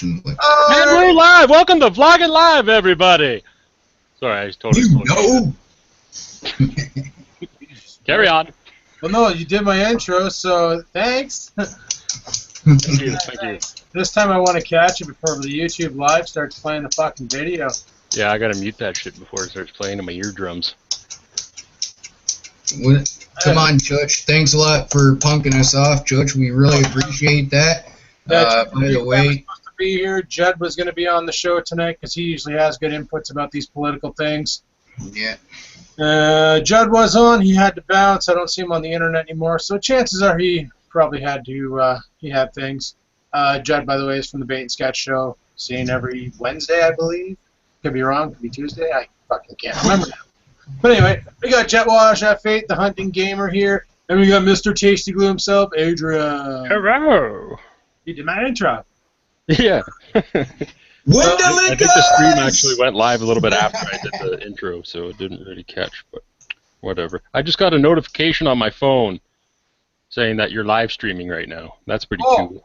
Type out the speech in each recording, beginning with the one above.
And we're live! Welcome to Vlogging Live, everybody! Sorry, I totally Carry on. Well, no, you did my intro, so thanks. Thank you, thank you. This time I want to catch it before the YouTube Live starts playing the fucking video. Yeah, I gotta mute that shit before it starts playing in my eardrums. Come on, Church. Thanks a lot for punking us off, Church. We really appreciate that. By the way, be here. Judd was going to be on the show tonight because he usually has good inputs about these political things. Yeah. Judd was on. He had to bounce. I don't see him on the internet anymore, so chances are he probably had to. He had things. Judd, by the way, is from the Bait and Sketch Show, seen every Wednesday, I believe. Could be wrong. Could be Tuesday. I fucking can't remember now. But anyway, we got Jetwash, F8, the hunting gamer here, and we got Mr. Tasty Glue himself, Adrian. Hello. He did my intro. Yeah. I think the stream actually went live a little bit after I did the intro, so it didn't really catch, but whatever. I just got a notification on my phone saying that you're live streaming right now. That's pretty cool.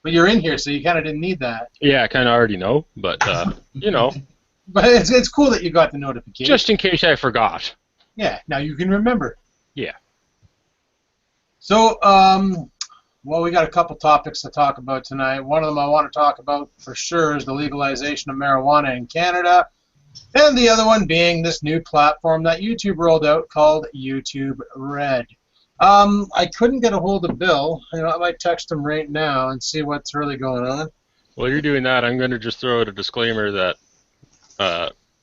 But you're in here, so you kind of didn't need that. Yeah, I kind of already know, but, you know. But it's cool that you got the notification. Just in case I forgot. Yeah, now you can remember. Yeah. So, well, we got a couple topics to talk about tonight. One of them I want to talk about for sure is the legalization of marijuana in Canada, and the other one being this new platform that YouTube rolled out called YouTube Red. I couldn't get a hold of Bill. You know, I might text him right now and see what's really going on. While you're doing that, I'm going to just throw out a disclaimer that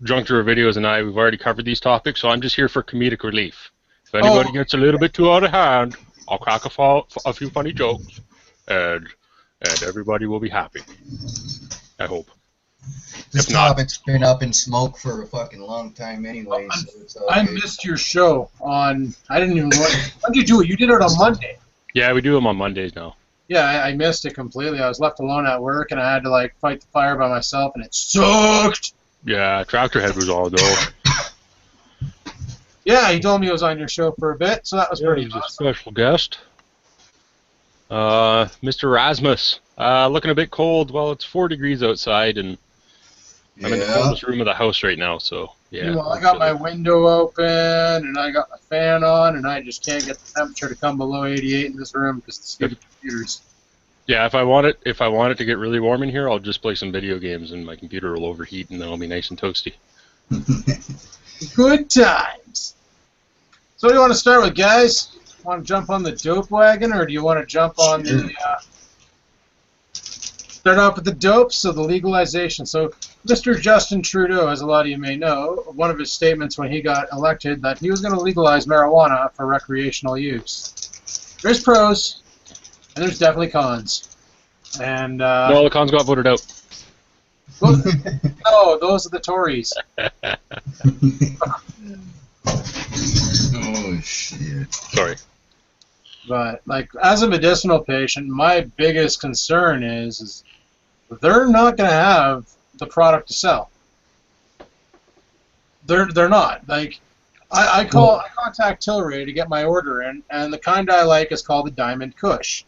Junk Drawer Videos and we've already covered these topics, so I'm just here for comedic relief. If anybody gets a little bit too out of hand, I'll crack a few funny jokes, and everybody will be happy. I hope. This topic's been up in smoke for a fucking long time anyway. So it's all I good. missed your show on. I didn't even. When did you do it? You did it on Monday. Yeah, we do them on Mondays now. Yeah, I missed it completely. I was left alone at work, and I had to like fight the fire by myself, and it sucked. Yeah, Tractor Head was all though. Yeah, he told me he was on your show for a bit, so that was pretty He's awesome. a special guest. Mr. Rasmus, looking a bit cold. Well, it's 4 degrees outside, and I'm in the coldest room of the house right now, so yeah. Well, I got my window open, and I got my fan on, and I just can't get the temperature to come below 88 in this room because the stupid computers. Yeah, if I want it to get really warm in here, I'll just play some video games, and my computer will overheat, and then I'll be nice and toasty. Good times. So what do you want to start with, guys? Want to jump on the dope wagon, or do you want to jump on the... Start off with the dope, so the legalization. So Mr. Justin Trudeau, as a lot of you may know, one of his statements when he got elected that he was going to legalize marijuana for recreational use. There's pros, and there's definitely cons. And no, the cons got voted out. Well, no, those are the Tories. Oh shit! Sorry. But like, as a medicinal patient, my biggest concern is they're not going to have the product to sell. They're not. Like, I contact Tilray to get my order in, and the kind I like is called the Diamond Kush.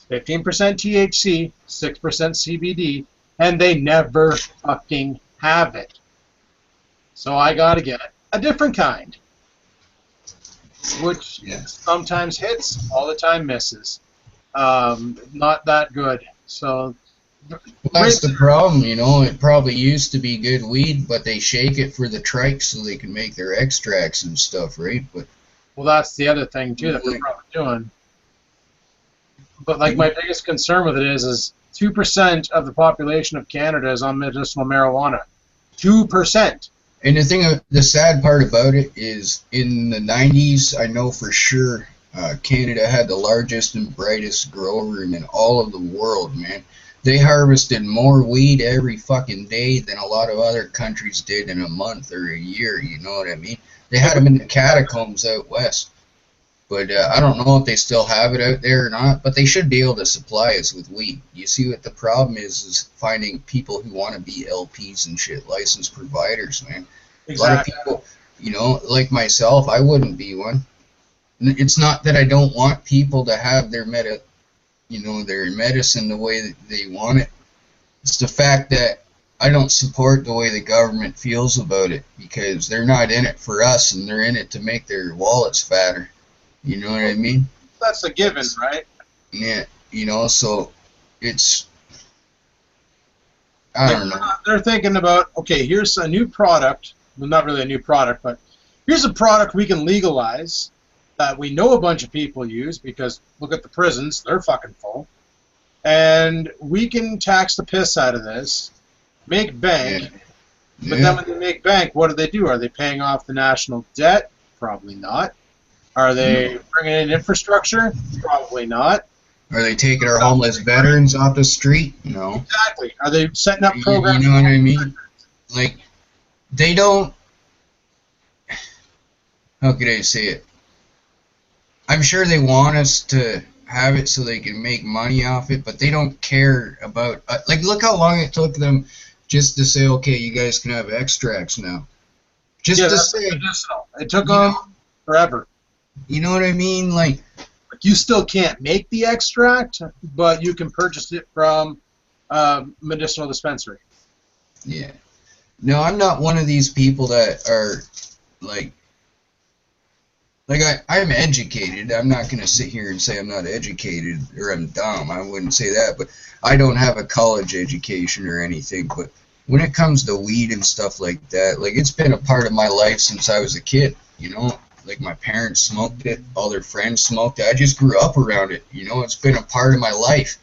15% THC, 6% CBD, and they never fucking have it. So I gotta get a different kind, which sometimes hits, all the time misses. Not that good. So that's the problem, you know. It probably used to be good weed, but they shake it for the trikes so they can make their extracts and stuff, right? But well, that's the other thing too that they're probably doing. But like, my biggest concern with it is 2% of the population of Canada is on medicinal marijuana. 2%. And the sad part about it is, in the 90s, I know for sure Canada had the largest and brightest grow room in all of the world, man. They harvested more weed every fucking day than a lot of other countries did in a month or a year, you know what I mean? They had them in the catacombs out west. But I don't know if they still have it out there or not, but they should be able to supply us with weed. You see what the problem is finding people who want to be LPs and shit, licensed providers, man. Exactly. A lot of people, you know, like myself, I wouldn't be one. It's not that I don't want people to have their medicine the way that they want it. It's the fact that I don't support the way the government feels about it, because they're not in it for us, and they're in it to make their wallets fatter. You know what I mean? That's a given, right? Yeah, you know, so it's, I don't know. They're thinking about, okay, here's a new product. Well, not really a new product, but here's a product we can legalize that we know a bunch of people use, because look at the prisons, they're fucking full. And we can tax the piss out of this, make bank. Yeah. But then when they make bank, what do? Are they paying off the national debt? Probably not. Are they bringing in infrastructure? Probably not. Are they taking our homeless veterans off the street? No. Exactly. Are they setting up programs? You know what I mean? Like, they don't, how could I say it? I'm sure they want us to have it so they can make money off it, but they don't care about, like, look how long it took them just to say, okay, you guys can have extracts now. Just to say. Medicinal. It took them forever. You know what I mean? Like, you still can't make the extract, but you can purchase it from a medicinal dispensary. Yeah. No, I'm not one of these people that are, like I'm educated. I'm not going to sit here and say I'm not educated or I'm dumb. I wouldn't say that, but I don't have a college education or anything. But when it comes to weed and stuff like that, like, it's been a part of my life since I was a kid, you know? Like, my parents smoked it, all their friends smoked it. I just grew up around it, you know? It's been a part of my life.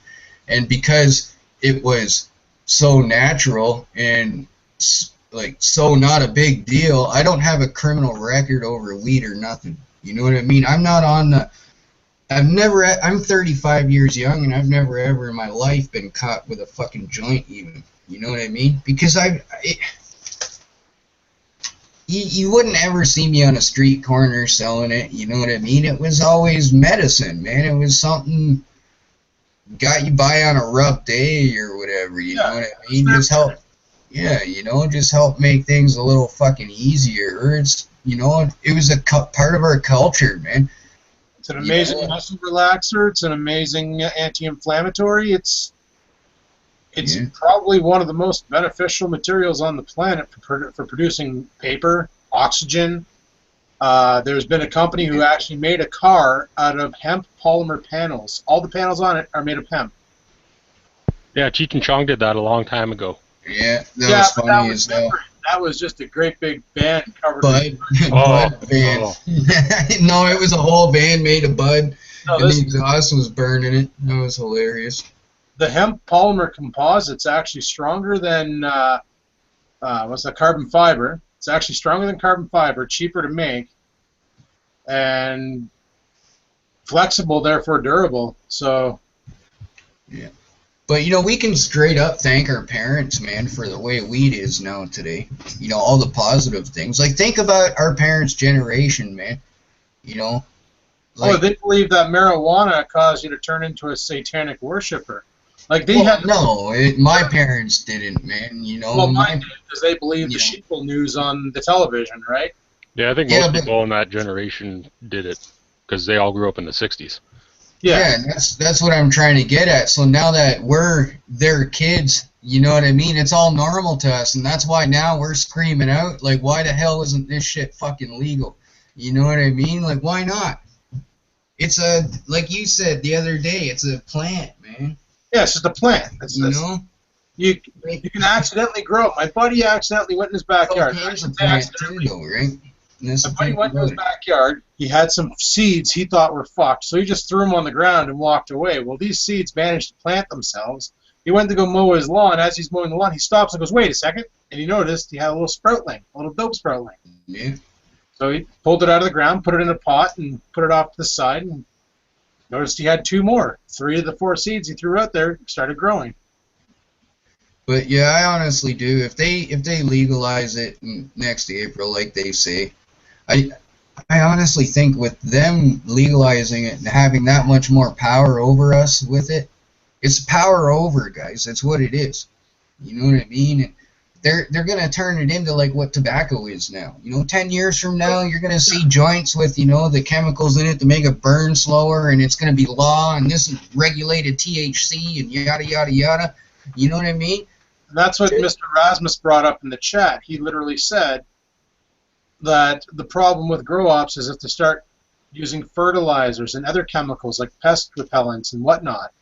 And because it was so natural and, like, so not a big deal, I don't have a criminal record over weed or nothing. You know what I mean? I'm not on the... I'm 35 years young, and I've never ever in my life been caught with a fucking joint even. You know what I mean? Because you wouldn't ever see me on a street corner selling it, you know what I mean? It was always medicine, man. It was something got you by on a rough day or whatever, you know what I mean? Just help, you know, just help make things a little fucking easier. Or it's, you know, it was a part of our culture, man. It's an amazing muscle relaxer. It's an amazing anti-inflammatory. It's probably one of the most beneficial materials on the planet for producing paper, oxygen. There's been a company who actually made a car out of hemp polymer panels. All the panels on it are made of hemp. Yeah, Cheech and Chong did that a long time ago. Yeah, that was funny as hell. That was just a great big band covered in bud band. No, it was a whole band made of bud, and the exhaust was burning it. That was hilarious. The hemp polymer composite's actually stronger than what's that, carbon fiber. It's actually stronger than carbon fiber, cheaper to make, and flexible, therefore durable. So yeah. But, you know, we can straight up thank our parents, man, for the way weed is now today. You know, all the positive things. Like, think about our parents' generation, man. You know? Like, they believe that marijuana caused you to turn into a satanic worshiper. Like, they had... No, my parents didn't, man. You know? Well, mine did, because they believed the sheeple news on the television, right? Yeah, I think most people in that generation did it, because they all grew up in the 60s. Yeah, that's what I'm trying to get at. So now that we're their kids, you know what I mean? It's all normal to us, and that's why now we're screaming out, like, why the hell isn't this shit fucking legal? You know what I mean? Like, why not? It's like you said the other day, it's a plant, man. Yeah, it's just a plant. You know? You can accidentally grow it. My buddy accidentally went in his backyard. Right? My buddy went in his backyard. He had some seeds he thought were fucked, so he just threw them on the ground and walked away. Well, these seeds managed to plant themselves. He went to go mow his lawn. As he's mowing the lawn, he stops and goes, "Wait a second!" And he noticed he had a little sproutling, a little dope sproutling. Yeah. So he pulled it out of the ground, put it in a pot, and put it off to the side, and noticed he had 2 more. 3 of the 4 seeds he threw out there started growing. But yeah, I honestly do. If they legalize it next April, like they say, I honestly think with them legalizing it and having that much more power over us with it, it's power over, guys. That's what it is. You know what I mean? They're gonna turn it into like what tobacco is now. You know, 10 years from now, you're gonna see joints with, you know, the chemicals in it to make it burn slower, and it's gonna be law, and this is regulated THC and yada yada yada. You know what I mean? That's what Mr. Rasmus brought up in the chat. He literally said that the problem with grow ops is if they start using fertilizers and other chemicals like pest repellents and whatnot,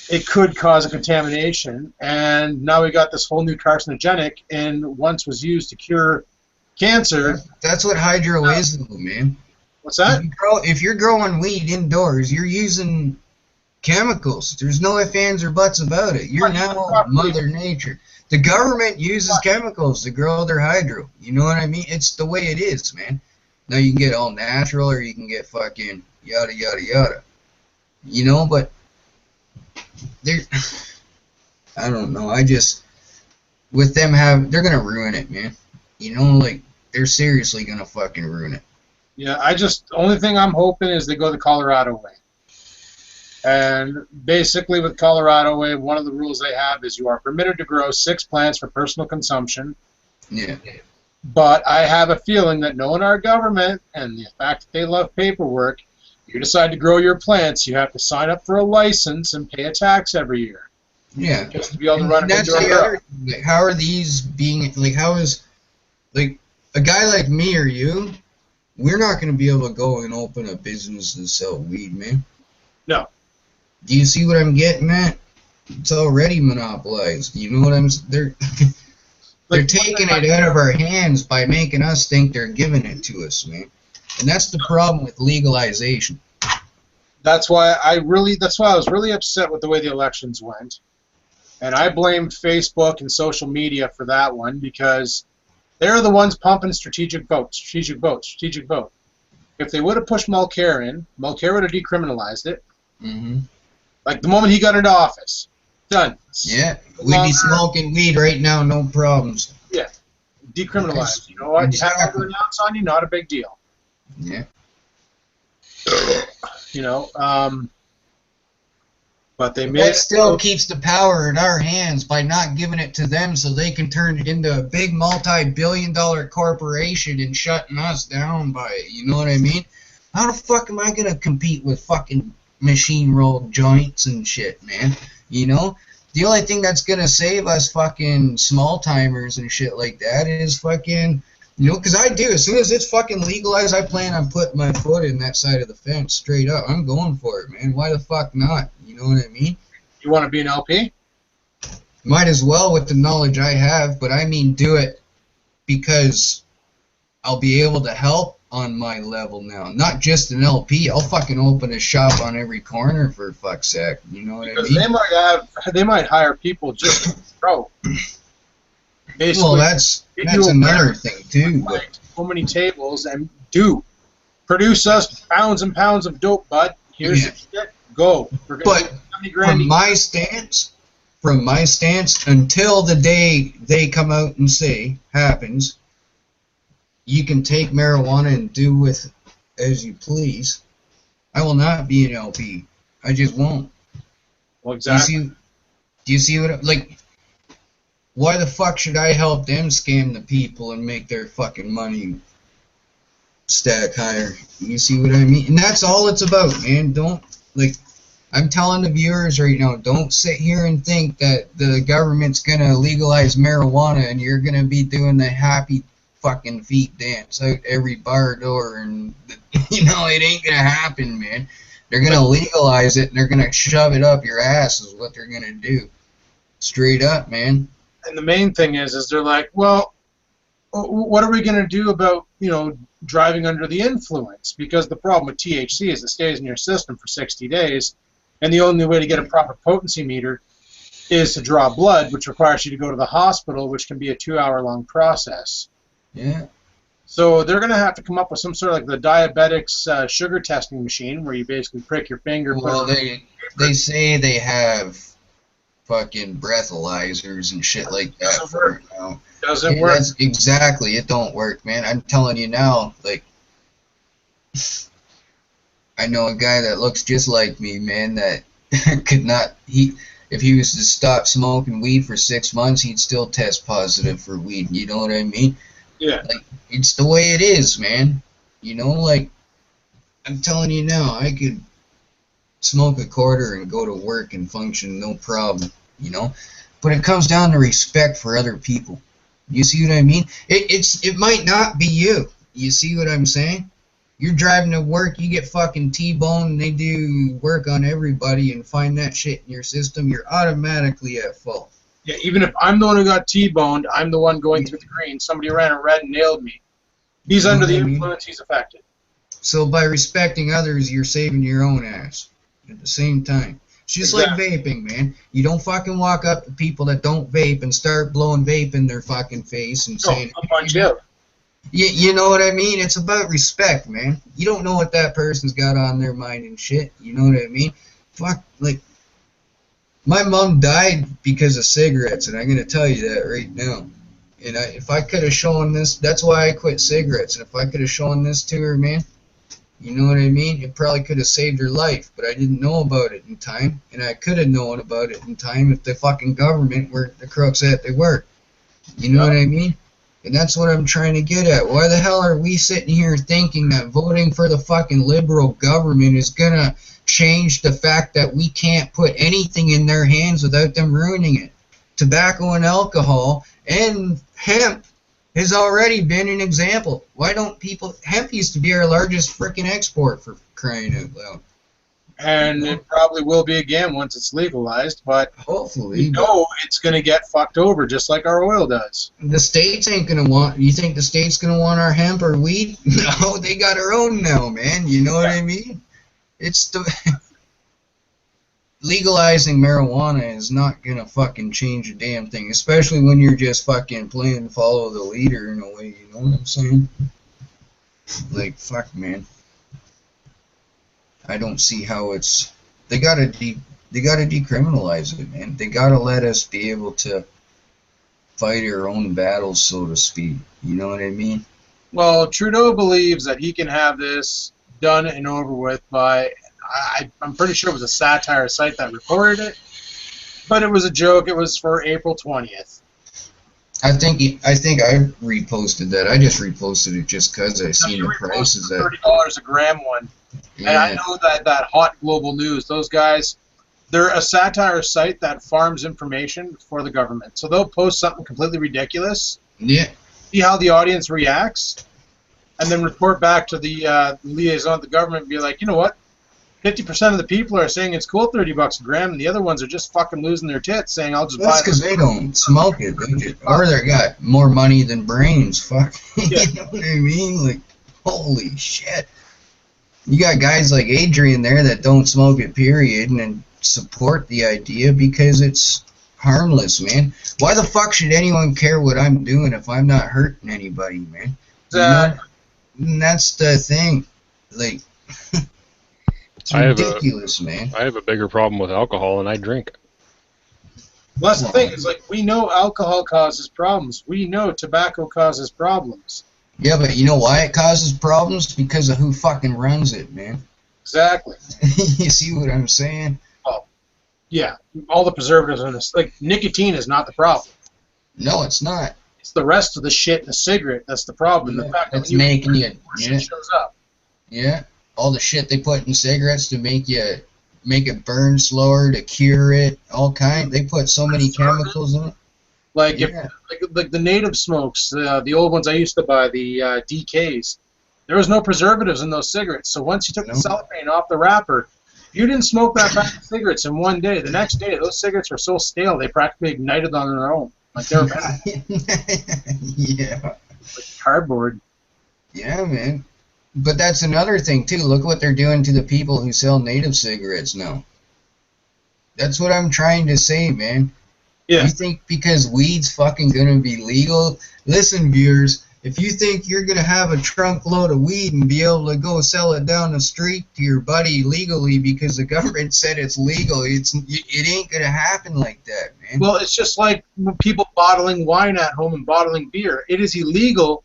it could cause a contamination. And now we got this whole new carcinogenic, and once was used to cure cancer. That's what hydro is, though, man. What's that? If you're growing weed indoors, you're using chemicals. There's no ifs, ands, or buts about it. You're now Mother Nature. The government uses chemicals to grow their hydro. You know what I mean? It's the way it is, man. Now you can get all natural, or you can get fucking yada yada yada. You know, but I don't know. With them they're gonna ruin it, man. You know, like they're seriously gonna fucking ruin it. Yeah, the only thing I'm hoping is they go the Colorado way. And basically with Colorado way, one of the rules they have is you are permitted to grow 6 plants for personal consumption. Yeah. But I have a feeling that knowing our government and the fact that they love paperwork, you decide to grow your plants, you have to sign up for a license and pay a tax every year. Yeah. Just to be able to run an that's indoor the grow. other thing. Like, how are these being, like, how is, like, a guy like me or you, we're not going to be able to go and open a business and sell weed, man. No. Do you see what I'm getting at? It's already monopolized. You know what I'm saying? They're taking it out of our hands by making us think they're giving it to us, man. And that's the problem with legalization. That's why I was really upset with the way the elections went. And I blamed Facebook and social media for that one because they're the ones pumping strategic vote, strategic vote, strategic vote. If they would have pushed Mulcair in, Mulcair would have decriminalized it. Mm-hmm. Like the moment he got into office. Done. Yeah, we'd be smoking weed right now, no problems. Yeah, decriminalized. You know what? Exactly. You have to renounce on you, not a big deal. Yeah. You know, but they made That still keeps the power in our hands by not giving it to them so they can turn it into a big multi-billion-dollar corporation and shutting us down by it. You know what I mean? How the fuck am I going to compete with fucking machine-rolled joints and shit, man? You know? The only thing that's going to save us fucking small-timers and shit like that is fucking... You know, because I do. As soon as it's fucking legalized, I plan on putting my foot in that side of the fence straight up. I'm going for it, man. Why the fuck not? You know what I mean? You want to be an LP? Might as well with the knowledge I have, but I mean do it because I'll be able to help on my level now. Not just an LP. I'll fucking open a shop on every corner for fuck's sake. You know what I mean? They might hire people just to grow. Basically, Well, that's another thing too. But so many tables and produce us pounds and pounds of dope, bud. Here's the shit. Go. But from my stance, until the day they come out and say happens, you can take marijuana and do with as you please. I will not be an LP. I just won't. Well, exactly. Do you see what like? Why the fuck should I help them scam the people and make their fucking money stack higher? You see what I mean? And that's all it's about, man. Don't, like, I'm telling the viewers right now, don't sit here and think that the government's gonna legalize marijuana and you're gonna be doing the happy fucking feet dance out every bar door and, you know, it ain't gonna happen, man. They're gonna legalize it and they're gonna shove it up your ass is what they're gonna do. Straight up, man. And the main thing is they're like, well, what are we going to do about, you know, driving under the influence? Because the problem with THC is it stays in your system for 60 days, and the only way to get a proper potency meter is to draw blood, which requires you to go to the hospital, which can be a 2-hour-long process. Yeah. So they're going to have to come up with some sort of like the diabetics sugar testing machine where you basically prick your finger. Well, they say they have fucking breathalyzers and shit like that for it now. Doesn't work. That's exactly, it don't work, man. I'm telling you now, like, I know a guy that looks just like me, man, that could not, if he was to stop smoking weed for 6 months, he'd still test positive for weed, you know what I mean? Yeah. Like, it's the way it is, man. You know, like, I'm telling you now, I could smoke a quarter and go to work and function no problem, you know. but it comes down to respect for other people. You see what I mean? It might not be you. You see what I'm saying? You're driving to work, you get fucking T-boned, and they do work on everybody and find that shit in your system, you're automatically at fault. Yeah, even if I'm the one who got T-boned, I'm the one going through the green. Somebody ran a red and nailed me. He's under the influence, he's affected. So by respecting others, you're saving your own ass at the same time. It's just like vaping, man. You don't fucking walk up to people that don't vape and start blowing vape in their fucking face and saying, I'll punch you out. You know what I mean? It's about respect, man. You don't know what that person's got on their mind and shit. You know what I mean? Fuck, like, my mom died because of cigarettes, and I'm going to tell you that right now. And if I could have shown this, that's why I quit cigarettes. And if I could have shown this to her, man, you know what I mean? It probably could have saved her life, but I didn't know about it in time. And I could have known about it in time if the fucking government were the crooks that they were. You know what I mean? And that's what I'm trying to get at. Why the hell are we sitting here thinking that voting for the fucking liberal government is going to change the fact that we can't put anything in their hands without them ruining it? Tobacco and alcohol and hemp has already been an example. Why don't people... Hemp used to be our largest freaking export, for crying out loud. And it probably will be again once it's legalized, but hopefully, you know it's going to get fucked over just like our oil does. The states ain't going to want... You think the state's going to want our hemp or weed? No, they got our own now, man. You know what I mean? It's the... Legalizing marijuana is not going to fucking change a damn thing, especially when you're just fucking playing follow the leader in a way, you know what I'm saying? Like, fuck, man. I don't see how it's... They gotta decriminalize it, man. They gotta let us be able to fight our own battles, so to speak. You know what I mean? Well, Trudeau believes that he can have this done and over with by... I'm pretty sure it was a satire site that reported it, but it was a joke. It was for April 20th. I think I reposted that. I just reposted it just because I seen the prices. $30 a gram one. Yeah. And I know that Hot Global News, those guys, they're a satire site that farms information for the government. So they'll post something completely ridiculous. Yeah. See how the audience reacts, and then report back to the liaison of the government and be like, you know what? 50% of the people are saying it's cool, $30 a gram, and the other ones are just fucking losing their tits, saying I'll just buy it. That's because they don't smoke it, or they got more money than brains. Fuck, yeah. You know what I mean? Like, holy shit! You got guys like Adrian there that don't smoke it, period, and support the idea because it's harmless, man. Why the fuck should anyone care what I'm doing if I'm not hurting anybody, man? You know? And that's the thing, like. It's ridiculous, man. I have a bigger problem with alcohol, and I drink. Well, that's the thing. It's like, we know alcohol causes problems. We know tobacco causes problems. Yeah, but you know why it causes problems? Because of who fucking runs it, man. Exactly. You see what I'm saying? Oh, yeah. All the preservatives in this. Like, nicotine is not the problem. No, it's not. It's the rest of the shit in a cigarette that's the problem. Yeah, the fact that's that making you... Yeah. Shows up. Yeah. All the shit they put in cigarettes to make it burn slower, to cure it, all kind. They put so many chemicals in it. Like like the native smokes, the old ones I used to buy, the DKs. There was no preservatives in those cigarettes. So once you took the cellophane off the wrapper, if you didn't smoke that pack of cigarettes in one day, the next day those cigarettes were so stale they practically ignited on their own. Like they were bad. Yeah. Like cardboard. Yeah, man. But that's another thing, too. Look what they're doing to the people who sell native cigarettes now. That's what I'm trying to say, man. Yeah. You think because weed's fucking going to be legal? Listen, viewers, if you think you're going to have a trunk load of weed and be able to go sell it down the street to your buddy legally because the government said it's legal, it ain't going to happen like that, man. Well, it's just like people bottling wine at home and bottling beer. It is illegal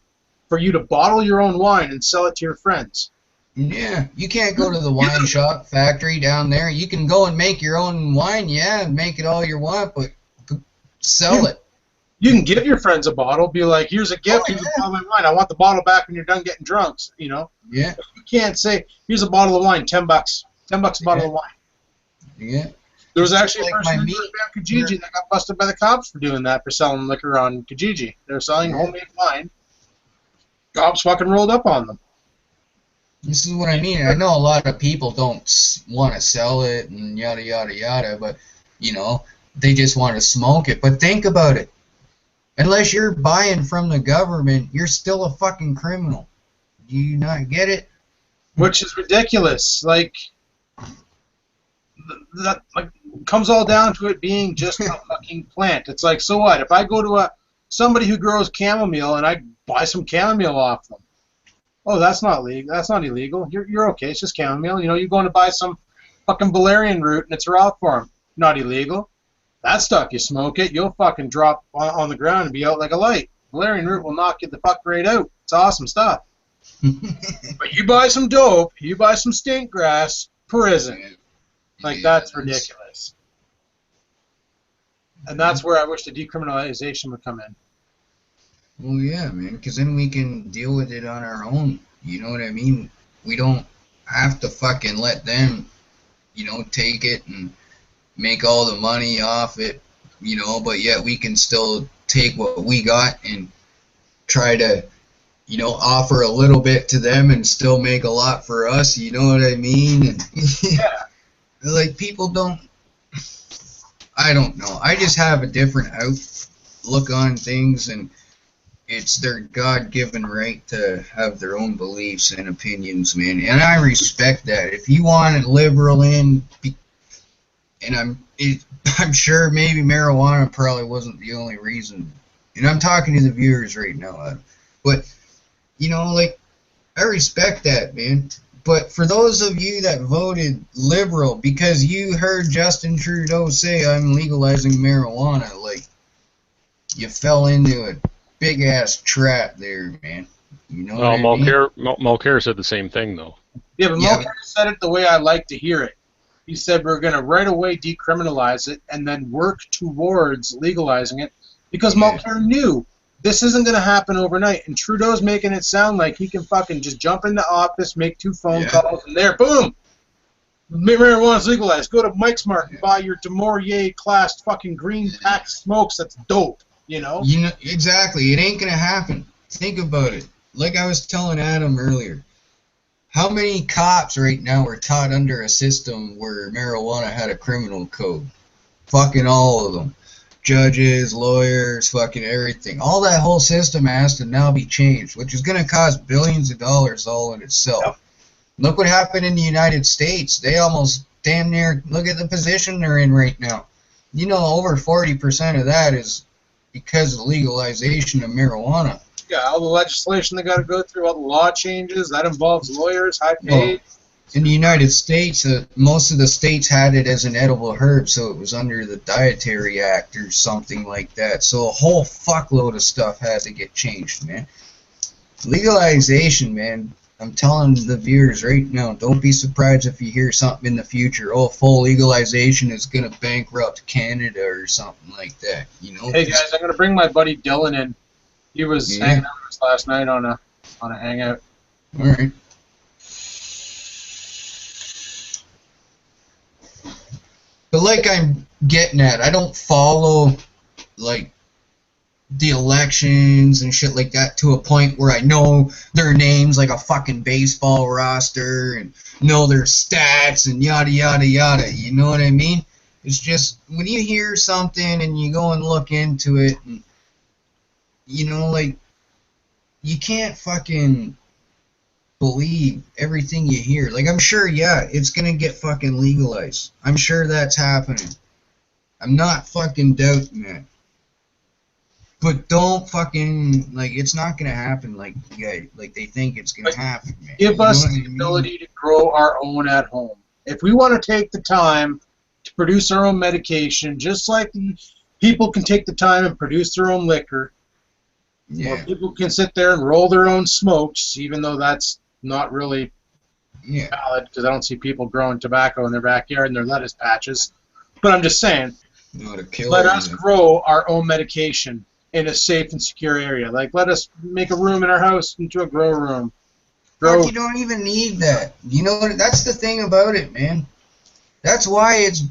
for you to bottle your own wine and sell it to your friends. Yeah, you can't go to the wine shop factory down there. You can go and make your own wine, yeah, and make it all you want, but sell it. You can give your friends a bottle, be like, here's a gift, here's a bottle of wine. I want the bottle back when you're done getting drunk, you know? Yeah. You can't say, here's a bottle of wine, $10. $10 a bottle of wine. Yeah. There was actually like a person my in meat. Kijiji that got busted by the cops for doing that, for selling liquor on Kijiji. They were selling homemade wine. Cops fucking rolled up on them. This is what I mean. I know a lot of people don't want to sell it and yada yada yada, but you know, they just want to smoke it. But think about it. Unless you're buying from the government, you're still a fucking criminal. Do you not get it? Which is ridiculous. Like, that comes all down to it being just a fucking plant. It's like, so what? If I go to somebody who grows chamomile and I buy some chamomile off them, oh, that's not legal. That's not illegal. You're okay. It's just chamomile. You know, you're going to buy some fucking valerian root and it's a route form. Not illegal. That stuff, you smoke it, you'll fucking drop on the ground and be out like a light. Valerian root will knock you the fuck right out. It's awesome stuff. But you buy some dope, you buy some stink grass, prison. Like, that's ridiculous. And that's where I wish the decriminalization would come in. Well, yeah, man, because then we can deal with it on our own. You know what I mean? We don't have to fucking let them, you know, take it and make all the money off it, you know, but yet we can still take what we got and try to, you know, offer a little bit to them and still make a lot for us, you know what I mean? And Yeah. like, people don't, I don't know. I just have a different outlook on things, and it's their God-given right to have their own beliefs and opinions, man. And I respect that. If you want a liberal in, and I'm sure maybe marijuana probably wasn't the only reason. And I'm talking to the viewers right now, Adam. But, you know, like, I respect that, man. But for those of you that voted liberal because you heard Justin Trudeau say, I'm legalizing marijuana, like, you fell into a big-ass trap there, man. You know Well, what I mean? Mulcair said the same thing, though. Yeah, but Mulcair said it the way I like to hear it. He said we're going to right away decriminalize it and then work towards legalizing it, because Mulcair knew this isn't going to happen overnight. And Trudeau's making it sound like he can fucking just jump into office, make 2 phone calls, and there, boom, marijuana's legalized. Go to Mike's Mark and buy your Demorier classed fucking green pack smokes. That's dope, you know? You know, exactly. It ain't going to happen. Think about it. Like I was telling Adam earlier. How many cops right now are taught under a system where marijuana had a criminal code? Fucking all of them. Judges, lawyers, fucking everything. All that whole system has to now be changed, which is going to cost billions of dollars all in itself. Yep. Look what happened in the United States. They almost damn near, look at the position they're in right now. You know, over 40% of that is because of legalization of marijuana. Yeah, all the legislation they got to go through, all the law changes, that involves lawyers, high paid. Well, in the United States, most of the states had it as an edible herb, so it was under the Dietary Act or something like that. So a whole fuckload of stuff had to get changed, man. Legalization, man, I'm telling the viewers right now, don't be surprised if you hear something in the future. Oh, full legalization is going to bankrupt Canada or something like that. You know? Hey, guys, I'm going to bring my buddy Dylan in. He was hanging out with us last night on a hangout. All right. But like I'm getting at, I don't follow like the elections and shit like that to a point where I know their names like a fucking baseball roster and know their stats and yada yada yada. You know what I mean? It's just when you hear something and you go and look into it and you know, like, you can't fucking believe everything you hear. Like, I'm sure, yeah, it's gonna get fucking legalized. I'm sure that's happening. I'm not fucking doubting that. But don't fucking, like, it's not gonna happen like they think it's gonna happen, man. Give us the ability to grow our own at home. If we want to take the time to produce our own medication, just like people can take the time and produce their own liquor, or people can sit there and roll their own smokes, even though that's not really valid, because I don't see people growing tobacco in their backyard and their lettuce patches. But I'm just saying, let us grow our own medication in a safe and secure area. Like, let us make a room in our house into a grow room. But you don't even need that. You know, that's the thing about it, man. That's why it's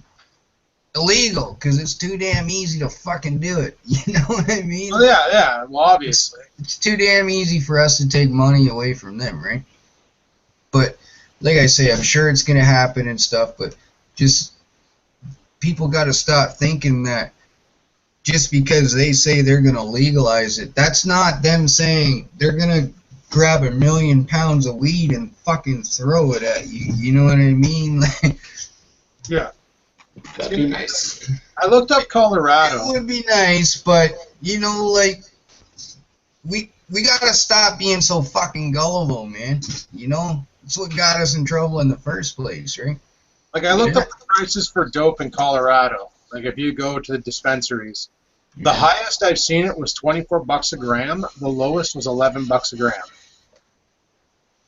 illegal because it's too damn easy to fucking do it. You know what I mean? Well, yeah. Well, obviously. It's too damn easy for us to take money away from them, right? But like I say, I'm sure it's gonna happen and stuff. But just people got to stop thinking that just because they say they're gonna legalize it, that's not them saying they're gonna grab 1 million pounds of weed and fucking throw it at you. You know what I mean? Yeah. That'd be nice. I looked up Colorado. It would be nice, but you know, like we gotta stop being so fucking gullible, man. You know, it's what got us in trouble in the first place, right? Like I looked up the prices for dope in Colorado. Like if you go to the dispensaries, the highest I've seen it was $24 a gram. The lowest was $11 a gram.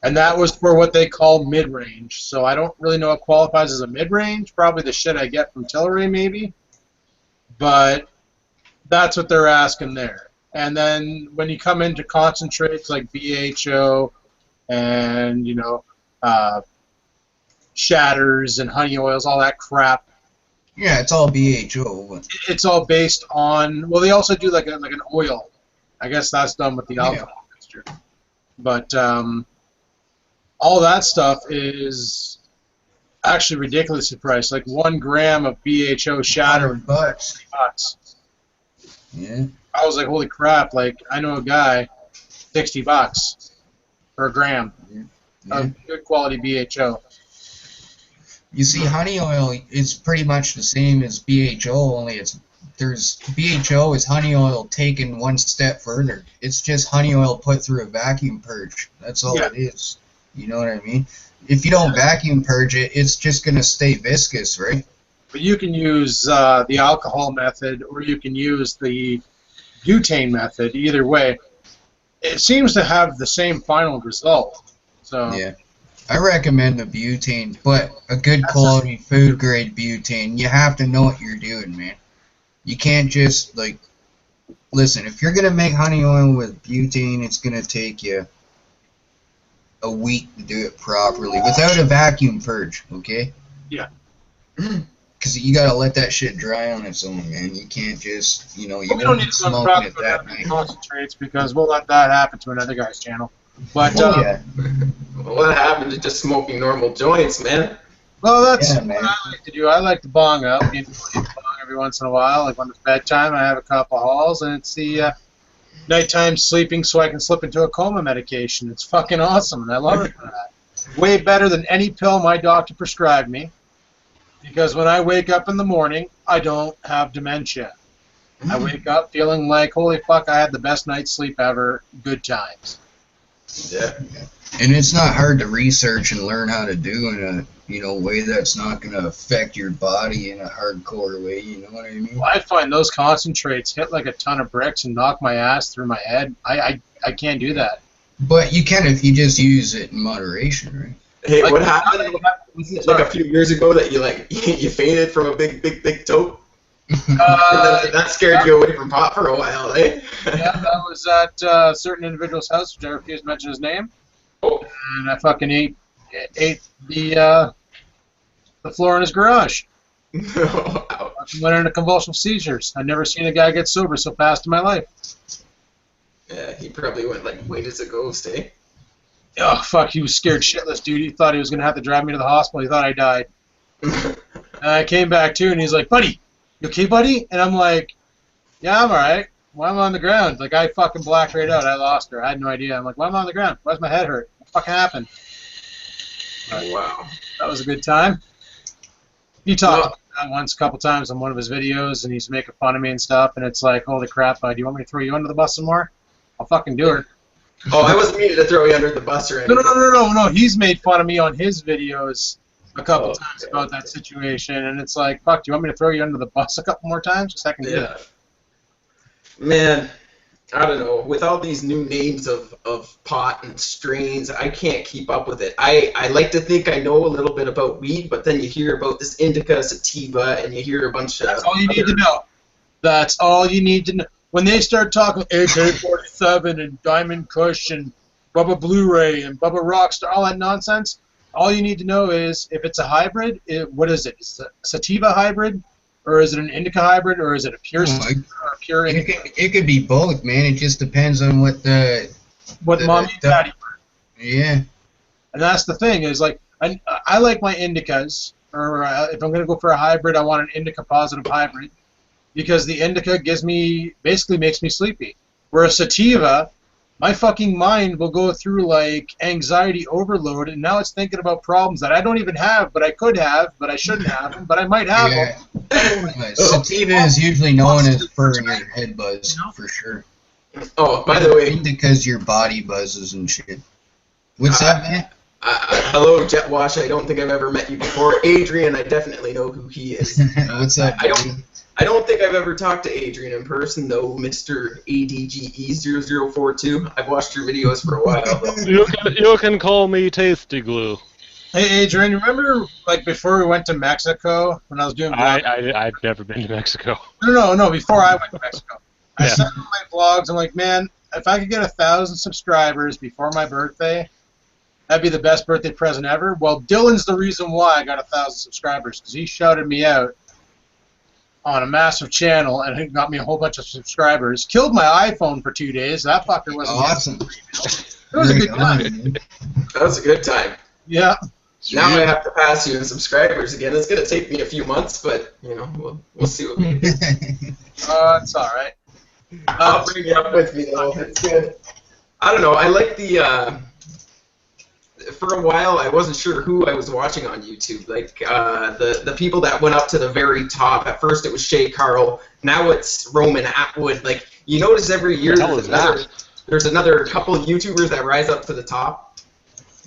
And that was for what they call mid-range. So I don't really know what qualifies as a mid-range. Probably the shit I get from Tilray, maybe. But that's what they're asking there. And then when you come into concentrates like BHO and, you know, shatters and honey oils, all that crap. Yeah, it's all BHO. It's all based on, well, they also do like an oil. I guess that's done with the alcohol mixture. But all that stuff is actually ridiculously priced. Like 1 gram of BHO shatter $100. $60. Yeah. I was like, holy crap! Like I know a guy, $60 per gram of good quality BHO. You see, honey oil is pretty much the same as BHO, only BHO is honey oil taken one step further. It's just honey oil put through a vacuum purge. That's all it is. You know what I mean? If you don't vacuum purge it, it's just gonna stay viscous, right? But you can use the alcohol method, or you can use the butane method. Either way, it seems to have the same final result. So yeah. I recommend the butane, but a good quality food grade butane. You have to know what you're doing, man. You can't just, like, listen, if you're going to make honey oil with butane, it's going to take you a week to do it properly without a vacuum purge, okay? Yeah. Because you got to let that shit dry on its own, man. You can't just, you know, you we don't need to smoking talk it about that night. concentrates because we'll let that happen to another guy's channel. But Yeah. What happened to just smoking normal joints, man? well, that's Yeah, what man. I like to do. I like to bong up. You know, I bong every once in a while. Like when it's bedtime, I have a couple of hauls, and it's the nighttime sleeping so I can slip into a coma medication. It's fucking awesome, and I love it for that. Way better than any pill my doctor prescribed me, because when I wake up in the morning, I don't have dementia. I wake up feeling like, holy fuck, I had the best night's sleep ever. Good times. Yeah. And it's not hard to research and learn how to do in a way that's not going to affect your body in a hardcore way. You know what I mean? Well, I find those concentrates hit like a ton of bricks and knock my ass through my head. I can't do that. But you can if you just use it in moderation, right? Hey, Like, what happened? Was it like a few years ago that you fainted from a big tote? That scared you away from pot for a while, eh? Yeah, that was at a certain individual's house, which I refuse to mention his name. Oh. And I fucking ate the floor in his garage. Ouch. I went into convulsive seizures. I've never seen a guy get sober so fast in my life. Yeah, he probably went like white as a ghost, eh? Oh, fuck, he was scared shitless, dude. He thought he was going to have to drive me to the hospital. He thought I died. And I came back, too, and he's like, buddy, you okay, buddy? And I'm like, yeah, I'm all right. Why am I on the ground? Like, I fucking blacked right out. I lost her. I had no idea. I'm like, why am I on the ground? Why does my head hurt? What fucking happened? But Wow. that was a good time. He talked about that once a couple times on one of his videos, and he's making fun of me and stuff, and it's like, holy crap, bud, do you want me to throw you under the bus some more? I'll fucking do it. Oh, I wasn't meaning to throw you under the bus or anything. No. He's made fun of me on his videos a couple times about that situation, and it's like, fuck, do you want me to throw you under the bus a couple more times? Because I can do that. Man, I don't know. With all these new names of pot and strains, I can't keep up with it. I like to think I know a little bit about weed, but then you hear about this indica sativa, and you hear a bunch of... That's all you need to know. That's all you need to know. When they start talking AK-47 and Diamond Kush and Bubba Blu-ray and Bubba Rockstar, all that nonsense, all you need to know is if it's a hybrid, what is it? It's a sativa hybrid, or is it an indica hybrid, or is it a pure sativa or a pure indica? It could be both, man. It just depends on what Mommy and daddy were. Yeah. And that's the thing is, like, I like my indicas, or if I'm going to go for a hybrid, I want an indica positive hybrid, because the indica basically makes me sleepy. Whereas sativa, my fucking mind will go through like anxiety overload, and now it's thinking about problems that I don't even have, but I could have, but I shouldn't have them, but I might have them. Sativa is usually known as for your head buzz, for sure. Oh, by the way, because your body buzzes and shit. What's that, man? Hello, Jet Wash. I don't think I've ever met you before. Adrian, I definitely know who he is. What's up? I don't think I've ever talked to Adrian in person, though, Mr. ADGE0042. I've watched your videos for a while. You can call me Tasty Glue. Hey, Adrian, remember, like, before we went to Mexico, when I was doing vlogs? I've never been to Mexico. No, before I went to Mexico. I sent in my vlogs, I'm like, man, if I could get 1,000 subscribers before my birthday, that'd be the best birthday present ever. Well, Dylan's the reason why I got 1,000 subscribers, because he shouted me out on a massive channel, and it got me a whole bunch of subscribers. Killed my iPhone for 2 days. That fucker wasn't awesome. It was a good time. That was a good time. Yeah. Now I have to pass you in subscribers again. It's gonna take me a few months, but you know, we'll see what we do. It's all right. I'll bring you up with me though. It's good. I don't know. I like the. For a while, I wasn't sure who I was watching on YouTube. Like the people that went up to the very top. At first, it was Shay Carl. Now it's Roman Atwood. Like you notice every year, there's another couple of YouTubers that rise up to the top.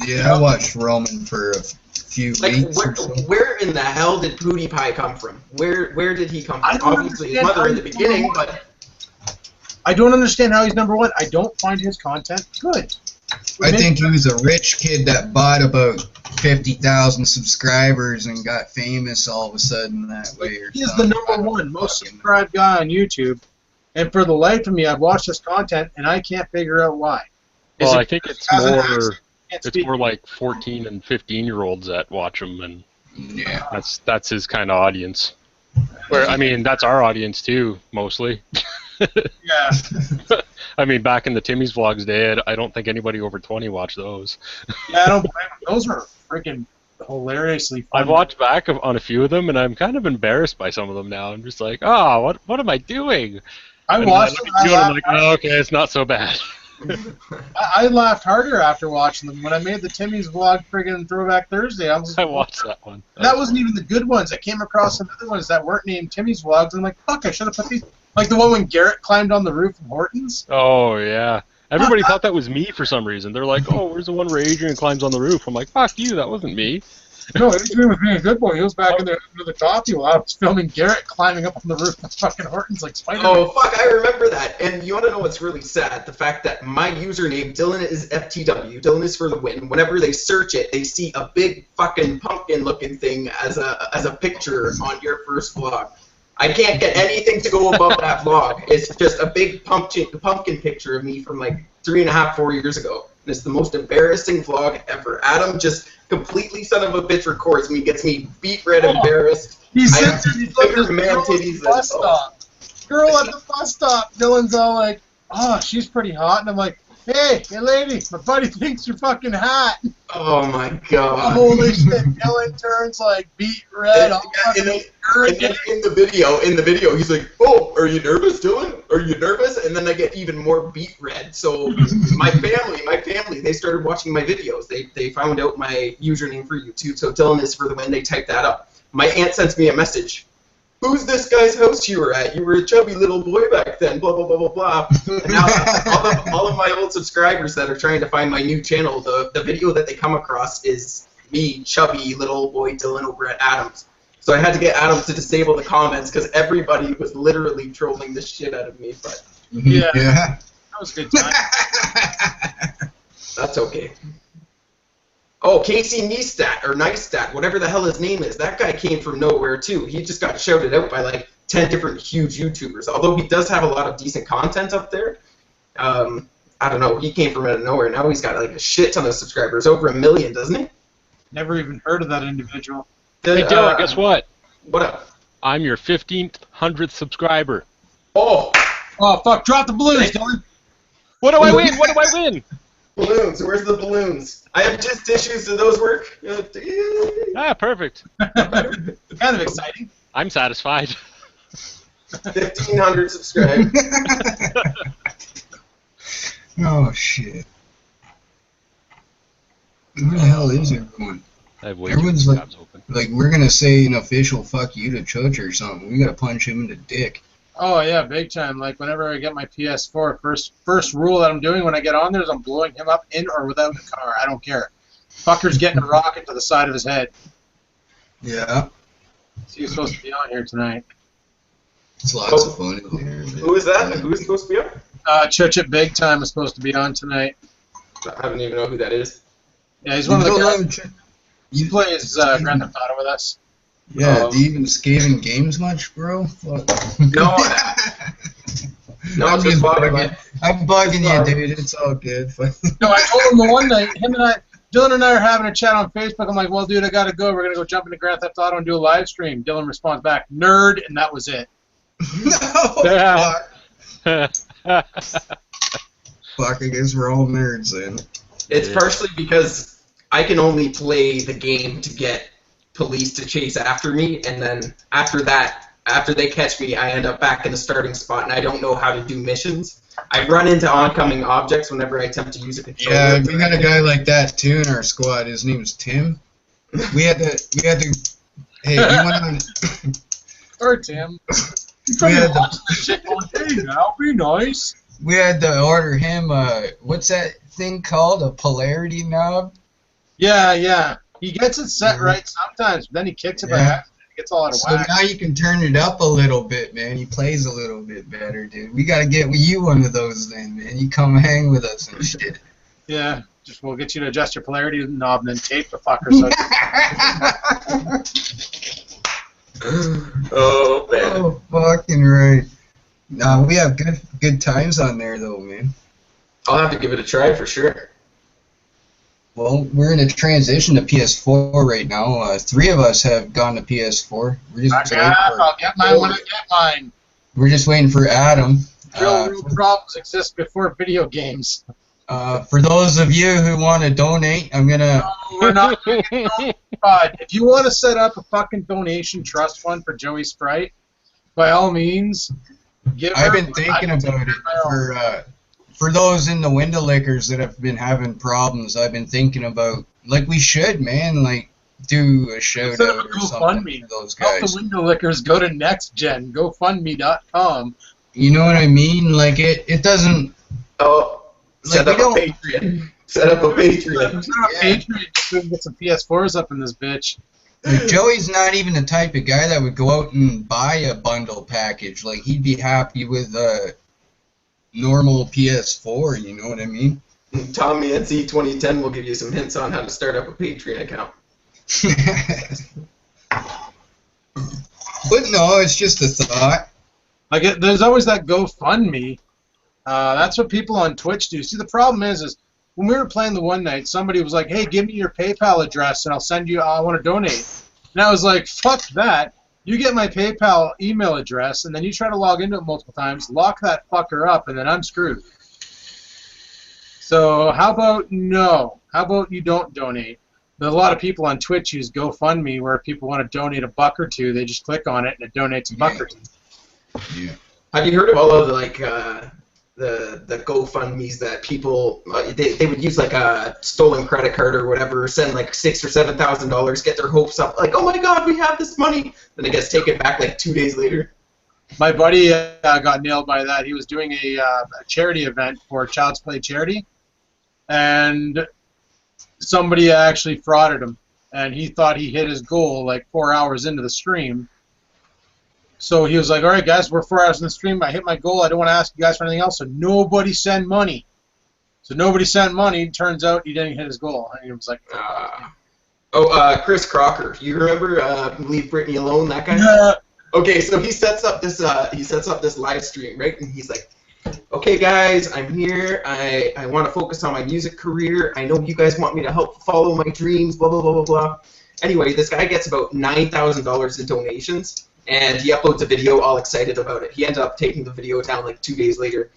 Yeah, I watched Roman for a few weeks. Where in the hell did PewDiePie come from? Where did he come from? Obviously, his mother in the beginning, but I don't understand how he's #1. I don't find his content good. I think he was a rich kid that bought about 50,000 subscribers and got famous all of a sudden that way. He's the #1 most subscribed guy on YouTube, and for the life of me, I've watched his content and I can't figure out why. Well, I think it's more like 14 and 15-year-olds that watch him, and yeah, that's his kind of audience. Where I mean, that's our audience too, mostly. Yeah. I mean, back in the Timmy's Vlogs day, I don't think anybody over 20 watched those. Yeah, I don't blame them. Those were freaking hilariously fun. I've watched back on a few of them, and I'm kind of embarrassed by some of them now. I'm just like, what am I doing? I watched them. I'm like, oh, okay, it's not so bad. I laughed harder after watching them. When I made the Timmy's Vlog friggin' Throwback Thursday, I watched that one. That wasn't even the good ones. I came across some other ones that weren't named Timmy's Vlogs, and I'm like, fuck, I should have put these. Like the one when Garrett climbed on the roof of Hortons. Oh, yeah. Everybody thought that was me for some reason. They're like, oh, where's the one where Adrian climbs on the roof? I'm like, fuck you, that wasn't me. No, Adrian was being a good boy. He was back in there under the coffee while I was filming Garrett climbing up on the roof of fucking Hortons like Spider-Man. Oh, fuck, I remember that. And you want to know what's really sad? The fact that my username, Dylan, is FTW. Dylan is for the win. Whenever they search it, they see a big fucking pumpkin-looking thing as a picture on your first vlog. I can't get anything to go above that vlog. It's just a big pumpkin picture of me from like 3.5, 4 years ago. And it's the most embarrassing vlog ever. Adam just completely son of a bitch records me, gets me beat red embarrassed. He's bigger man titties than bus stop. Girl at the bus stop. Dylan's all like, oh, she's pretty hot. And I'm like, hey lady, my buddy thinks you're fucking hot. Oh my god. Holy shit, Dylan turns like beet red. And then in the video, he's like, oh, are you nervous, Dylan? Are you nervous? And then I get even more beet red. So my family, they started watching my videos. They found out my username for YouTube. So Dylan is for the win. They typed that up. My aunt sends me a message. Who's this guy's house you were at? You were a chubby little boy back then, blah, blah, blah, blah, blah. And now all of my old subscribers that are trying to find my new channel, the video that they come across is me, chubby little boy Dylan over at Adams. So I had to get Adam to disable the comments because everybody was literally trolling the shit out of me. But yeah. That was a good time. That's okay. Oh, Casey Neistat, or Neistat, whatever the hell his name is. That guy came from nowhere, too. He just got shouted out by, like, 10 different huge YouTubers. Although he does have a lot of decent content up there. I don't know. He came from out of nowhere. Now he's got, like, a shit ton of subscribers. Over 1 million, doesn't he? Never even heard of that individual. Hey, Dylan, guess what? What up? I'm your 1,500th subscriber. Oh, fuck! Drop the balloons, Dylan. What do I win? What do I win? balloons. Where's the balloons? I have just issues. Do those work? Ah, perfect. Kind of exciting. I'm satisfied. 1,500 subscribers. Oh shit. Where the hell is everyone? I have way Everyone's too many like- tabs open. Like, we're gonna say an official fuck you to Church or something. We gotta punch him in the dick. Oh yeah, big time. Like whenever I get my PS4, first rule that I'm doing when I get on there is I'm blowing him up in or without a car. I don't care. Fucker's getting a rocket to the side of his head. Yeah. So he's supposed to be on here tonight. It's lots of fun in there. Who is that? Who's supposed to be on? Church at Big Time is supposed to be on tonight. I don't even know who that is. Yeah, he's one of the guys. He You plays Grand Theft Auto with us. Yeah, do you even skate in games much, bro? Fuck. No, no, I'm it's just just bugging. I'm bugging you, dude. It's all good. No, I told him the one night, Dylan and I are having a chat on Facebook. I'm like, well, dude, I gotta go. We're gonna go jump into Grand Theft Auto and do a live stream. Dylan responds back, nerd, and that was it. No, Yeah. fuck. Fuck, I guess we're all nerds then. It's Yeah. partially because I can only play the game to get police to chase after me, and then after that, after they catch me, I end up back in the starting spot, and I don't know how to do missions. I run into oncoming objects whenever I attempt to use a controller. Yeah, we got a guy like that too in our squad. His name was Tim. We had to. Hey, you want to? Or Tim. We had to. Shit going, hey, now be nice. We had to order him. What's that thing called? A polarity knob. Yeah. He gets it set right sometimes, but then he kicks it by Yeah. accident. It gets all out of So whack. now you can turn it up a little bit, man. He plays a little bit better, dude. We gotta get you one of those then, man. You come hang with us and shit. Yeah, just we'll get you to adjust your polarity knob and then tape the fucker. So Oh, man. Oh, fucking right. No, we have good times on there though, man. I'll have to give it a try for sure. Well, we're in a transition to PS4 right now. 3 of us have gone to PS4. I'll get mine when I get mine. We're just waiting for Adam. Real problems exist before video games. For those of you who want to donate, I'm gonna. No, we're not. If you want to set up a fucking donation trust fund for Joey Sprite, by all means, give. I've been thinking about it for those in the window lickers that have been having problems. I've been thinking about we should, man, do a shout Set up out a or something GoFundMe. for those Help guys. the window lickers go to NextGen. GoFundMe.com. You know what I mean? It doesn't. Oh, set we up a don't- Patreon. Set up a Patreon. Patreon so we can get some PS4s up in this bitch. Joey's not even the type of guy that would go out and buy a bundle package. He'd be happy with a normal PS4, you know what I mean? Tommy NC 2010 will give you some hints on how to start up a Patreon account. But no, it's just a thought. There's always that GoFundMe. That's what people on Twitch do. See, the problem is when we were playing the one night, somebody was like, hey, give me your PayPal address and I'll send you, I want to donate. And I was like, fuck that. You get my PayPal email address and then you try to log into it multiple times, lock that fucker up, and then I'm screwed. So how about no? How about you don't donate? There's a lot of people on Twitch use GoFundMe where if people want to donate $1 or $2, they just click on it and it donates $1 or $2. Yeah. Have you heard of all of the GoFundMes that people they would use a stolen credit card or whatever, send $6,000 or $7,000, get their hopes up, oh my God, we have this money, then it gets taken back 2 days later. My buddy got nailed by that. He was doing a charity event for Child's Play charity, and somebody actually frauded him, and he thought he hit his goal 4 hours into the stream. So he was like, all right, guys, we're 4 hours in the stream. I hit my goal. I don't want to ask you guys for anything else, so nobody send money. So nobody sent money. Turns out he didn't hit his goal. And he was like, Chris Crocker. You remember Leave Britney Alone, that guy? yeah. Okay, so he sets up this live stream, right? And he's like, okay, guys, I'm here. I want to focus on my music career. I know you guys want me to help follow my dreams, blah, blah, blah, blah, blah. Anyway, this guy gets about $9,000 in donations. and he uploads a video all excited about it. He ended up taking the video down like 2 days later.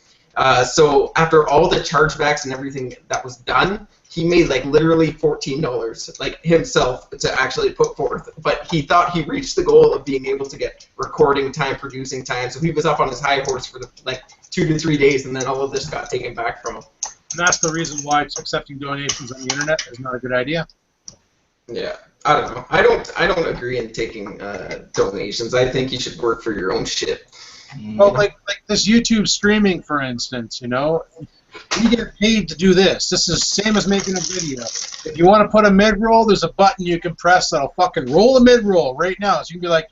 So after all the chargebacks and everything that was done, he made like literally $14 like himself to actually put forth. But he thought he reached the goal of being able to get recording time, producing time. So he was up on his high horse for like 2 to 3 days, and then all of this got taken back from him. And that's the reason why accepting donations on the internet is not a good idea. Yeah, I don't know. I don't agree in taking donations. I think you should work for your own shit. Well, like this YouTube streaming, for instance, you know, you get paid to do this. This is the same as making a video. If you want to put a mid-roll, there's a button you can press that'll fucking roll a mid-roll right now. So you can be like,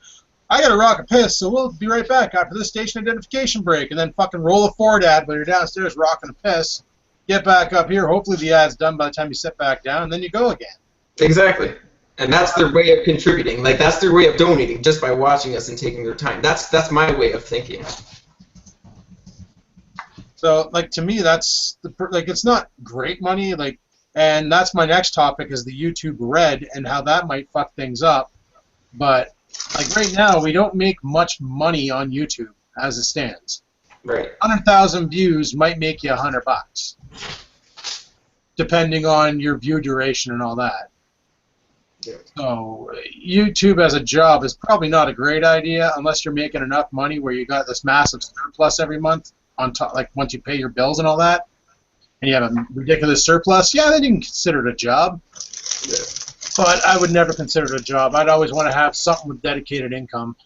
I gotta rock a piss, so we'll be right back after this station identification break, and then fucking roll a forward ad while you're downstairs rocking a piss. Get back up here. Hopefully the ad's done by the time you sit back down, and then you go again. Exactly. And that's their way of contributing. Like, that's their way of donating, just by watching us and taking their time. That's my way of thinking. So, like, to me, that's like, it's not great money. Like, and that's my next topic is the YouTube Red and how that might fuck things up. But like right now, we don't make much money on YouTube as it stands. Right. 100,000 views might make you $100, depending on your view duration and all that. Yeah. So YouTube as a job is probably not a great idea unless you're making enough money where you got this massive surplus every month on top, like once you pay your bills and all that, and you have a ridiculous surplus. Yeah, then you can consider it a job. Yeah. But I would never consider it a job. I'd always want to have something with dedicated income.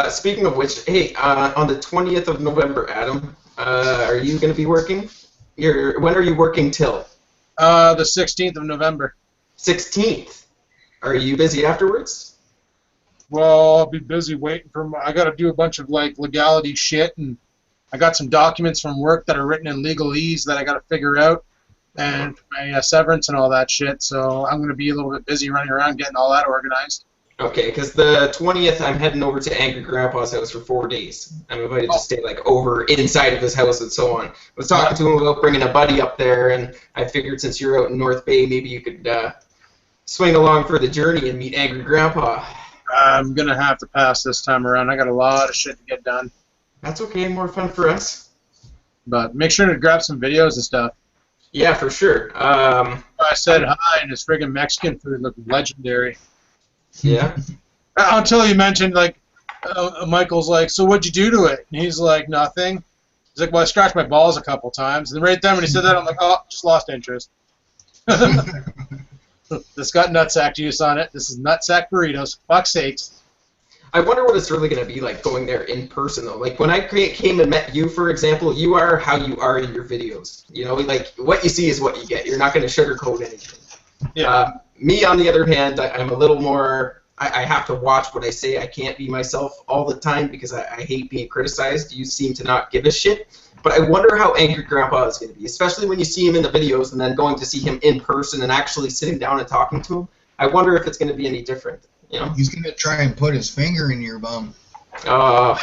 Speaking of which, hey, on the 20th of November, Adam, are you going to be working? When are you working till? The 16th of November. 16th. Are you busy afterwards? Well, I'll be busy waiting for I got to do a bunch of like legality shit, and I got some documents from work that are written in legalese that I got to figure out, and my severance and all that shit. So I'm going to be a little bit busy running around getting all that organized. Okay, because the 20th, I'm heading over to Angry Grandpa's house for 4 days. I'm invited to stay like over inside of his house and so on. I was talking to him about bringing a buddy up there, and I figured since you're out in North Bay, maybe you could swing along for the journey and meet Angry Grandpa. I'm going to have to pass this time around. I got a lot of shit to get done. That's okay, more fun for us. But make sure to grab some videos and stuff. Yeah, for sure. I said hi, and his friggin' Mexican food looked legendary. Yeah. Until you mentioned, like, Michael's like, so what'd you do to it? And he's like, nothing. He's like, well, I scratched my balls a couple times. And right then when he said that, I'm like, oh, just lost interest. This got nutsack juice on it. This is nutsack burritos. Fuck's sakes. I wonder what it's really going to be like going there in person, though. Like, when I came and met you, for example, you are how you are in your videos. You know, like, what you see is what you get. You're not going to sugarcoat anything. Yeah. Me, on the other hand, I'm a little more... I have to watch what I say. I can't be myself all the time because I hate being criticized. You seem to not give a shit. But I wonder how Angry Grandpa is going to be, especially when you see him in the videos and then going to see him in person and actually sitting down and talking to him. I wonder if it's going to be any different. You know? He's going to try and put his finger in your bum. Well,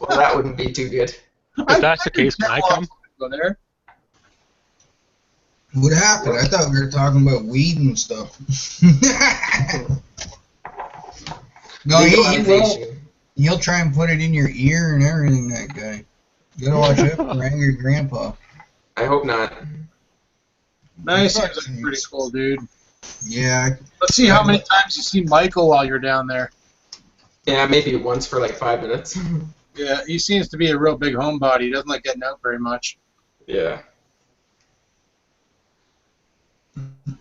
that wouldn't be too good. If that's the case, can I come? Go there. What happened? I thought we were talking about weed and stuff. No, he'll try and put it in your ear and everything, that guy. You gotta watch out for Angry Grandpa. I hope not. Nice. Seems like a pretty cool dude. Yeah. Let's see how many times you see Michael while you're down there. Yeah, maybe once for like 5 minutes. Yeah, he seems to be a real big homebody. He doesn't like getting out very much. Yeah. I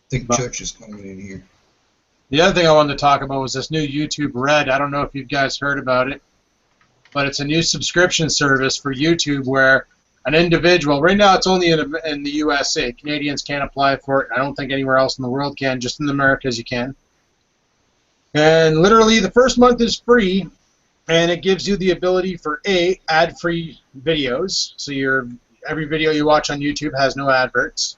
think Church is coming in here. The other thing I wanted to talk about was this new YouTube Red. I don't know if you guys heard about it, but it's a new subscription service for YouTube where an individual, right now it's only in the USA. Canadians can't apply for it. I don't think anywhere else in the world can, just in the Americas you can. And literally the first month is free, and it gives you the ability for A, ad-free videos, so every video you watch on YouTube has no adverts.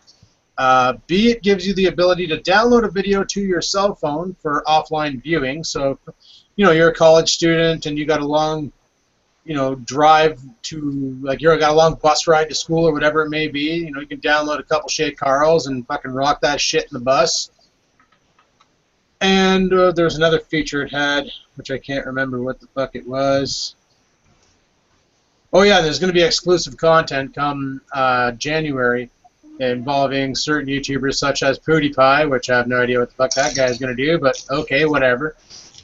B, it gives you the ability to download a video to your cell phone for offline viewing. So, you know, you're a college student and you got a long, you know, drive to, like, you got a long bus ride to school or whatever it may be. You know, you can download a couple Shea Carls and fucking rock that shit in the bus. And there's another feature it had, which I can't remember what the fuck it was. Oh yeah, there's going to be exclusive content come January involving certain YouTubers such as PewDiePie, which I have no idea what the fuck that guy is going to do, but okay, whatever.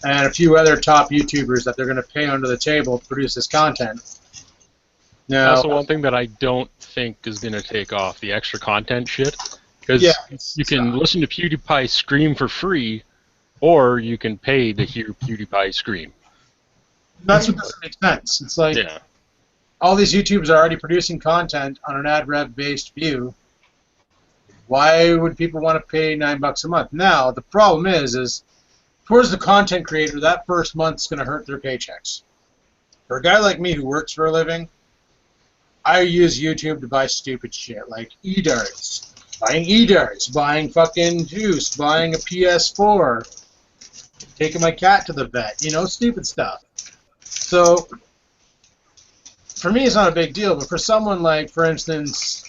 And a few other top YouTubers that they're going to pay under the table to produce this content. Now, That's the one thing that I don't think is going to take off, the extra content shit. Because you can listen to PewDiePie scream for free, or you can pay to hear PewDiePie scream. That's what doesn't make sense. It's like all these YouTubers are already producing content on an ad rev based view. Why would people want to pay $9 a month? Now the problem is towards the content creator, that first month's going to hurt their paychecks. For a guy like me who works for a living, I use YouTube to buy stupid shit like e-darts, buying fucking juice, buying a PS4, taking my cat to the vet, you know, stupid stuff. So for me, it's not a big deal, but for someone like, for instance,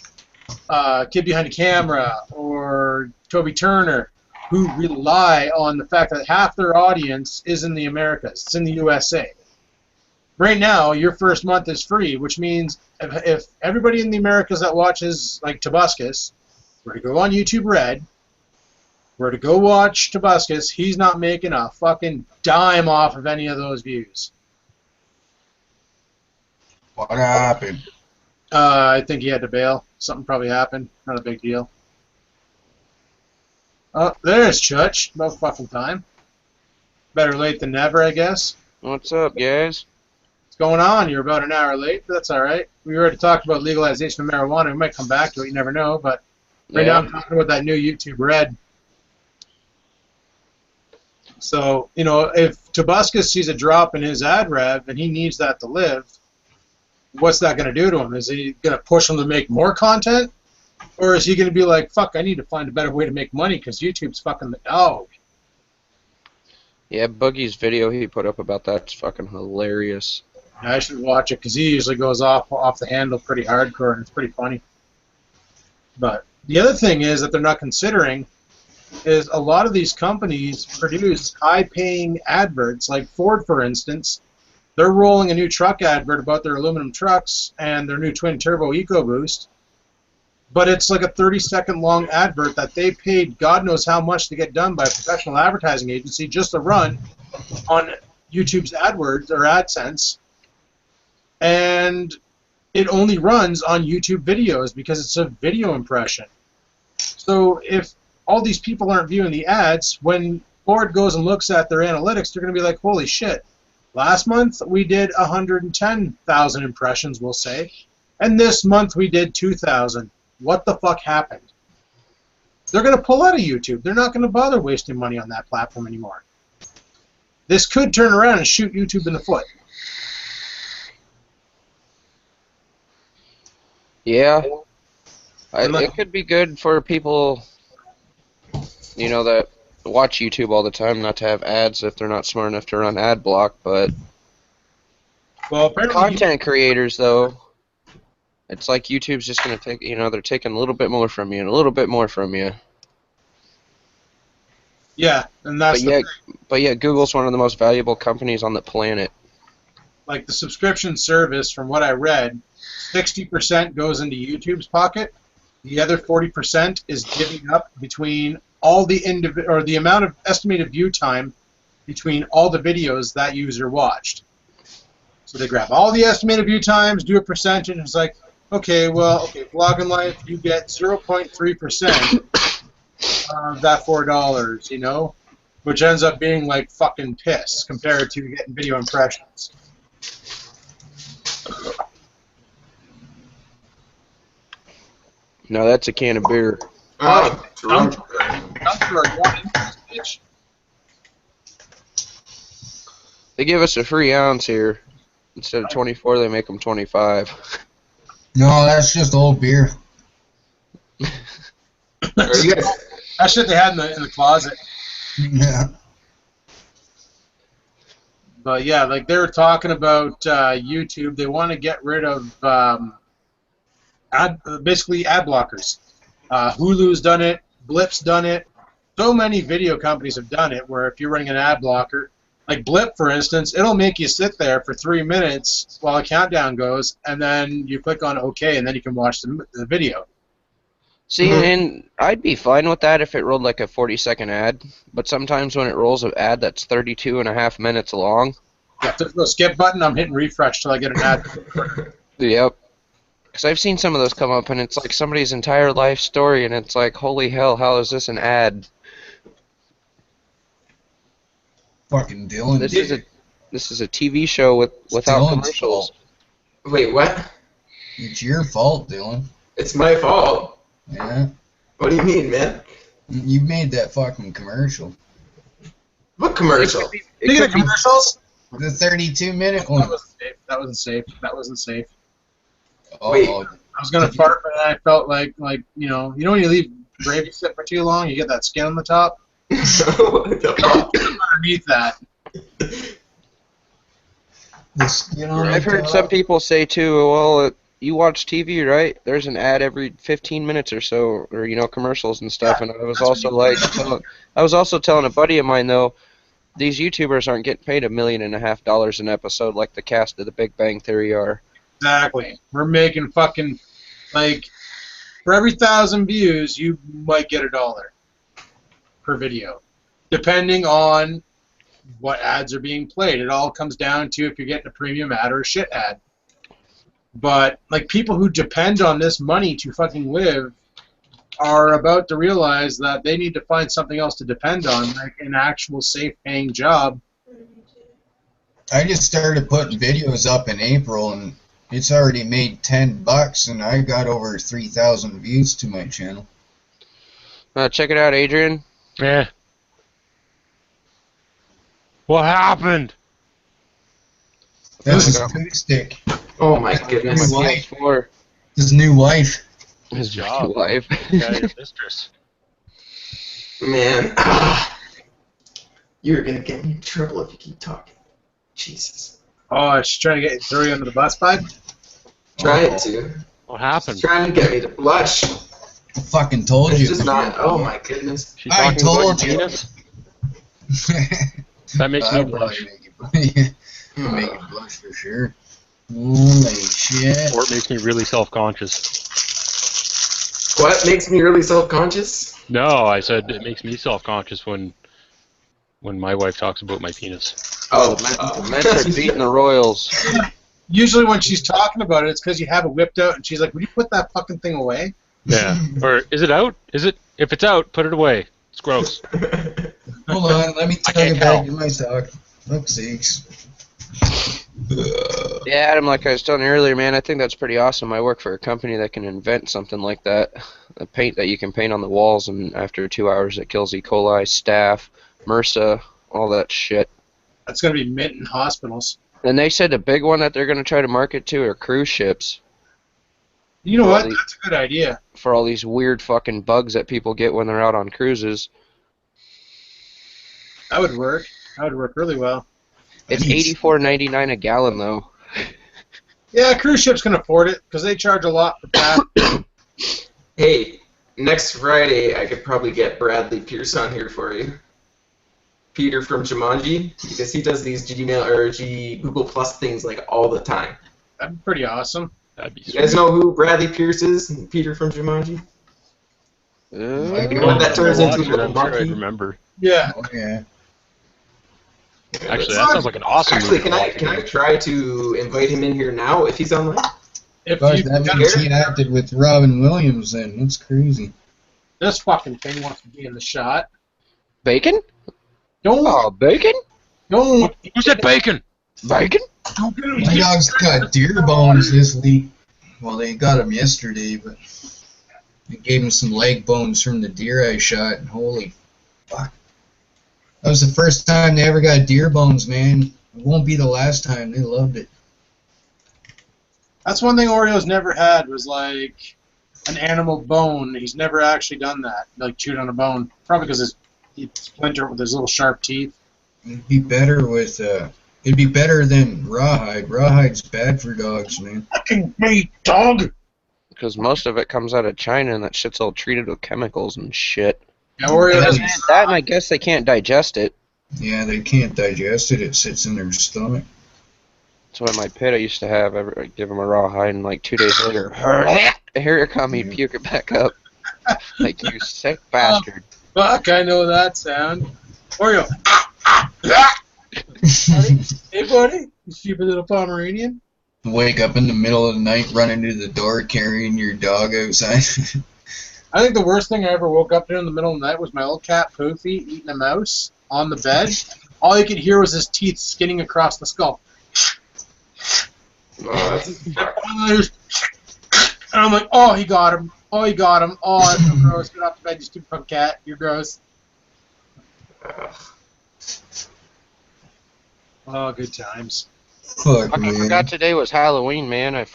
Kid Behind the Camera or Toby Turner, who rely on the fact that half their audience is in the Americas, it's in the USA. Right now, your first month is free, which means if everybody in the Americas that watches, like Tobuscus, were to go on YouTube Red, were to go watch Tobuscus, he's not making a fucking dime off of any of those views. What happened? I think he had to bail. Something probably happened. Not a big deal. Oh, there's Chutch. About fucking time. Better late than never, I guess. What's up, guys? What's going on? You're about an hour late, but that's alright. We already talked about legalization of marijuana. We might come back to it, you never know, but right now I'm talking about that new YouTube Red. So, you know, if Tobuscus sees a drop in his ad rev and he needs that to live, what's that going to do to him? Is he going to push him to make more content? Or is he going to be like, fuck, I need to find a better way to make money because YouTube's fucking the dog? Yeah, Boogie's video he put up about that's fucking hilarious. I should watch it because he usually goes off the handle pretty hardcore and it's pretty funny. But the other thing is that they're not considering is a lot of these companies produce high-paying adverts, like Ford, for instance. They're rolling a new truck advert about their aluminum trucks and their new twin-turbo EcoBoost. But it's like a 30-second long advert that they paid God knows how much to get done by a professional advertising agency just to run on YouTube's AdWords or AdSense. And it only runs on YouTube videos because it's a video impression. So if all these people aren't viewing the ads, when Ford goes and looks at their analytics, they're going to be like, holy shit. Last month we did 110,000 impressions, we'll say, and this month we did 2,000. What the fuck happened? They're going to pull out of YouTube. They're not going to bother wasting money on that platform anymore. This could turn around and shoot YouTube in the foot. Yeah. It could be good for people, you know, that watch YouTube all the time not to have ads if they're not smart enough to run ad block, but content creators, though, it's like YouTube's just going to take, you know, they're taking a little bit more from you and a little bit more from you. Yeah, and that's but yet Google's one of the most valuable companies on the planet. Like the subscription service, from what I read, 60% goes into YouTube's pocket. The other 40% is giving up between all the the amount of estimated view time between all the videos that user watched. So they grab all the estimated view times, do a percentage, and it's like, okay, Vlogginlive, you get 0.3% of that $4, you know, which ends up being like fucking piss compared to getting video impressions. No, that's a can of beer. They give us a free ounce here. Instead of 24, they make them 25. No, that's just old beer. That shit they had in the closet. Yeah. But yeah, like they were talking about YouTube. They want to get rid of basically ad blockers. Hulu's done it. Blip's done it. so many video companies have done it where if you're running an ad blocker, like Blip, for instance, it'll make you sit there for 3 minutes while a countdown goes, and then you click on OK, and then you can watch the video. See, and I'd be fine with that if it rolled like a 40-second ad, but sometimes when it rolls an ad that's 32.5 minutes long. Yeah, if there's no skip button, I'm hitting refresh till I get an ad. Yep. Because I've seen some of those come up, and it's like somebody's entire life story, and it's like, holy hell, how is this an ad? Fucking Dylan. This is a TV show without Dylan's commercials. fault. Wait, what? It's your fault, Dylan. It's my fault. Yeah. What do you mean, man? You made that fucking commercial. What commercial? Speaking of commercials, The 32-minute one. that wasn't safe. That wasn't safe. Oh, Wait. I was gonna fart, but I felt like you know when you leave gravy sit for too long, you get that skin on the top. Underneath that. I've heard some people say too, well, you watch TV, right? There's an ad every 15 minutes or so, or commercials and stuff. And I was also telling a buddy of mine though, these YouTubers aren't getting paid $1.5 million an episode like the cast of The Big Bang Theory are. Exactly. We're making fucking for every 1,000 views, you might get $1 per video, depending on what ads are being played. It all comes down to if you're getting a premium ad or a shit ad. But people who depend on this money to fucking live are about to realize that they need to find something else to depend on, like an actual safe paying job. I just started putting videos up in April, and it's already made $10, and I got over 3,000 views to my channel. Check it out, Adrian. Yeah. What happened? That's his food stick. Oh my goodness. His wife. His new wife. His job. wife. Yeah, your mistress. Man. You're gonna get me in trouble if you keep talking. Jesus. Oh, she's trying to get throw you under the bus, bud? Trying to. What happened? She's trying to get me to blush. I fucking told It's you. just not. Oh my goodness. She I talking about told your you. penis? That makes me blush. Make you blush for sure. Holy shit. Or it makes me really self-conscious. What makes me really self-conscious? No, I said it makes me self-conscious when my wife talks about my penis. Oh, Men are beating the Royals. Usually when she's talking about it, it's because you have it whipped out, and she's like, "Would you put that fucking thing away?" Yeah. Or is it out? Is it? If it's out, put it away. It's gross. Hold on, let me tell can't you tell. back to my talk. Oopsies. Yeah, Adam, like I was telling you earlier, man, I think that's pretty awesome. I work for a company that can invent something like that. A paint that you can paint on the walls, and after 2 hours it kills E. coli, staph, MRSA, all that shit. That's gonna be mint in hospitals. And they said the big one that they're going to try to market to are cruise ships. You know Well, what? That's a good idea. For all these weird fucking bugs that people get when they're out on cruises. That would work. That would work really well. It's $84.99 a gallon, though. Yeah, cruise ships can afford it because they charge a lot for that. Hey, next Friday I could probably get Bradley Pierce on here for you. Peter from Jumanji, because he does these Google Plus things all the time. That'd be pretty awesome. That'd be You guys know who Bradley Pierce is? Peter from Jumanji? The one that turns into a little I'm sure I'd monkey? remember. Yeah. Oh, yeah. Actually, that sounds like an awesome Actually, movie. can I try to invite him in here now if he's online? If But you that means he acted with Robin Williams then. That's crazy. this fucking thing wants to be in the shot. Bacon? Don't Oh, bacon? don't Who said bacon? Bacon? don't get My dog's got deer bones this week. Well, they got them yesterday, but they gave him some leg bones from the deer I shot, and holy fuck. That was the first time they ever got deer bones, man. It won't be the last time. They loved it. That's one thing Oreo's never had was an animal bone. He's never actually done that, chewed on a bone. Probably because he'd splinter it with his little sharp teeth. It'd be better with, it'd be better than rawhide. Rawhide's bad for dogs, man. Fucking meat, dog! Because most of it comes out of China, and that shit's all treated with chemicals and shit. Yeah, Oreo doesn't. That, and I guess they can't digest it. Yeah, they can't digest it. It sits in their stomach. That's what my pit I used to have. I'd give him a rawhide, and like 2 days later, here it come, he'd puke it back up. Like, you sick bastard. Fuck, I know that sound. Oreo. Hey, buddy. You stupid little Pomeranian. Wake up in the middle of the night, run into the door, carrying your dog outside. I think the worst thing I ever woke up to in the middle of the night was my old cat, Poofy, eating a mouse on the bed. All you could hear was his teeth skinning across the skull. Oh, And I'm like, oh, he got him. Oh, he got him. Oh, that's so gross. Get off the bed, you stupid fucking cat. You're gross. Oh, good times. Fuck, I man. forgot today was Halloween, man. That's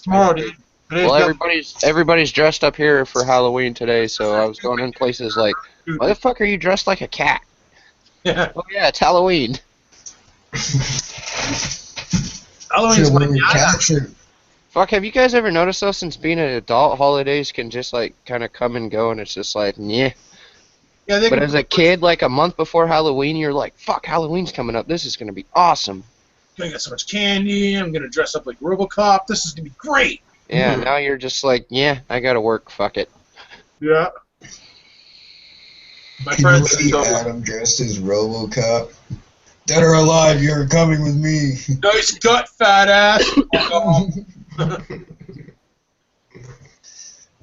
tomorrow, dude. Well, everybody's dressed up here for Halloween today, so I was going in places like, why the fuck are you dressed like a cat? Yeah. Oh yeah, it's Halloween. Halloween's like, Fuck, have you guys ever noticed though, since being an adult, holidays can just like kind of come and go, and it's just like, yeah. Yeah, But as a kid, like a month before Halloween, you're like, fuck, Halloween's coming up. This is gonna be awesome. I'm gonna get so much candy. I'm gonna dress up like RoboCop. This is gonna be great. Yeah, now you're just like, yeah, I gotta work. Fuck it. Yeah. My friends see Adam dressed as RoboCop. Dead or alive, you're coming with me. Nice gut, fat ass.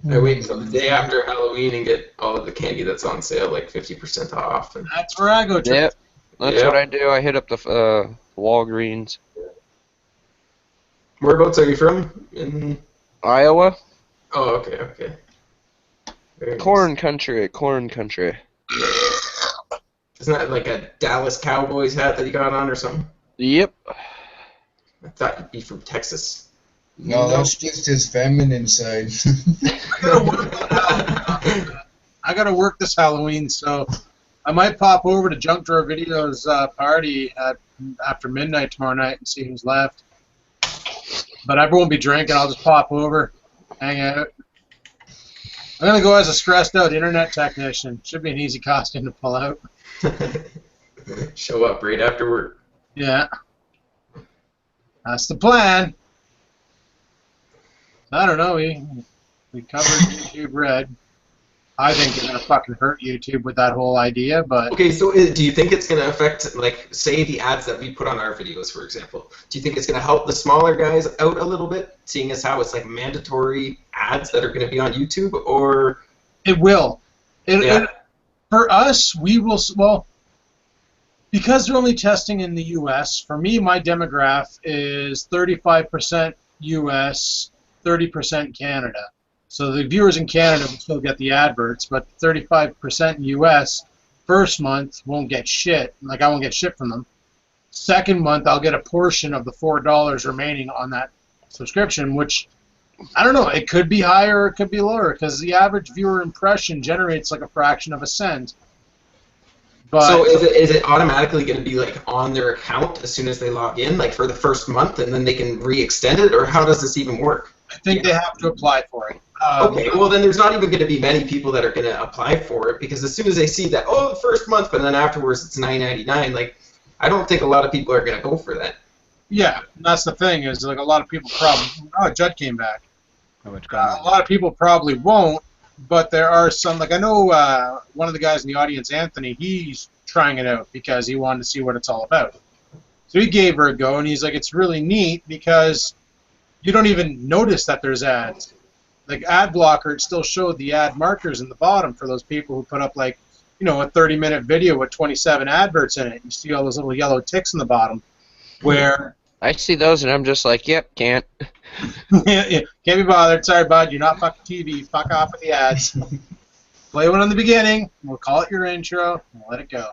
I wait until the day after Halloween and get all of the candy that's on sale, like 50% off. And that's where I go. Yep, that's what I do. I hit up the Walgreens. Whereabouts are you from? In Iowa. Oh, okay, okay. Very Corn nice. country, corn country. Isn't that like a Dallas Cowboys hat that you got on or something? Yep. I thought you'd be from Texas. No, that's just his feminine side. I gotta work this Halloween, so I might pop over to Junk Drawer Video's party after midnight tomorrow night and see who's left. But I won't be drinking. I'll just pop over, hang out. I'm gonna go as a stressed out internet technician. Should be an easy costume to pull out. Show up right after work. Yeah. That's the plan. I don't know. We covered YouTube Red. I think it's gonna fucking hurt YouTube with that whole idea, but Okay, so do you think it's gonna affect, like, say the ads that we put on our videos, for example? Do you think it's gonna help the smaller guys out a little bit, seeing as how it's like mandatory ads that are gonna be on YouTube, or? it will. Yeah. For us, we will. Well, because they're only testing in the U.S. For me, my demographic is 35% U.S., 30% Canada. So the viewers in Canada will still get the adverts, but 35% in U.S. first month won't get shit. Like, I won't get shit from them. Second month, I'll get a portion of the $4 remaining on that subscription, which, I don't know, it could be higher or it could be lower, because the average viewer impression generates like a fraction of a cent. But So is it automatically going to be like on their account as soon as they log in, like for the first month, and then they can re-extend it, or how does this even work? I think they have to apply for it. Okay, well then there's not even going to be many people that are going to apply for it, because as soon as they see that, oh, the first month, but then afterwards it's $9.99, like, I don't think a lot of people are going to go for that. Yeah, that's the thing, is like a lot of people probably... Oh, Judd came back. A lot of people probably won't, but there are some... Like, I know one of the guys in the audience, Anthony, he's trying it out because he wanted to see what it's all about. So he gave her a go, and he's like, it's really neat because you don't even notice that there's ads. Like, ad blocker, it still showed the ad markers in the bottom for those people who put up, like, you know, a 30-minute video with 27 adverts in it. You see all those little yellow ticks in the bottom where... I see those and I'm just like, yep, can't. Can't be bothered. Sorry, bud. You're not fucking TV. Fuck off with the ads. Play one in the beginning. We'll call it your intro and let it go.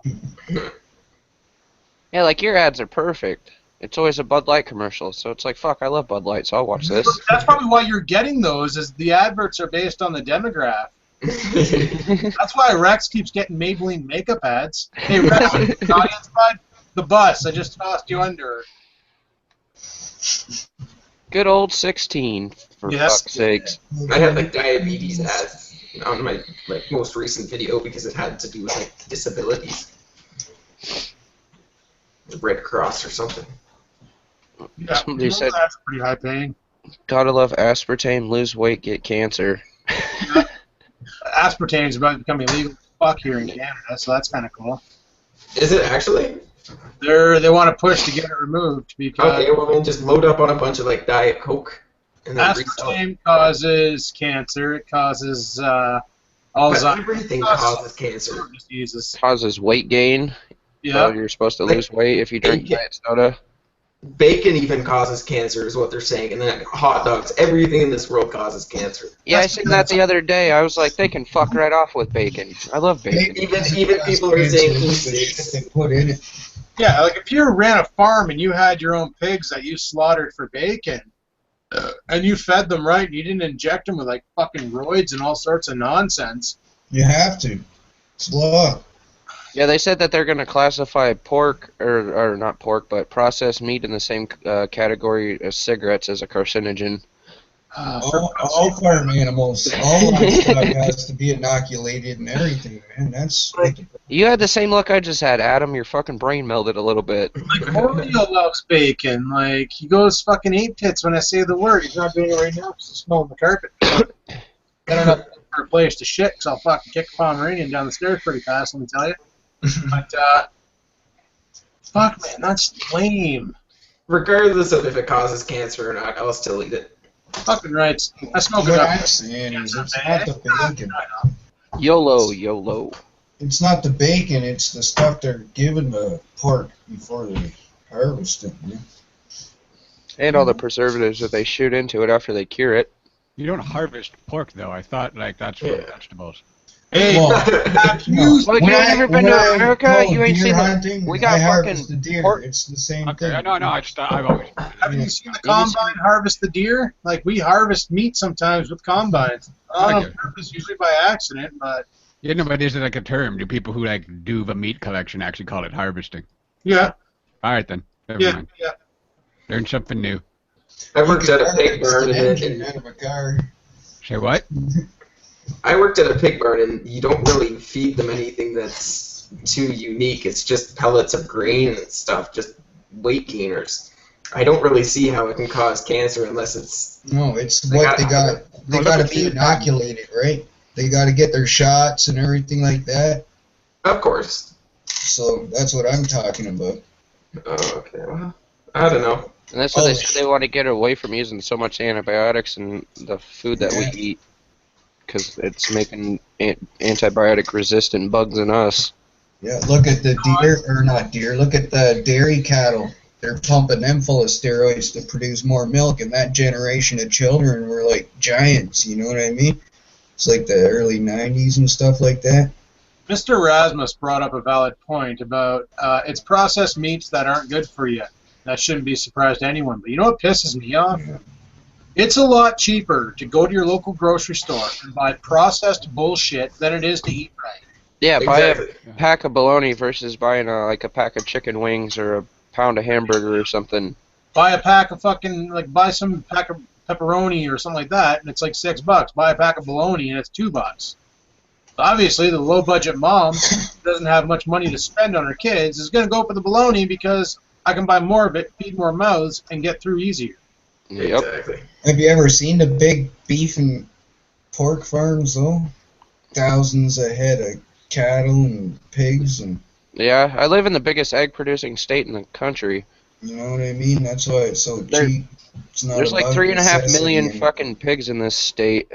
Yeah, like your ads are perfect. It's always a Bud Light commercial, so it's like, fuck, I love Bud Light, so I'll watch this. That's probably why you're getting those, is the adverts are based on the demographic. That's why Rex keeps getting Maybelline makeup ads. Hey, Rex, audience bud, the bus. I just tossed you under. Good old 16, for fuck's sakes. I have like diabetes ads. on my most recent video because it had to do with like disabilities. The Red Cross or something. Yeah, Somebody said, that's pretty high paying. gotta love aspartame, lose weight, get cancer. Aspartame is about to become illegal as fuck here in Canada, so that's kind of cool. Is it actually? They want to push to get it removed because Okay, well then just load up on a bunch of like Diet Coke. And then aspartame causes cancer. It causes but Alzheimer's. everything causes cancer. Diseases. Causes weight gain. Yeah. So you're supposed to lose weight if you drink diet soda. Bacon even causes cancer, is what they're saying, and then hot dogs. Everything in this world causes cancer. Yeah, I seen that the other day. I was like, they can fuck right off with bacon. I love bacon. Even people are saying E6. They put in it. Yeah, like if you ran a farm and you had your own pigs that you slaughtered for bacon, and you fed them right, and you didn't inject them with like fucking roids and all sorts of nonsense. You have to. It's law. Yeah, they said that they're going to classify pork, or not pork, but processed meat in the same category as cigarettes as a carcinogen. All farm animals, all livestock has to be inoculated and everything, man. That's You had the same look I just had, Adam. Your fucking brain melted a little bit. Like Oreo loves bacon. Like he goes fucking ape tits when I say the word. He's not doing it right now because he's smelling the carpet. I don't know for a place to shit because I'll fucking kick a Pomeranian down the stairs pretty fast. Let me tell you. But fuck, man, that's lame. Regardless of if it causes cancer or not, I'll still eat it. Fucking rights. I smoke it what up. I'm saying is it's not the bacon. YOLO, YOLO. It's not the bacon, it's the stuff they're giving the pork before they harvest it. Man. And all the preservatives that they shoot into it after they cure it. You don't harvest pork, though. I thought, like, that's for vegetables. Hey, Well, Well, you ain't never been to America? You ain't seen hunting, we got I fucking harvest the deer. pork. It's the same Okay, thing. no, I've always. haven't you seen the combine harvest the deer? Like we harvest meat sometimes with combines. Not on purpose, usually by accident, but Yeah, no, but is it like a term? Do people who like do the meat collection actually call it harvesting? yeah, All right then. Never mind. yeah. Learn something new. I worked at a pig barn An engine and out of a car. Say what? I worked at a pig barn and you don't really feed them anything that's too unique. It's just pellets of grain and stuff, just weight gainers. I don't really see how it can cause cancer unless it's No, it's what they got. They got to be inoculated, right? They got to get their shots and everything like that. of course. So that's what I'm talking about. Oh, okay. Well, I don't know. And that's what they said they want to get away from using so much antibiotics in the food that we eat. Because it's making antibiotic-resistant bugs in us. Yeah, look at the deer, or not deer, look at the dairy cattle. They're pumping them full of steroids to produce more milk, and that generation of children were like giants, you know what I mean? It's like the early 90s and stuff like that. Mr. Rasmus brought up a valid point about it's processed meats that aren't good for you. That shouldn't be a surprise to anyone. But you know what pisses me off? Yeah. It's a lot cheaper to go to your local grocery store and buy processed bullshit than it is to eat right. Yeah, Exactly. buy a pack of bologna versus buying a pack of chicken wings or a pound of hamburger or something. Buy a pack of fucking, like, buy some pack of pepperoni or something like that, and it's like $6. Buy a pack of bologna, and it's $2. Obviously, the low-budget mom who doesn't have much money to spend on her kids is going to go for the bologna because I can buy more of it, feed more mouths, and get through easier. Yep. Exactly. Have you ever seen the big beef and pork farms, though? Thousands of head of cattle and pigs, and Yeah, I live in the biggest egg-producing state in the country. you know what I mean? That's why it's so There- cheap. It's not There's like about 3.5 necessity million anymore. fucking pigs in this state.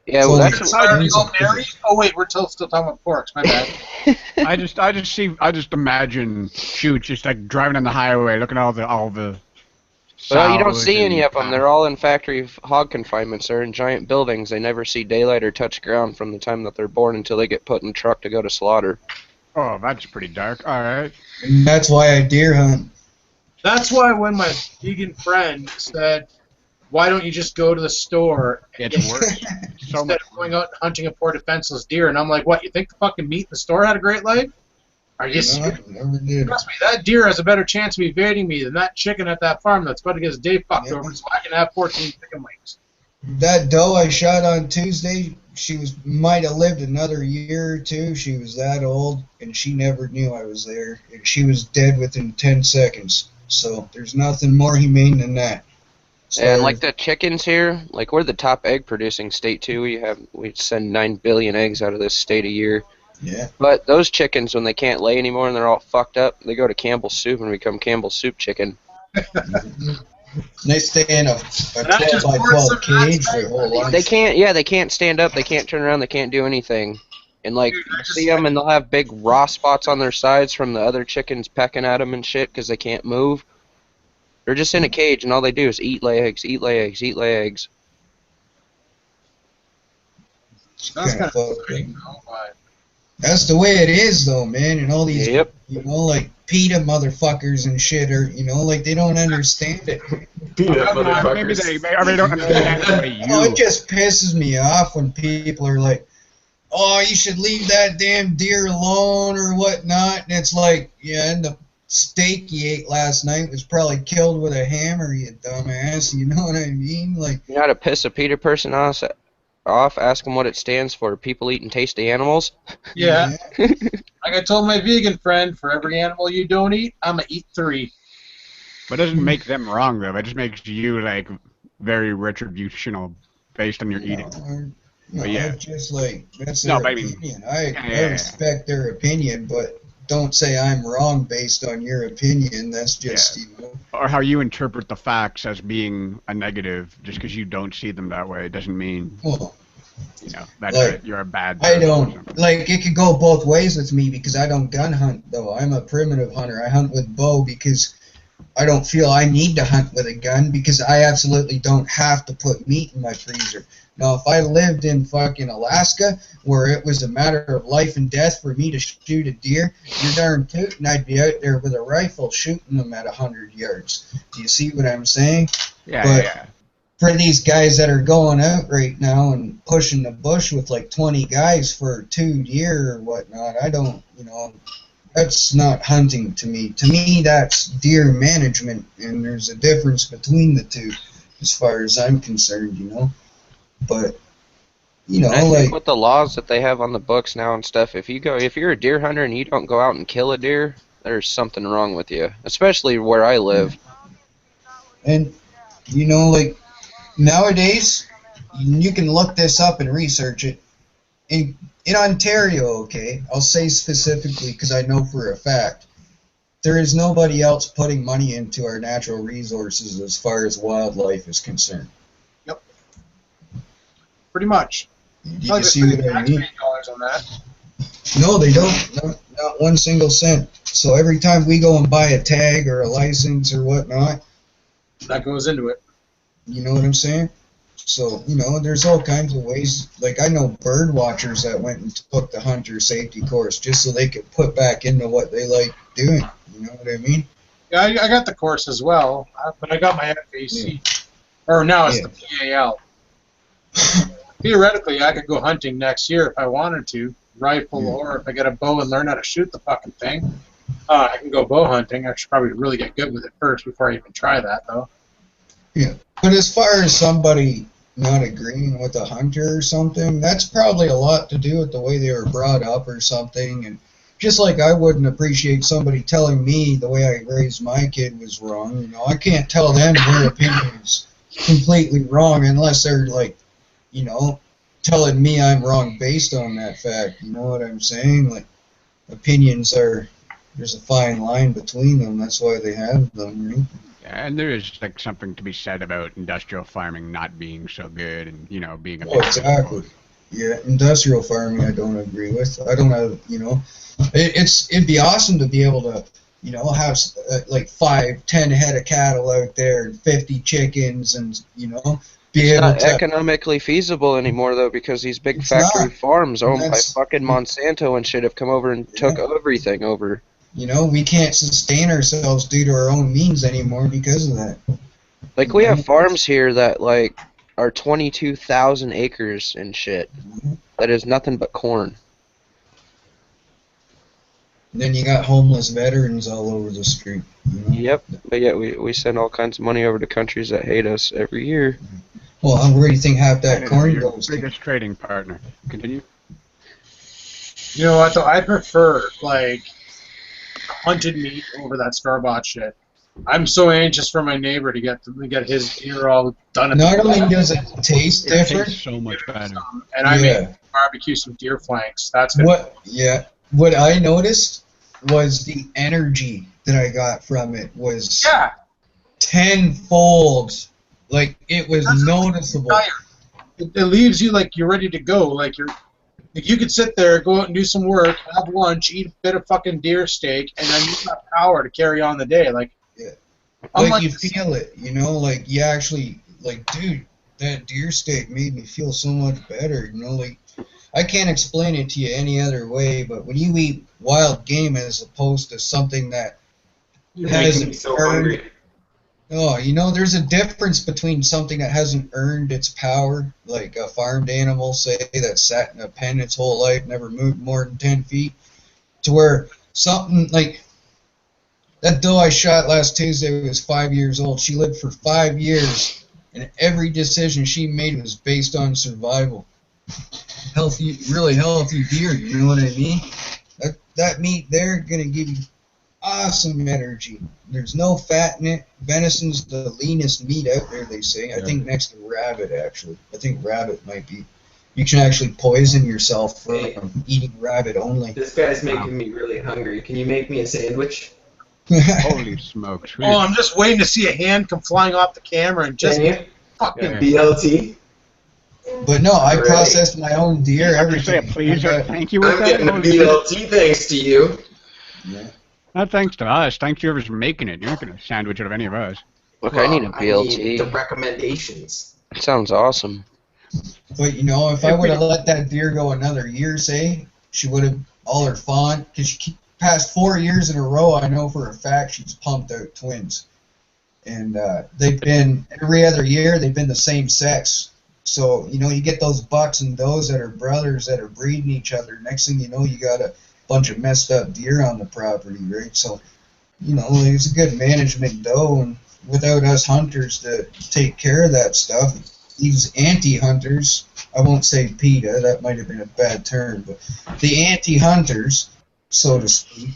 Yeah, So well, like- that's Sorry, are you all married? Oh, wait, we're still talking about porks. My bad. I just imagine shoots just like driving on the highway, looking at all the. Well, you don't sows see any and- of them. They're all in factory hog confinements. They're in giant buildings. They never see daylight or touch ground from the time that they're born until they get put in a truck to go to slaughter. Oh, that's pretty dark. All right. And that's why I deer hunt. That's why when my vegan friend said, why don't you just go to the store It's worse. So instead much. of going out and hunting a poor defenseless deer? And I'm like, what, you think the fucking meat in the store had a great life? Are you No, serious? I never did. Trust me, that deer has a better chance of evading me than that chicken at that farm that's about to get his day fucked Yeah. over so I can have 14 chicken wings. that doe I shot on Tuesday, might have lived another year or two. She was that old, and she never knew I was there, and she was dead within 10 seconds. So there's nothing more humane than that. And like the chickens here, like we're the top egg producing state too. We send 9 billion eggs out of this state a year. Yeah. But those chickens, when they can't lay anymore and they're all fucked up, they go to Campbell's Soup and become Campbell's Soup chicken. They stay in a 12 by 12 cage for their whole life. They can't stand up, they can't turn around, they can't do anything. And like, you see them and they'll have big raw spots on their sides from the other chickens pecking at them and shit because they can't move. They're just in a cage and all they do is eat, lay eggs, eat, lay eggs, eat, lay eggs. That's kind of exciting, but... That's the way it is, though, man. And all these, Yep. like PETA motherfuckers and shit are, like they don't understand it. PETA Maybe motherfuckers. they don't understand the way you. Oh, it just pisses me off when people are like, "Oh, you should leave that damn deer alone" or whatnot. And it's like, yeah, and the steak you ate last night was probably killed with a hammer, you dumbass. You know what I mean? Like, You know how to piss a PETA person off? Ask them what it stands for. People eating tasty animals. Yeah. Like I told my vegan friend, for every animal you don't eat, I'm going to eat 3. But it doesn't make them wrong, though. It just makes you, like, very retributional based on your eating. No, yeah. just like, that's No, their but I mean- opinion. I respect their opinion, but don't say I'm wrong based on your opinion. That's just, Or how you interpret the facts as being a negative, just because you don't see them that way, doesn't mean, well, that like, you're a bad I person or don't, something. like, it could go both ways with me because I don't gun hunt, though. I'm a primitive hunter. I hunt with bow because I don't feel I need to hunt with a gun because I absolutely don't have to put meat in my freezer. Now, if I lived in fucking Alaska, where it was a matter of life and death for me to shoot a deer, you're darn tootin' I'd be out there with a rifle shooting them at 100 yards. Do you see what I'm saying? Yeah. For these guys that are going out right now and pushing the bush with like 20 guys for 2 deer or whatnot, I don't, that's not hunting to me. To me, that's deer management, and there's a difference between the two as far as I'm concerned, But, I think like, with the laws that they have on the books now and stuff, if you're a deer hunter and you don't go out and kill a deer, there's something wrong with you. Especially where I live. and, like, nowadays, you can look this up and research it. In Ontario, okay, I'll say specifically because I know for a fact, there is nobody else putting money into our natural resources as far as wildlife is concerned. Pretty much. You see what I mean? $8 on that. No, they don't. Not one single cent. So every time we go and buy a tag or a license or whatnot, That goes into it. you know what I'm saying? So, there's all kinds of ways. Like, I know bird watchers that went and took the hunter safety course just so they could put back into what they like doing. You know what I mean? Yeah, I got the course as well, but I got my FAC. Or now it's the PAL. Theoretically, I could go hunting next year if I wanted to, rifle, or if I get a bow and learn how to shoot the fucking thing. I can go bow hunting. I should probably really get good with it first before I even try that, though. Yeah. But as far as somebody not agreeing with a hunter or something, that's probably a lot to do with the way they were brought up or something. And just like I wouldn't appreciate somebody telling me the way I raised my kid was wrong, I can't tell them their opinion is completely wrong unless they're like, telling me I'm wrong based on that fact. You know what I'm saying? Like, opinions there's a fine line between them. That's why they have them, right? Yeah, and there is like something to be said about industrial farming not being so good and, being a Oh, exactly. Yeah, industrial farming I don't agree with. I don't have, it'd be awesome to be able to, have like 5-10 head of cattle out there and 50 chickens and, be It's able not to... economically feasible anymore, though, because these big factory farms owned by fucking Monsanto and shit have come over and took everything over. We can't sustain ourselves due to our own means anymore because of that. Like, we have farms here that, like, are 22,000 acres and shit. That is nothing but corn. Then you got homeless veterans all over the street. Yep, but yet we send all kinds of money over to countries that hate us every year. Well, where do you think half that corn Your goes to? biggest trading partner. Continue. You know what, though? I prefer, like, hunted meat over that store-bought shit. I'm so anxious for my neighbor to get his deer all done. At Not only does it taste It different, tastes so much better. And I make barbecue some deer flanks. That's good. what I noticed was the energy that I got from it was tenfold. Like, it was noticeable. It leaves you like you're ready to go. Like you could sit there, go out and do some work, have lunch, eat a bit of fucking deer steak, and then you've got power to carry on the day. Like you feel it, you know, like you actually, like, dude, that deer steak made me feel so much better, you know, like, I can't explain it to you any other way, but when you eat wild game as opposed to something that hasn't earned, oh, you know, there's a difference between something that hasn't earned its power, like a farmed animal, say, that sat in a pen its whole life, never moved more than 10 feet, to where something like that doe I shot last Tuesday was 5 years old. She lived for 5 years, and every decision she made was based on survival. Healthy, really healthy deer, you know what I mean? That meat, they're going to give you awesome energy. There's no fat in it. Venison's the leanest meat out there, they say. I think next to rabbit, actually. I think rabbit might be. You can actually poison yourself from eating rabbit only. This guy's making me really hungry. Can you make me a sandwich? Holy smokes. Oh, I'm just waiting to see a hand come flying off the camera and just fucking BLT. But no, I processed my own deer. Everything. Please, thank you. I'm getting a BLT thanks to you. Yeah. Not thanks to us. Thanks to whoever's making it. You're not going to sandwich it of any of us. Look, I need a BLT. I need the recommendations. Sounds awesome. But, you know, if I would have let that deer go another year, say, she would have, all her fawn, because she past 4 years in a row, I know for a fact she's pumped out twins. And they've been, every other year, they've been the same sex. So, you know, you get those bucks and does that are brothers that are breeding each other. Next thing you know, you got a bunch of messed up deer on the property, right? So, you know, it's a good management doe, and without us hunters to take care of that stuff, these anti-hunters, I won't say PETA, that might have been a bad term, but the anti-hunters, so to speak,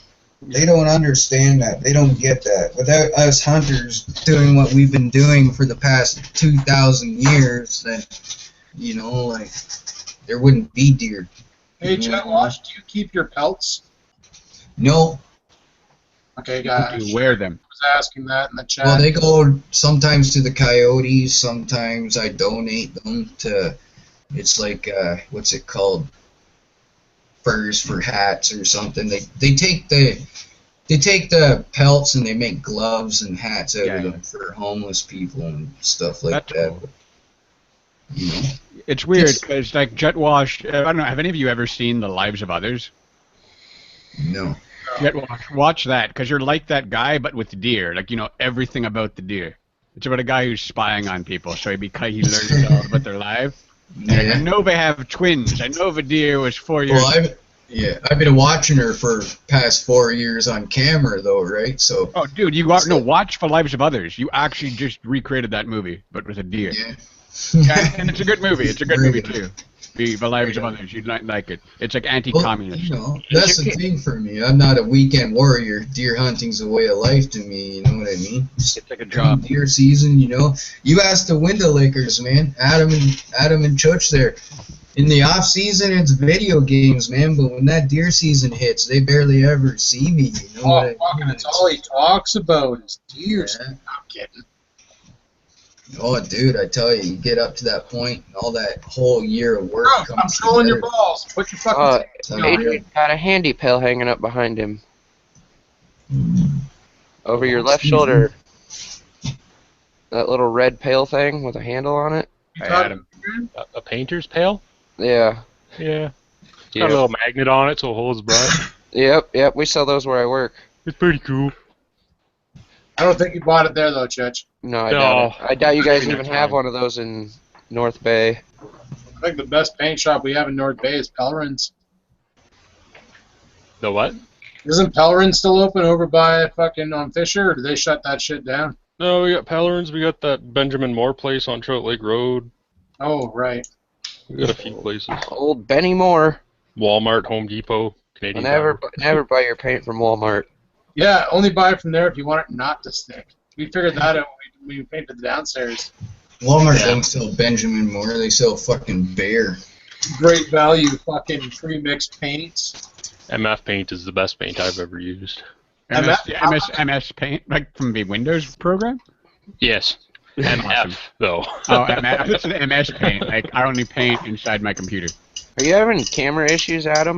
they don't understand that. They don't get that. Without us hunters doing what we've been doing for the past 2,000 years, then, you know, like, there wouldn't be deer. Hey, Jet Wash, do you keep your pelts? No. Okay, guys. Do you wear them? I was asking that in the chat. Well, they go sometimes to the coyotes, sometimes I donate them to, it's like, what's it called? Furs for hats or something. They take the pelts and they make gloves and hats out of them for homeless people and stuff like that. Cool. You know, it's weird because, like, Jet Wash, I don't know, have any of you ever seen The Lives of Others? No. Jet Wash, watch that, because you're like that guy, but with deer. Like, you know everything about the deer. It's about a guy who's spying on people, so he learns all about their lives. Yeah. Like, I know they have twins. I know the deer was 4 years old. I've been watching her for past 4 years on camera, though, right? So. Oh, dude, watch The Lives of Others. You actually just recreated that movie, but with a deer. Yeah. And it's a good movie. It's a good movie too. The Lives of Others. You'd like it. It's like anti-communist. Well, you know, that's the thing for me. I'm not a weekend warrior. Deer hunting's a way of life to me. You know what I mean? It's like a job. Deer season, you know. You ask the window lickers, man. Adam and Chutch there. In the off season, it's video games, man. But when that deer season hits, they barely ever see me. You know what I mean? It's all he talks about is deer. Yeah. I'm kidding. Oh, dude, I tell you, you get up to that point, and all that whole year of work comes I'm trolling your balls. Put your fucking Adrian got a handy pail hanging up behind him. Over your left shoulder. That little red pail thing with a handle on it. I had him. A painter's pail? Yeah. Yeah. It's got a little magnet on it so it holds brush. Yep, we sell those where I work. It's pretty cool. I don't think you bought it there, though, Chutch. No, I doubt it. I doubt you guys even have one of those in North Bay. I think the best paint shop we have in North Bay is Pellerin's. The what? Isn't Pellerin still open over by fucking on Fisher, or did they shut that shit down? No, we got Pellerins. We got that Benjamin Moore place on Trout Lake Road. Oh, right. We got a few places. Old Benny Moore. Walmart, Home Depot, Canadian Tire. Never buy your paint from Walmart. Yeah, only buy it from there if you want it not to stick. We figured that out when we painted the downstairs. Walmart don't sell Benjamin Moore. They sell fucking Bear. Great value fucking pre-mixed paints. MF paint is the best paint I've ever used. MS Paint, like from the Windows program? Yes. MF, though. Oh, MS Paint. Like, I only paint inside my computer. Are you having camera issues, Adam?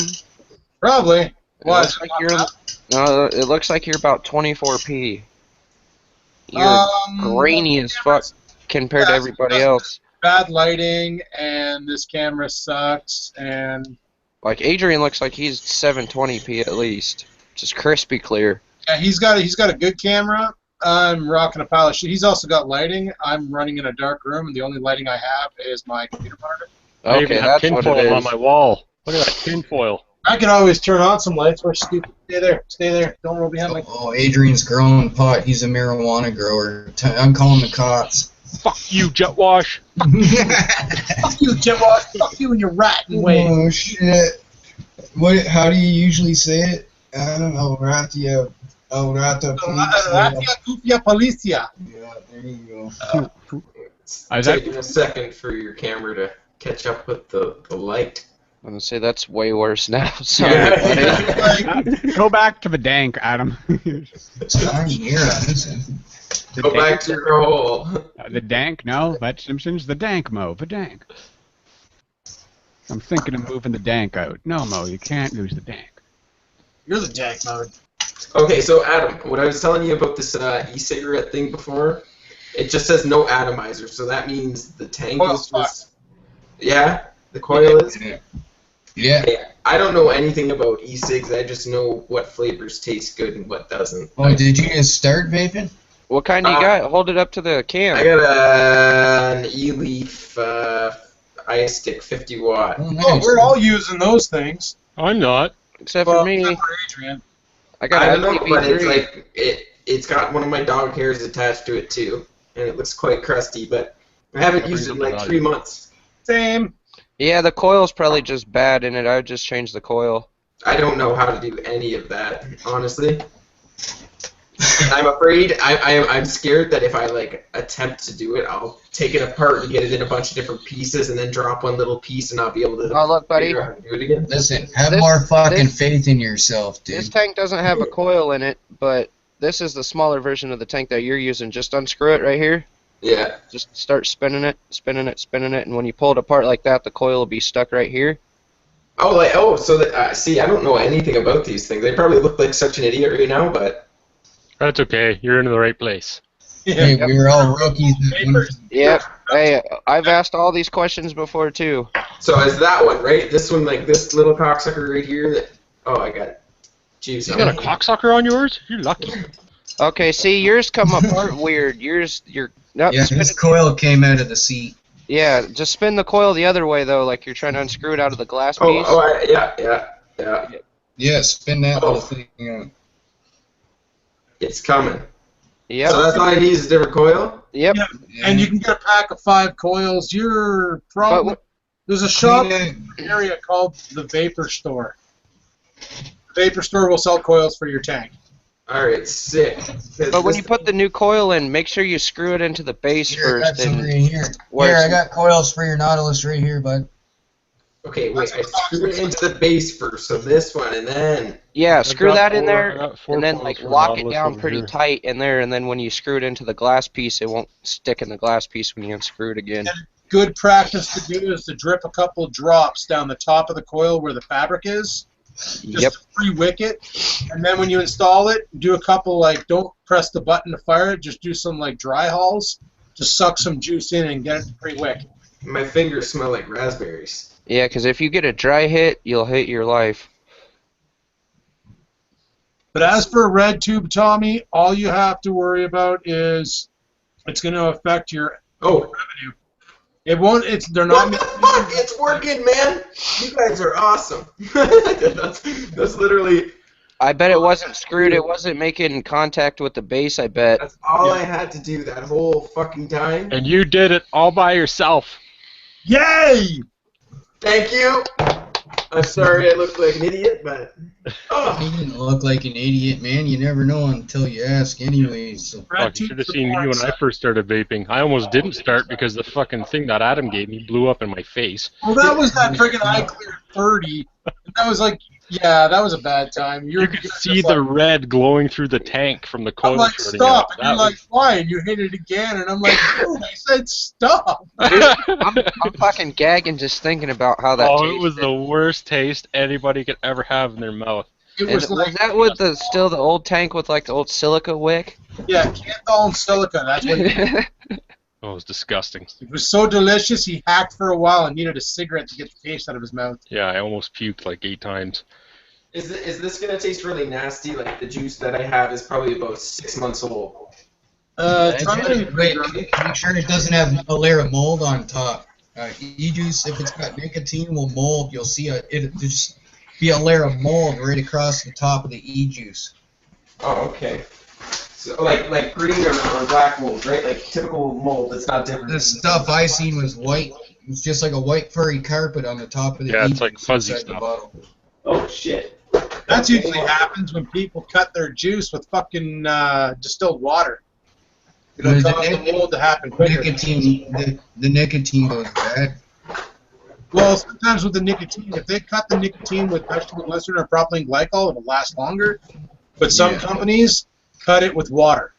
Probably. Why? It looks like you're about 24p. You're grainy as fuck compared to everybody else. Bad lighting, and this camera sucks, and... Like, Adrian looks like he's 720p at least. Just crispy clear. Yeah, he's got a good camera. I'm rocking a pile of shit. He's also got lighting. I'm running in a dark room, and the only lighting I have is my computer monitor. I even have tinfoil on my wall. Look at that tinfoil. I can always turn on some lights. We're stupid. Stay there. Stay there. Don't roll behind my... Oh, Adrian's growing pot. He's a marijuana grower. I'm calling the cops. Fuck you, Jet Wash. Fuck you, Jet Wash. Fuck you and your rotten ways. Oh, shit. How do you usually say it? I don't know. Ratia Policia. Yeah, there you go. It's taking a second for your camera to catch up with the light. I'm gonna say that's way worse now. Sorry, buddy. Go back to the dank, Adam. It's fine here. Go back to your hole. The dank? No, that's Simpsons. The dank, Mo. The dank. I'm thinking of moving the dank out. No, Mo, you can't lose the dank. You're the dank mode. Okay, so Adam, what I was telling you about this e-cigarette thing before, it just says no atomizer, so that means the tank is just... Yeah? The coil is? Yeah. Hey, I don't know anything about e-cigs, I just know what flavors taste good and what doesn't. Oh, did you just start vaping? What kind do you got? Hold it up to the cam. I got an e-leaf ice stick, 50 watt. Oh, nice. Oh, we're all using those things. I'm not. Except for me. Except for Adrian. I got I don't know, but it's IPv3. like it's got one of my dog hairs attached to it too, and it looks quite crusty. But I haven't used it in like 3 months. Same. Yeah, the coil's probably just bad in it. I would just change the coil. I don't know how to do any of that, honestly. I'm afraid, I'm scared that if I like attempt to do it, I'll take it apart and get it in a bunch of different pieces, and then drop one little piece, and not be able to. Oh, look, buddy. figure out how to do it again. Listen, have more fucking faith in yourself, dude. This tank doesn't have a coil in it, but this is the smaller version of the tank that you're using. Just unscrew it right here. Yeah. Just start spinning it, and when you pull it apart like that, the coil will be stuck right here. Oh, so that see, I don't know anything about these things. I probably look like such an idiot right now, but. That's okay. You're in the right place. Hey, we were all rookies. Yep. Hey, I've asked all these questions before too. So is that one right? This one, like this little cocksucker right here. That I got it. Jeez. You got a cocksucker on yours? You're lucky. Okay, see, yours come apart weird. You're. Nope, Yeah, this coil came out of the seat. Yeah, just spin the coil the other way though, like you're trying to unscrew it out of the glass piece. Yeah. Yeah, spin that little thing out. It's coming. Yep. So that's all I need is a different coil? Yep. Yeah. And you can get a pack of 5 coils. You're probably... There's a shop in the area called the Vapor Store. The Vapor Store will sell coils for your tank. Alright, sick. But when you put the new coil in, make sure you screw it into the base Here, first. Here, I got coils for your Nautilus right here, bud. Okay, wait, I screw it into the base first, so this one, and then... Yeah, screw that in there, and then like lock it down pretty tight in there, and then when you screw it into the glass piece, it won't stick in the glass piece when you unscrew it again. And good practice to do is to drip a couple drops down the top of the coil where the fabric is. Just to pre-wick it, and then when you install it, do a couple, like, don't press the button to fire it, just do some, like, dry hauls, just suck some juice in and get it to pre-wick. My fingers smell like raspberries. Yeah, because if you get a dry hit, you'll hate your life. But as for a red tube, Tommy, all you have to worry about is it's going to affect your revenue. It won't. They're not. What the fuck? It's working, man. You guys are awesome. that's literally. I bet it wasn't screwed. It wasn't making contact with the base. I bet. That's all I had to do that whole fucking time. And you did it all by yourself. Yay! Thank you. I'm sorry I looked like an idiot, but... You didn't look like an idiot, man. You never know until you ask anyways. So. Fuck, you should have seen me when I first started vaping. I almost didn't start because the fucking thing that Adam gave me blew up in my face. Well, that was that friggin' iClear 30. That was like, yeah, that was a bad time. You could see the red glowing through the tank from the coil I'm like, shorting stop, out. and you're like, why? And you hit it again, and I'm like, dude, I said stop. Dude, I'm fucking gagging just thinking about how that tasted. It was the worst taste anybody could ever have in their mouth. Was that with the old tank with like the old silica wick? Yeah, Canthol and silica, that's what it Oh, it was disgusting. It was so delicious, he hacked for a while and needed a cigarette to get the taste out of his mouth. Yeah, I almost puked like 8 times. Is this going to taste really nasty? Like, the juice that I have is probably about 6 months old. Wait, make sure it doesn't have a layer of mold on top. E-juice, if it's got nicotine, will mold. You'll see it just be a layer of mold right across the top of the e-juice. Oh, okay. So like green or black mold, right? Like typical mold. It's not different. The stuff I seen was white. It's just like a white furry carpet on the top of the it's like fuzzy inside the stuff. bottle. Oh shit. That's usually happens when people cut their juice with fucking distilled water. It'll cause the mold to happen quicker. The nicotine goes bad. Well, sometimes with the nicotine, if they cut the nicotine with vegetable glycerin or propylene glycol, it'll last longer. But some companies cut it with water.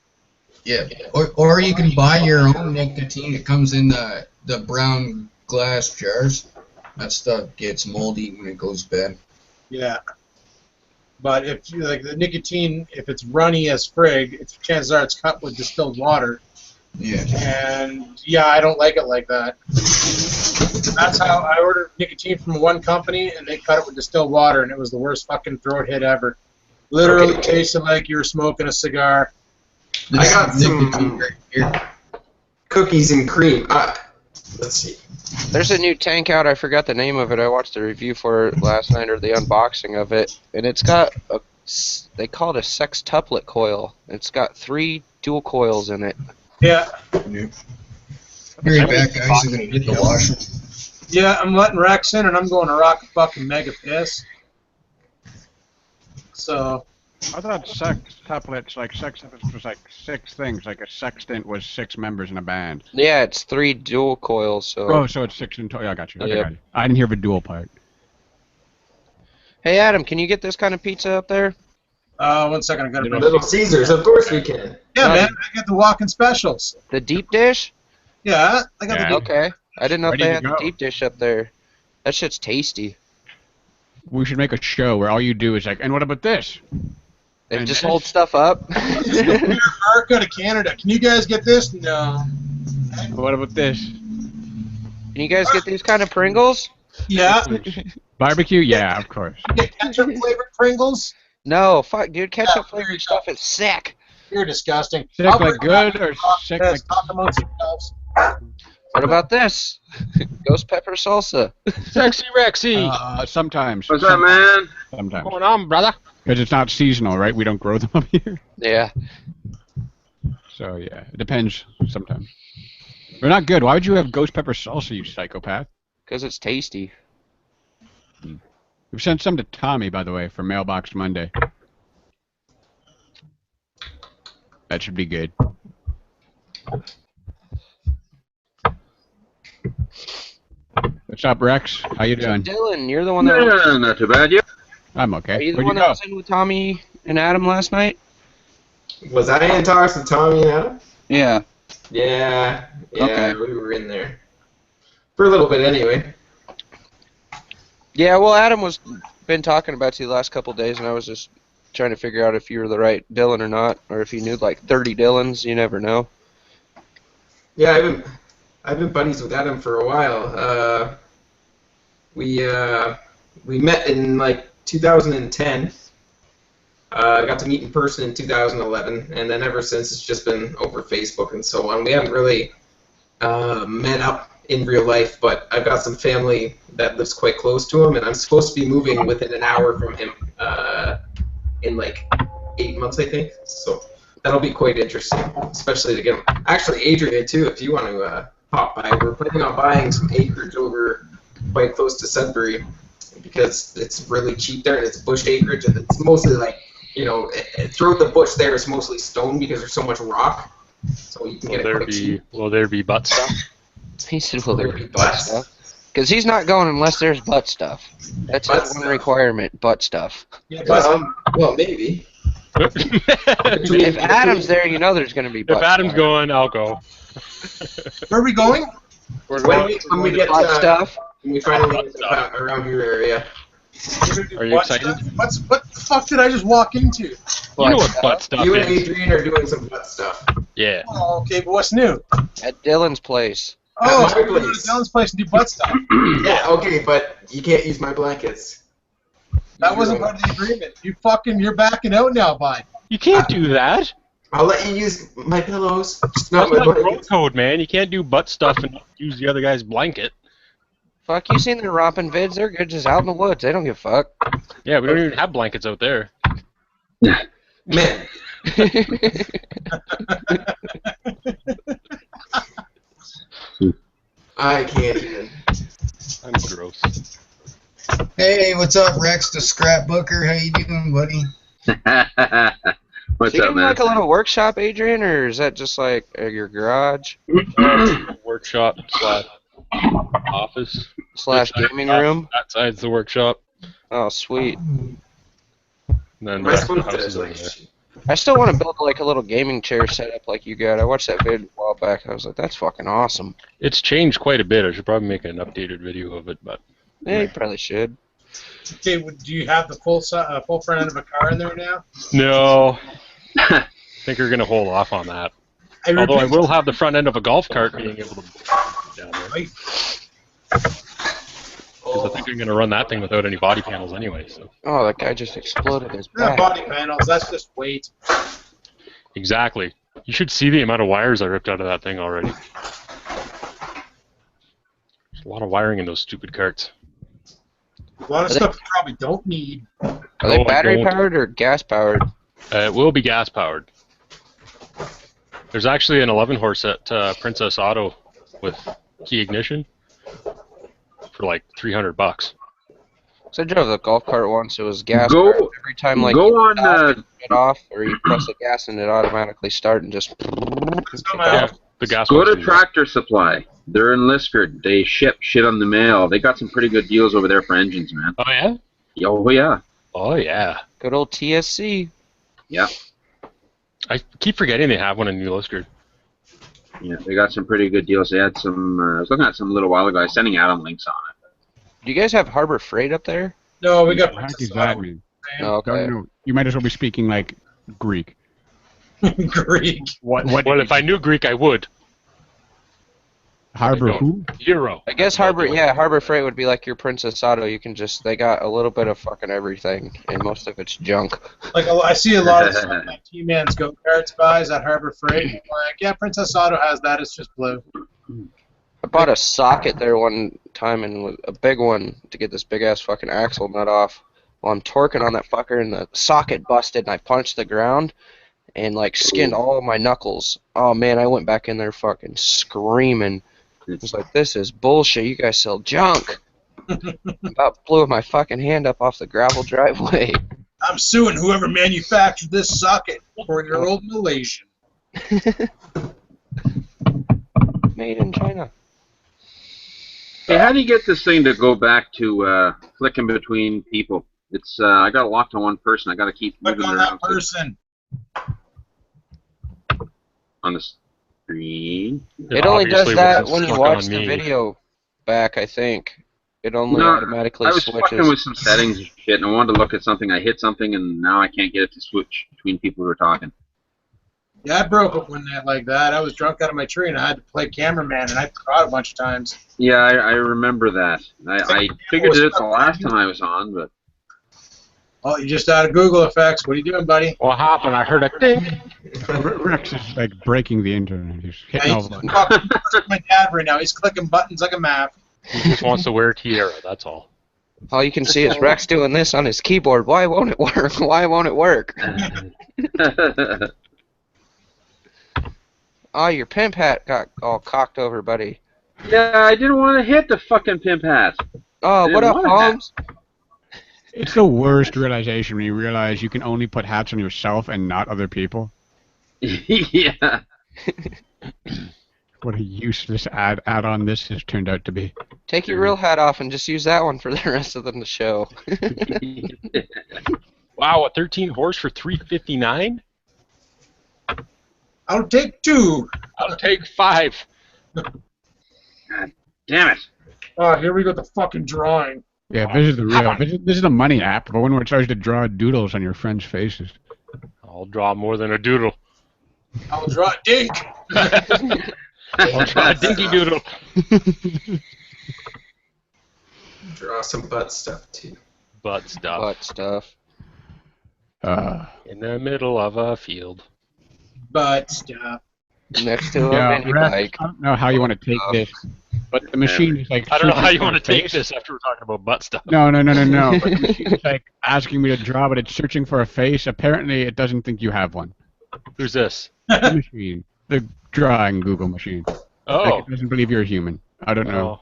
Yeah, or you can buy your own nicotine. It comes in the brown glass jars. That stuff gets moldy when it goes bad. Yeah. But if you like the nicotine, if it's runny as frig, chances are it's cut with distilled water. Yeah. And yeah, I don't like it like that. That's how I ordered nicotine from one company, and they cut it with distilled water, and it was the worst fucking throat hit ever. Literally tasted like you were smoking a cigar. I got some right here. Cookies and cream. Let's see. There's a new tank out. I forgot the name of it. I watched the review for it last night, or the unboxing of it, and it's got they call it a sextuplet coil. It's got 3 dual coils in it. Yeah. Hurry back, guys. I'm gonna get the washer. Yeah, I'm letting Rex in, and I'm going to rock a fucking mega piss. So. I thought sextuplets, like sextuplets was like 6 things, like a sextant was 6 members in a band. Yeah, it's 3 dual coils. So. So it's 6 in total. Yeah, I got you. Okay, got you. I didn't hear the dual part. Hey Adam, can you get this kind of pizza up there? 1 second, I got to Little Caesars, of course we can. Yeah, man, I get the walk-in specials. The deep dish? Yeah, I got the deep. Okay, I didn't know if Ready they to had go. the deep dish up there. That shit's tasty. We should make a show where all you do is like, and what about this? They And just this? hold stuff up. Peter Park out of Canada. Can you guys get this? No. What about this? Can you guys get these kind of Pringles? Yeah. Barbecue? Yeah, of course. Get ketchup-flavored Pringles? No, fuck, dude. Ketchup flavored stuff is sick. You're disgusting. Sick like good or sick like... Talk amongst yourselves. What about this? Ghost pepper salsa. Sexy Rexy! Sometimes. What's up, man? Sometimes. What's going on, brother? Because it's not seasonal, right? We don't grow them up here. Yeah. So, yeah, it depends sometimes. They're not good. Why would you have ghost pepper salsa, you psychopath? Because it's tasty. We've sent some to Tommy, by the way, for Mailbox Monday. That should be good. What's up, Rex? How you doing? Dylan, you're the one that was... not too bad, you? I'm okay. Are you the Where'd one you that go? was in with Tommy and Adam last night? Was I in talks with Tommy and Adam? Yeah. Yeah, Okay. we were in there. For a little bit anyway. Yeah, well, Adam was been talking about you the last couple of days, and I was just trying to figure out if you were the right Dylan or not, or if you knew like 30 Dylans. You never know. Yeah, I've been buddies with Adam for a while. We met in like 2010. I got to meet in person in 2011, and then ever since it's just been over Facebook and so on. We haven't really met up in real life, but I've got some family that lives quite close to him, and I'm supposed to be moving within an hour from him in like 8 months, I think. So that'll be quite interesting, especially to get him. Actually, Adrian too, if you want to pop by. We're planning on buying some acreage over quite close to Sudbury because it's really cheap there and it's bush acreage and it's mostly like, you know, throughout the bush there it's mostly stone because there's so much rock. So you can get it quite cheap. Will there be butt stuff? He said, will there be butt stuff? Because he's not going unless there's butt stuff. That's his one requirement, butt stuff. Yeah, well, maybe. If Adam's there, you know there's going to be butt If Adam's stuff. going, I'll go. Where are we going? When we get butt stuff. when we finally get around your area. Are you excited? What the fuck did I just walk into? You know what butt stuff You and is. Adrian are doing some butt stuff. Yeah. Oh, okay, but what's new? At Dylan's place. Oh, my so we're going to place. Dylan's place and do butt stuff. Yeah, okay, but you can't use my blankets. That wasn't part of the agreement. You're backing out now, bud. You can't do that. I'll let you use my pillows, just That's not my not road blankets. code, man. You can't do butt stuff and not use the other guy's blanket. Fuck, you seen their romping vids? They're good just out in the woods. They don't give a fuck. Yeah, we don't even have blankets out there. Man, I can't even. I'm gross. Hey, what's up, Rex the scrapbooker? How you doing, buddy? So What's you up, doing man? like a little workshop, Adrian, or is that just like your garage Workshop / office. / gaming room? That side's the workshop. Oh, sweet. And then My the rest of the spoon house is is in like, there. I still want to build like a little gaming chair setup like you got. I watched that vid a while back. I was like, that's fucking awesome. It's changed quite a bit. I should probably make an updated video of it, but Yeah, you probably should. Okay, do you have the full front end of a car in there now? no. I think we're gonna hold off on that. Although I will have the front end of a golf cart being able to down there. Right. Because I think I'm gonna run that thing without any body panels anyway. So Oh, that guy just exploded his Not back. body panels, that's just weight. exactly. You should see the amount of wires I ripped out of that thing already. There's a lot of wiring in those stupid carts. A lot of stuff you probably don't need. Are they Oh, I battery don't. powered or gas powered? It will be gas powered. There's actually an 11 horse at Princess Auto with key ignition for like $300. So I drove the golf cart once. It was gas Go- powered. Every time like go you on, stop and it off, or you press the gas and it automatically start and just. Yeah, the gas Go ones to do that. Tractor Supply. They're in Liskeard. They ship shit on the mail. They got some pretty good deals over there for engines, man. Oh yeah? Oh, yeah. Oh yeah. Good old TSC. Yeah. I keep forgetting they have one in New Liskeard. Yeah, they got some pretty good deals. They had some, I was looking at some a little while ago. I was sending Adam links on it. Do you guys have Harbor Freight up there? No, we got What the heck does that mean? Oh, okay. Don't know. You might as well be speaking like Greek. Greek. What? Well, if I knew Greek, I would. Harbor I who? Euro. I guess Harbor Freight would be like your Princess Auto. You can just, they got a little bit of fucking everything, and most of it's junk. Like I see a lot of stuff like T-Man's go-karts buys at Harbor Freight. I'm like, yeah, Princess Auto has that. It's just blue. I bought a socket there one time, and was a big one to get this big ass fucking axle nut off. Well, I'm torquing on that fucker, and the socket busted, and I punched the ground, and like skinned all of my knuckles. Oh man, I went back in there fucking screaming. I was like, this is bullshit. You guys sell junk. About blew my fucking hand up off the gravel driveway. I'm suing whoever manufactured this socket, 4-year-old Malaysian. Made in China. Hey, how do you get this thing to go back to flicking between people? It's I got it locked on one person. I got to keep Click moving on it around that person. on the screen. It only does obviously that wasn't when you stuck watch on the me. video back, I think. It only No, automatically I was switches. fucking with some settings and shit, and I wanted to look at something. I hit something, and now I can't get it to switch between people who are talking. Yeah, I broke up one night like that. I was drunk out of my tree and I had to play cameraman and I forgot a bunch of times. Yeah, I remember that. I figured it the last time I was on, but Oh, you just out of Google effects. What are you doing, buddy? What happened? I heard a ding. Rex is like breaking the internet. He's hitting all the buttons. Fucking my dad right now. He's clicking buttons like a map. He just wants to wear a tiara, that's all. All you can see is Rex doing this on his keyboard. Why won't it work? Why won't it work? Oh, your pimp hat got all cocked over, buddy. Yeah, I didn't want to hit the fucking pimp hat. Oh, what up, Holmes? It's the worst realization when you realize you can only put hats on yourself and not other people. Yeah. What a useless add-on this has turned out to be. Take your real hat off and just use that one for the rest of the show. Wow, a 13 horse for $359? I'll take 2. I'll take 5. God damn it. Oh, here we go, the fucking drawing. Yeah, this is the real. This is the money app, but one where it tries to draw doodles on your friends' faces. I'll draw more than a doodle. I'll draw a dink. I'll draw a dinky doodle. Draw some butt stuff too. Butt stuff. Butt stuff. In the middle of a field. Butt stuff. Next to a Yeah, mini Rex, bike. I don't know how you want to take this, but the machine is like. I don't know how you searching want to for a take face. this after we're talking about butt stuff. No. But the machine is like asking me to draw, but it's searching for a face. Apparently, it doesn't think you have one. Who's this? The machine, the drawing Google machine. Oh. Like, it doesn't believe you're a human. I don't know.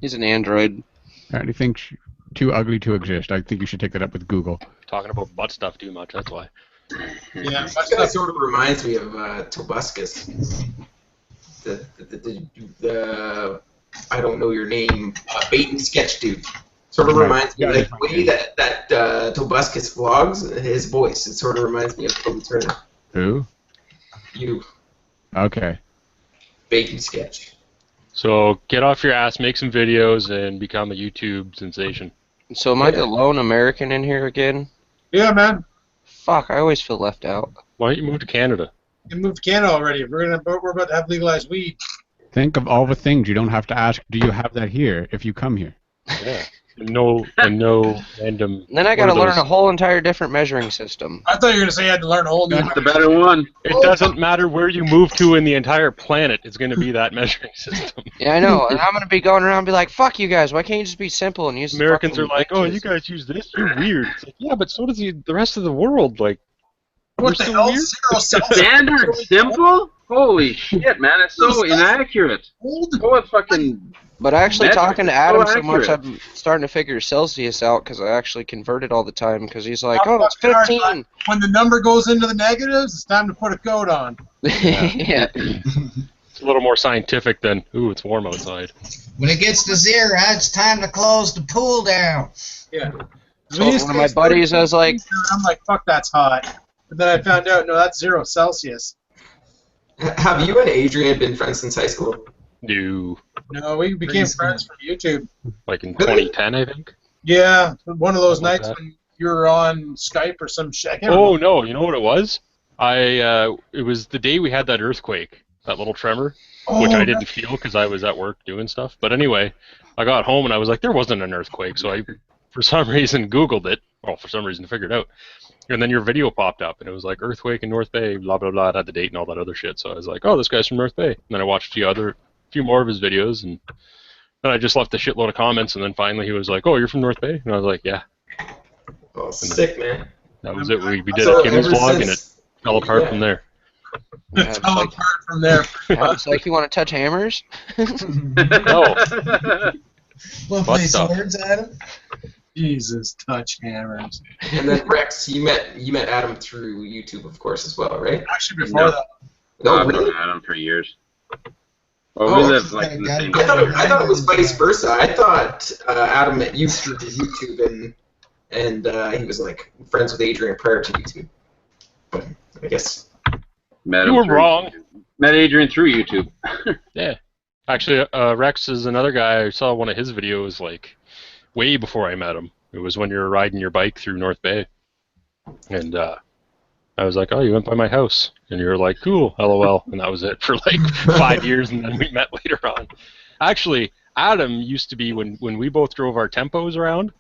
He's an android. Apparently, thinks too ugly to exist. I think you should take that up with Google. Talking about butt stuff too much, that's why. Yeah, That guy sort of reminds me of Tobuscus. The I don't know your name, bait and sketch dude. Sort of reminds me, like the way that Tobuscus vlogs, his voice, it sort of reminds me of Toby Turner. Who? You, Okay. bait and sketch. So get off your ass, make some videos, and become a YouTube sensation. So am I the lone American in here again? Yeah, man. Fuck, I always feel left out. Why don't you move to Canada? We moved to Canada already. We're about to have legalized weed. Think of all the things you don't have to ask. Do you have that here? If you come here. Yeah. No random. And then I gotta learn a whole entire different measuring system. I thought you were gonna say you had to learn a whole new. That's the better one. It doesn't matter where you move to in the entire planet. It's going to be that measuring system. Yeah, I know. And I'm gonna be going around and be like, "Fuck you guys! Why can't you just be simple and use?" the Americans are fucking like, "Oh, inches?" you guys use this? You're weird." It's like, yeah, but so does the rest of the world. Like, What the so hell? weird. 0 Celsius. Standard simple? Holy shit, man! It's so inaccurate. Go with fucking. But actually, Metric talking to is Adam so so much, accurate. I'm starting to figure Celsius out because I actually convert it all the time. Because he's like, "Oh, it's 15." When the number goes into the negatives, it's time to put a code on. Yeah. It's a little more scientific than, ooh, it's warm outside. When it gets to 0, it's time to close the pool down. Yeah. So one of my buddies, I was like, I'm like, fuck, that's hot. But then I found out, no, that's 0 Celsius. Have you and Adrian been friends since high school? No, No, we became friends from YouTube. like in 2010, I think. Yeah, one of those Something like nights that. when you were on Skype or some shit. I can't Oh remember. no, you know what it was? It was the day we had that earthquake, that little tremor, which I didn't feel because I was at work doing stuff. But anyway, I got home and I was like, there wasn't an earthquake, so I, for some reason, Googled it. Well, for some reason, figured it out. And then your video popped up, and it was like earthquake in North Bay, blah blah blah. It had the date and all that other shit. So I was like, oh, this guy's from North Bay. And then I watched a few more of his videos, and then I just left a shitload of comments. And then finally, he was like, oh, you're from North Bay, and I was like, yeah. Oh, sick, man. That was it. We did So a Kimmy's ever vlog, and it since- fell apart from there. Adam's Fell like, apart from there. Adam's like, "You want to touch hammers?" No. We'll Butt play stuff. swords at him. Jesus, touch hammers. And then Rex, you met Adam through YouTube, of course, as well, right? Actually, before No. that. No, I've really? known Adam for years. Well, we Oh, live like in the same. I thought it was vice versa. I thought Adam met you through YouTube, and he was like friends with Adrian prior to YouTube. But I guess. Met You him were through- wrong. Met Adrian through YouTube. Yeah. Actually, Rex is another guy. I saw one of his videos like way before I met him. It was when you were riding your bike through North Bay, and I was like, "Oh, you went by my house," and you were like, "Cool, LOL," and that was it for like 5 years, and then we met later on. Actually, Adam used to be when we both drove our Tempos around.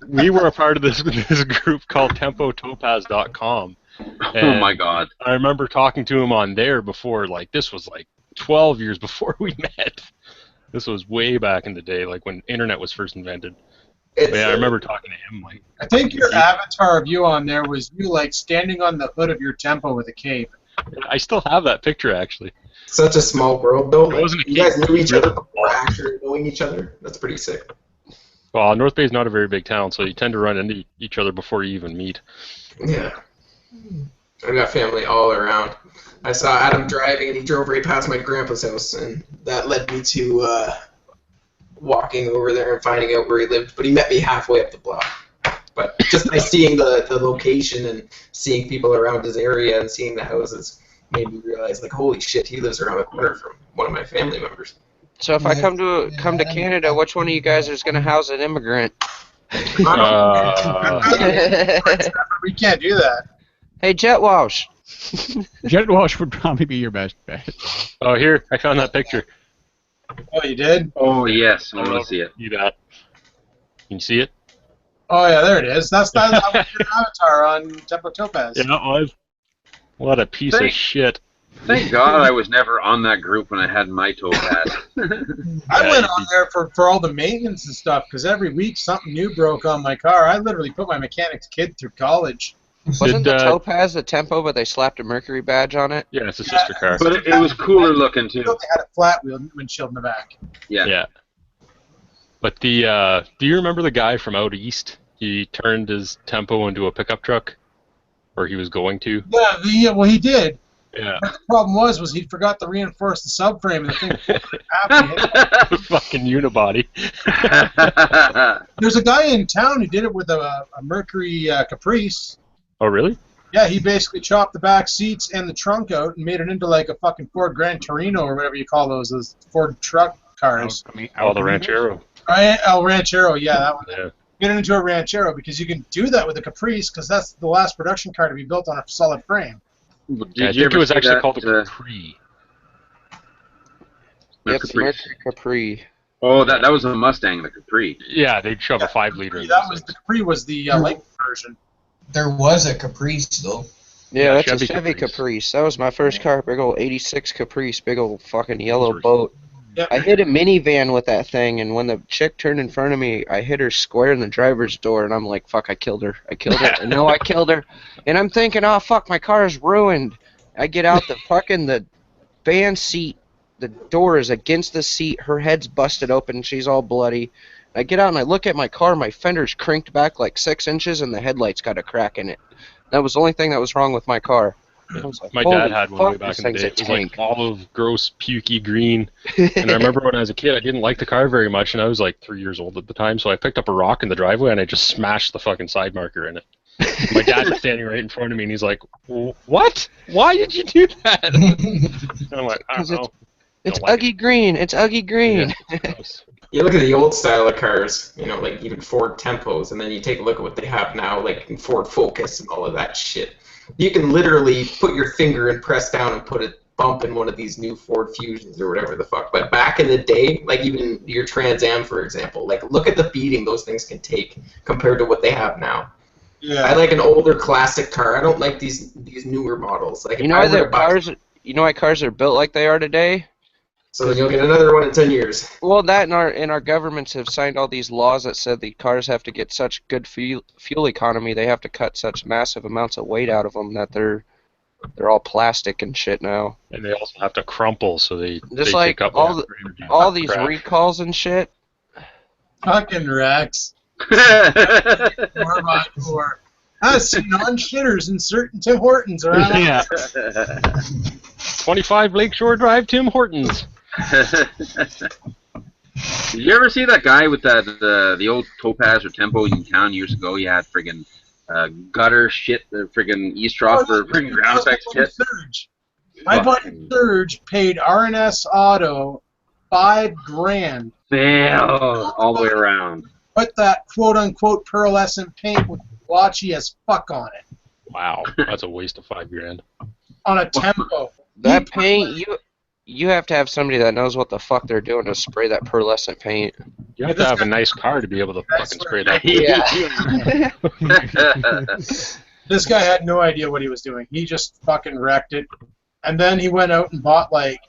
We were a part of this group called TempoTopaz.com. Oh my god. I remember talking to him on there before, like, this was like 12 years before we met. This was way back in the day, like when internet was first invented. But yeah, I remember talking to him, like, I think your avatar of you on there was you like standing on the hood of your tempo with a cape. I still have that picture, actually. Such a small world, though. It Like, wasn't a you guys kid. knew each Really? other before actually knowing each other. That's pretty sick. Well, North Bay is not a very big town, so you tend to run into each other before you even meet. Yeah. I've got family all around. I saw Adam driving, and he drove right past my grandpa's house, and that led me to walking over there and finding out where he lived. But he met me halfway up the block. But just by seeing the location and seeing people around his area and seeing the houses made me realize, like, holy shit, he lives around the corner from one of my family members. So if I come to Canada, which one of you guys is going to house an immigrant? We can't do that. Hey, Jet Walsh. Jet Walsh would probably be your best bet. Oh, here, I found that picture. Oh, you did? Oh, yes. I want to see it. See that? Can you see it? Oh, yeah, there it is. That's your avatar on Tempo Topaz. Yeah, it was. What a piece of shit. Thank God I was never on that group when I had my Topaz. I went on there for all the maintenance and stuff, because every week something new broke on my car. I literally put my mechanic's kid through college. Wasn't the Topaz the Tempo, but they slapped a Mercury badge on it? Yeah, it's a sister car. But it was cooler looking, too. They had a flat wheel windshield in the back. Yeah. Yeah. But do you remember the guy from out east? He turned his Tempo into a pickup truck, or he was going to. Yeah, well, he did. Yeah. But the problem was he forgot to reinforce the subframe, and the thing happened. Fucking unibody. There's a guy in town who did it with a Mercury Caprice. Oh, really? Yeah, he basically chopped the back seats and the trunk out and made it into like a fucking Ford Gran Torino or whatever you call those Ford truck cars. Oh, the Ranchero. El Ranchero, yeah, that one. Yeah. Get it into a Ranchero, because you can do that with a Caprice, because that's the last production car to be built on a solid frame. I think it was actually called a Capri. Yep, Mercury Capri. Oh, that was a Mustang, the Capri. Yeah, they'd shove a 5-liter in the Capri was the light version. There was a Caprice, though. Yeah, that's a Chevy Caprice. That was my first car, big old 86 Caprice, big old fucking yellow boat. Yep. I hit a minivan with that thing, and when the chick turned in front of me, I hit her square in the driver's door, and I'm like, fuck, I killed her. I know I killed her. And I'm thinking, oh, fuck, my car is ruined. I get out the van seat. The door is against the seat. Her head's busted open. She's all bloody. I get out, and I look at my car. My fender's crinked back like 6 inches, and the headlight's got a crack in it. That was the only thing that was wrong with my car. Like, my dad had one way back in the day. It was like olive, gross, pukey green. And I remember when I was a kid, I didn't like the car very much, and I was like 3 years old at the time, so I picked up a rock in the driveway, and I just smashed the fucking side marker in it. My dad was standing right in front of me, and he's like, what? Why did you do that? And I'm like, I don't know. It's Uggy Green. It's Uggy Green. Yeah. You look at the old style of cars, you know, like even Ford Tempos, and then you take a look at what they have now, like Ford Focus and all of that shit. You can literally put your finger and press down and put a bump in one of these new Ford Fusions or whatever the fuck. But back in the day, like even your Trans Am, for example, like look at the beating those things can take compared to what they have now. Yeah. I like an older classic car. I don't like these newer models. Like you know why cars are built like they are today? So then you'll get another one in 10 years. Well, that and our governments have signed all these laws that said the cars have to get such good fuel economy. They have to cut such massive amounts of weight out of them that they're all plastic and shit now. And they also have to crumple, so they like take up all these crap. Recalls and shit. Fucking Rex. 4x4. I've seen non-shitters in certain Tim Hortons around. Yeah. 25 Lakeshore Drive, Tim Hortons. Did you ever see that guy with the old Topaz or Tempo in town years ago? He had friggin' gutter shit, the friggin' eavesdrop for friggin' ground effects shit. Surge. My buddy Surge paid RNS Auto $5,000. Fail all the way around. Put that quote-unquote pearlescent paint with blotchy as fuck on it. Wow, that's a waste of $5,000. On a Tempo. That paint, you have to have somebody that knows what the fuck they're doing to spray that pearlescent paint. You have to have a nice car to be able to fucking spray that. Yeah. This guy had no idea what he was doing. He just fucking wrecked it. And then he went out and bought like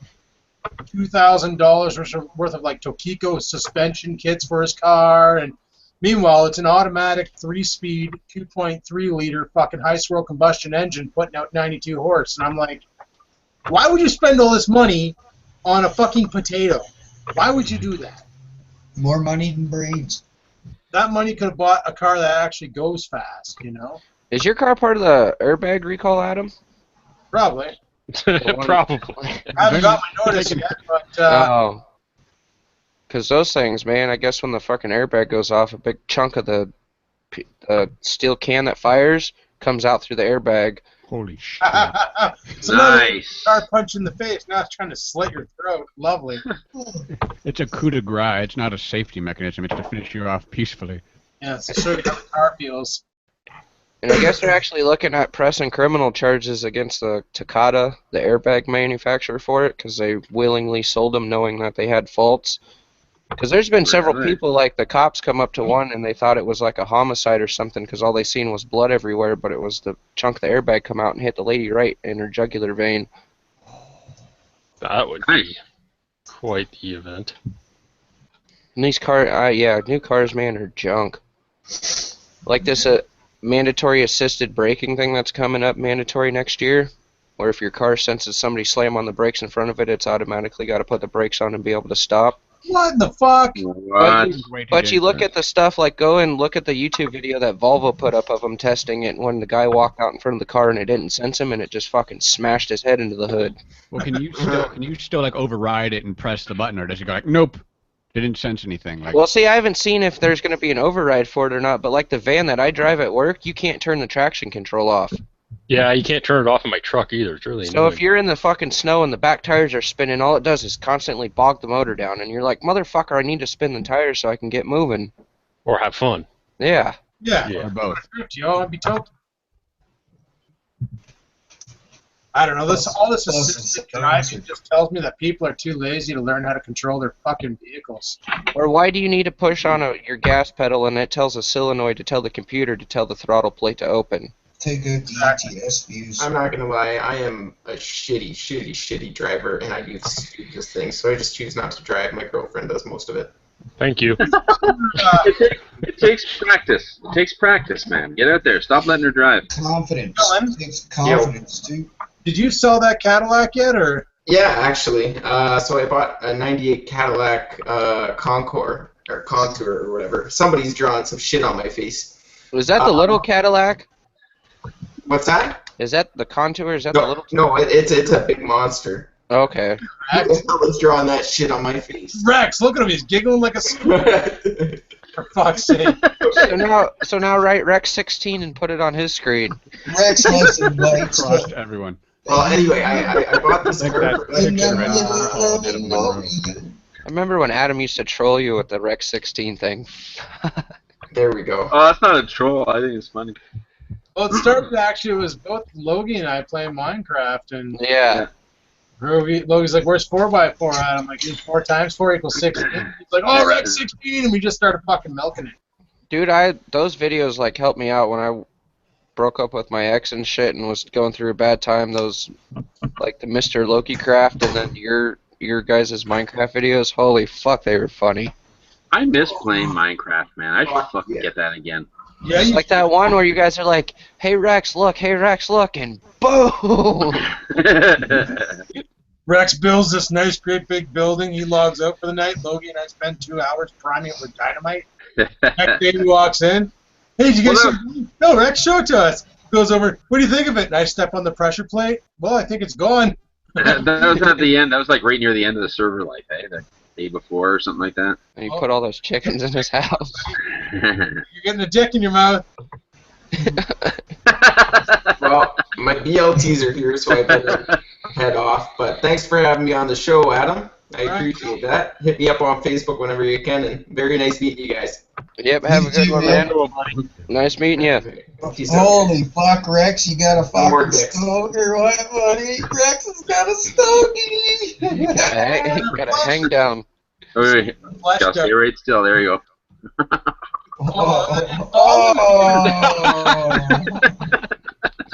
$2,000 worth of like Tokiko suspension kits for his car. And meanwhile, it's an automatic 3-speed, 2.3-liter fucking high-swirl combustion engine putting out 92 horse. And I'm like, Why would you spend all this money on a fucking potato? Why would you do that? More money than brains. That money could have bought a car that actually goes fast, you know? Is your car part of the airbag recall, Adam? Probably. Probably. I haven't got my notice yet, but... Oh. Because those things, man, I guess when the fucking airbag goes off, a big chunk of the steel can that fires comes out through the airbag. Holy shit. So now Nice. car punch in the face, now it's trying to slit your throat. Lovely. It's a coup de grace. It's not a safety mechanism. It's to finish you off peacefully. Yeah, it's to show you how the car feels. And I guess they're actually looking at pressing criminal charges against the Takata, the airbag manufacturer, for it, because they willingly sold them knowing that they had faults. Because there's been several Really? people, like the cops come up to one and they thought it was like a homicide or something because all they seen was blood everywhere, but it was the chunk of the airbag come out and hit the lady right in her jugular vein. That would be quite the event. And these new cars, man, are junk. Like this mandatory assisted braking thing that's coming up mandatory next year, where if your car senses somebody slam on the brakes in front of it, it's automatically got to put the brakes on and be able to stop. What the fuck? What? But you look at the stuff, like go and look at the YouTube video that Volvo put up of them testing it when the guy walked out in front of the car and it didn't sense him and it just fucking smashed his head into the hood. Well, can you still like override it and press the button, or does it go like, nope, didn't sense anything? Like, Well, see, I haven't seen if there's going to be an override for it or not, but like the van that I drive at work, you can't turn the traction control off. Yeah, you can't turn it off in my truck either. It's really So annoying. if you're in the fucking snow and the back tires are spinning, all it does is constantly bog the motor down, and you're like, motherfucker, I need to spin the tires so I can get moving. Or have fun. Yeah. Yeah. Yeah. or both. Yo, I'd be token. I don't know. All this assisted driving just tells me that people are too lazy to learn how to control their fucking vehicles. Or why do you need to push on your gas pedal and it tells a solenoid to tell the computer to tell the throttle plate to open? Take out the ETS views. I'm not gonna lie, I am a shitty driver, and I do the stupidest things, so I just choose not to drive. My girlfriend does most of it. Thank you. It takes practice. It takes practice, man. Get out there. Stop letting her drive. Confidence. Dylan? It takes confidence, too. Did you sell that Cadillac yet, or? Yeah, actually. So I bought a '98 Cadillac Contour or whatever. Somebody's drawing some shit on my face. Was that the little Cadillac? What's that? Is that the Contour? Is that the little? No, it's a big monster. Okay. Someone's drawing that shit on my face. Rex, look at him. He's giggling like a squirrel. For fuck's sake. So now write Rex 16 and put it on his screen. Rex has some lights. Across to everyone. Well, anyway, I bought this Like car that for picture I remember when Adam used to troll you with the Rex 16 thing. There we go. Oh, that's not a troll. I think it's funny. Well, it started actually, it was both Logie and I playing Minecraft, and Yeah. Logie's like, where's 4x4 at? I'm like, 4 times 4 equals 16. He's like, oh, Rex 16, and we just started fucking milking it. Dude, those videos like helped me out when I broke up with my ex and shit and was going through a bad time. Those like the Mr. Loki Craft and then your guys' Minecraft videos. Holy fuck, they were funny. I miss playing Minecraft, man. I should fucking get that again. Yeah, It's like that one where you guys are like, hey Rex, look, and boom! Rex builds this nice, great big building. He logs out for the night. Logie and I spend 2 hours priming it with dynamite. Next day he walks in. Hey, did you get some? No, Rex, show it to us. Goes over. What do you think of it? And I step on the pressure plate. Well, I think it's gone. that was at the end. That was like right near the end of the server life, eh? The day before or something like that. And you put all those chickens in his house. You're getting a dick in your mouth. Well, my BLTs are here, so I better head off. But thanks for having me on the show, Adam. I appreciate that. Hit me up on Facebook whenever you can, and very nice meeting you guys. Yep, have a good one, man. Nice meeting you. Peace out. Holy fuck, Rex, you got a No more fucking dicks. stoker, what, buddy? Rex has got a stogie! Gotta hang down. Okay, Flash just stay right still. There you go.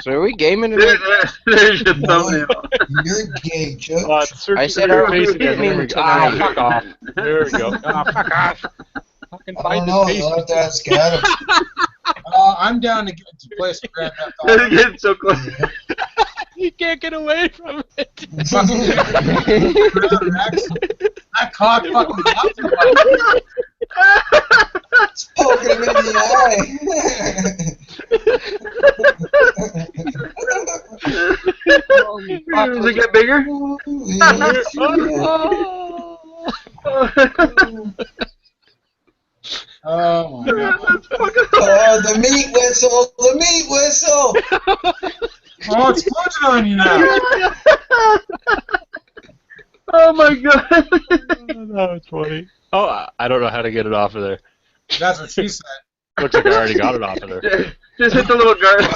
So are we gaming today? There's your thumbnail. You're gay, Chuck. I said, are we face again. gaming There we go. tonight? Fuck off. There we go. Fuck off. Fucking I find don't know, his you'll have face. to ask Adam. I'm down to get to play some Grand Theft They're Auto. getting so close. You can't get away from it. That cock fucking loves you. It's poking him in the eye. Does it get bigger? Oh my god. Oh, the meat whistle! The meat whistle! Oh, it's closing on you now. Oh my god. That was funny. Oh, I don't know how to get it off of there. That's what she said. Looks like I already got it off of there. Just hit the little guard.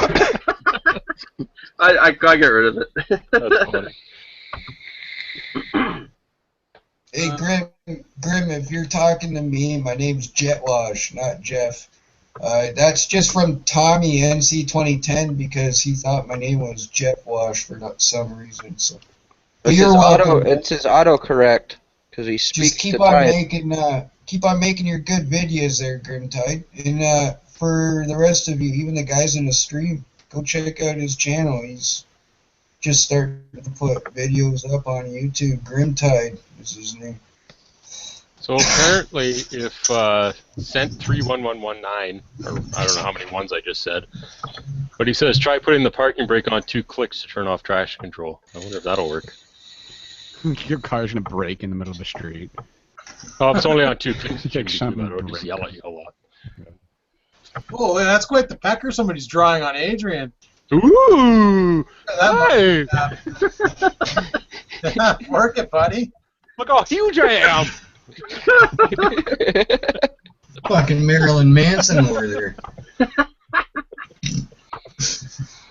I got rid of it. That's funny. Hey, Grim, if you're talking to me, my name's Jetwash, not Jeff. That's just from Tommy NC 2010 because he thought my name was Jetwash for some reason. So, but you're welcome. It's his autocorrect because he speaks Just keep to on type. keep on making your good videos there, Grimtide. And for the rest of you, even the guys in the stream, go check out his channel. He's just starting to put videos up on YouTube. Grimtide is his name. So apparently, if sent 31119, or I don't know how many ones I just said, but he says try putting the parking brake on 2 clicks to turn off traction control. I wonder if that'll work. Your car's gonna break in the middle of the street. Oh, it's only on 2 clicks. Like something It'll just yell at you a lot. Oh, that's quite the pecker somebody's drawing on Adrian. Ooh! Hey! Work it, buddy. Look how huge I am! Fucking Marilyn Manson over there.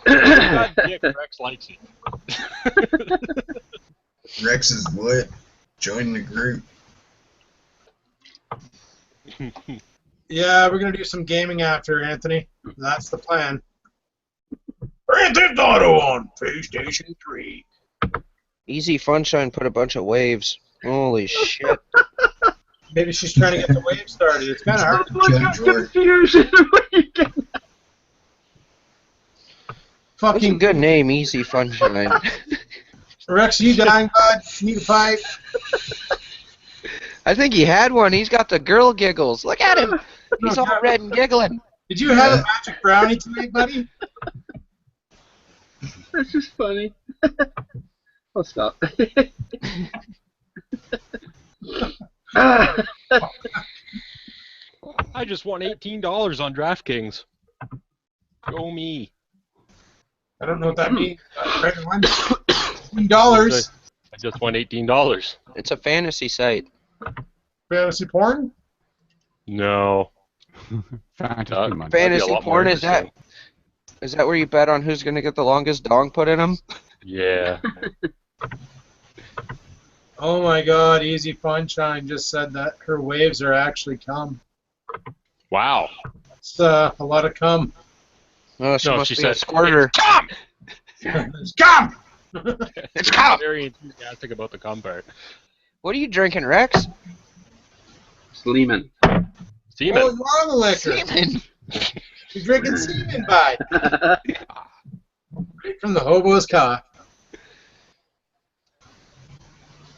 God, Dick, Rex likes it. Rex is what? Join the group. Yeah, we're gonna do some gaming after, Anthony. That's the plan. Grand Theft Auto on PlayStation 3. Easy Funshine put a bunch of waves. Holy shit. Maybe she's trying to get the wave started. It's kind of hard to Judge George. Confusion. That's a fucking... good name, Easy Funshine. Rex, are you dying, bud? Need a pipe? I think he had one. He's got the girl giggles. Look at him. He's all red and giggling. Did you have a magic brownie tonight, buddy? That's just funny. I'll stop. I just won $18 on DraftKings. Go me. I don't know what that means. $18. I just won $18. It's a fantasy site. Fantasy porn? No. Fantasy money. Fantasy porn, is that where you bet on who's going to get the longest dong put in them? Yeah. Oh my god, Easy Funshine just said that her waves are actually cum. Wow. It's a lot of cum. Oh, she No, must she be said, a squirter. Come! It's cum! It's cum! Very enthusiastic about the cum part. What are you drinking, Rex? Sleeman. Semen. Oh, you are the liquor. Semen. You're drinking semen, bud. Right from the hobo's cock.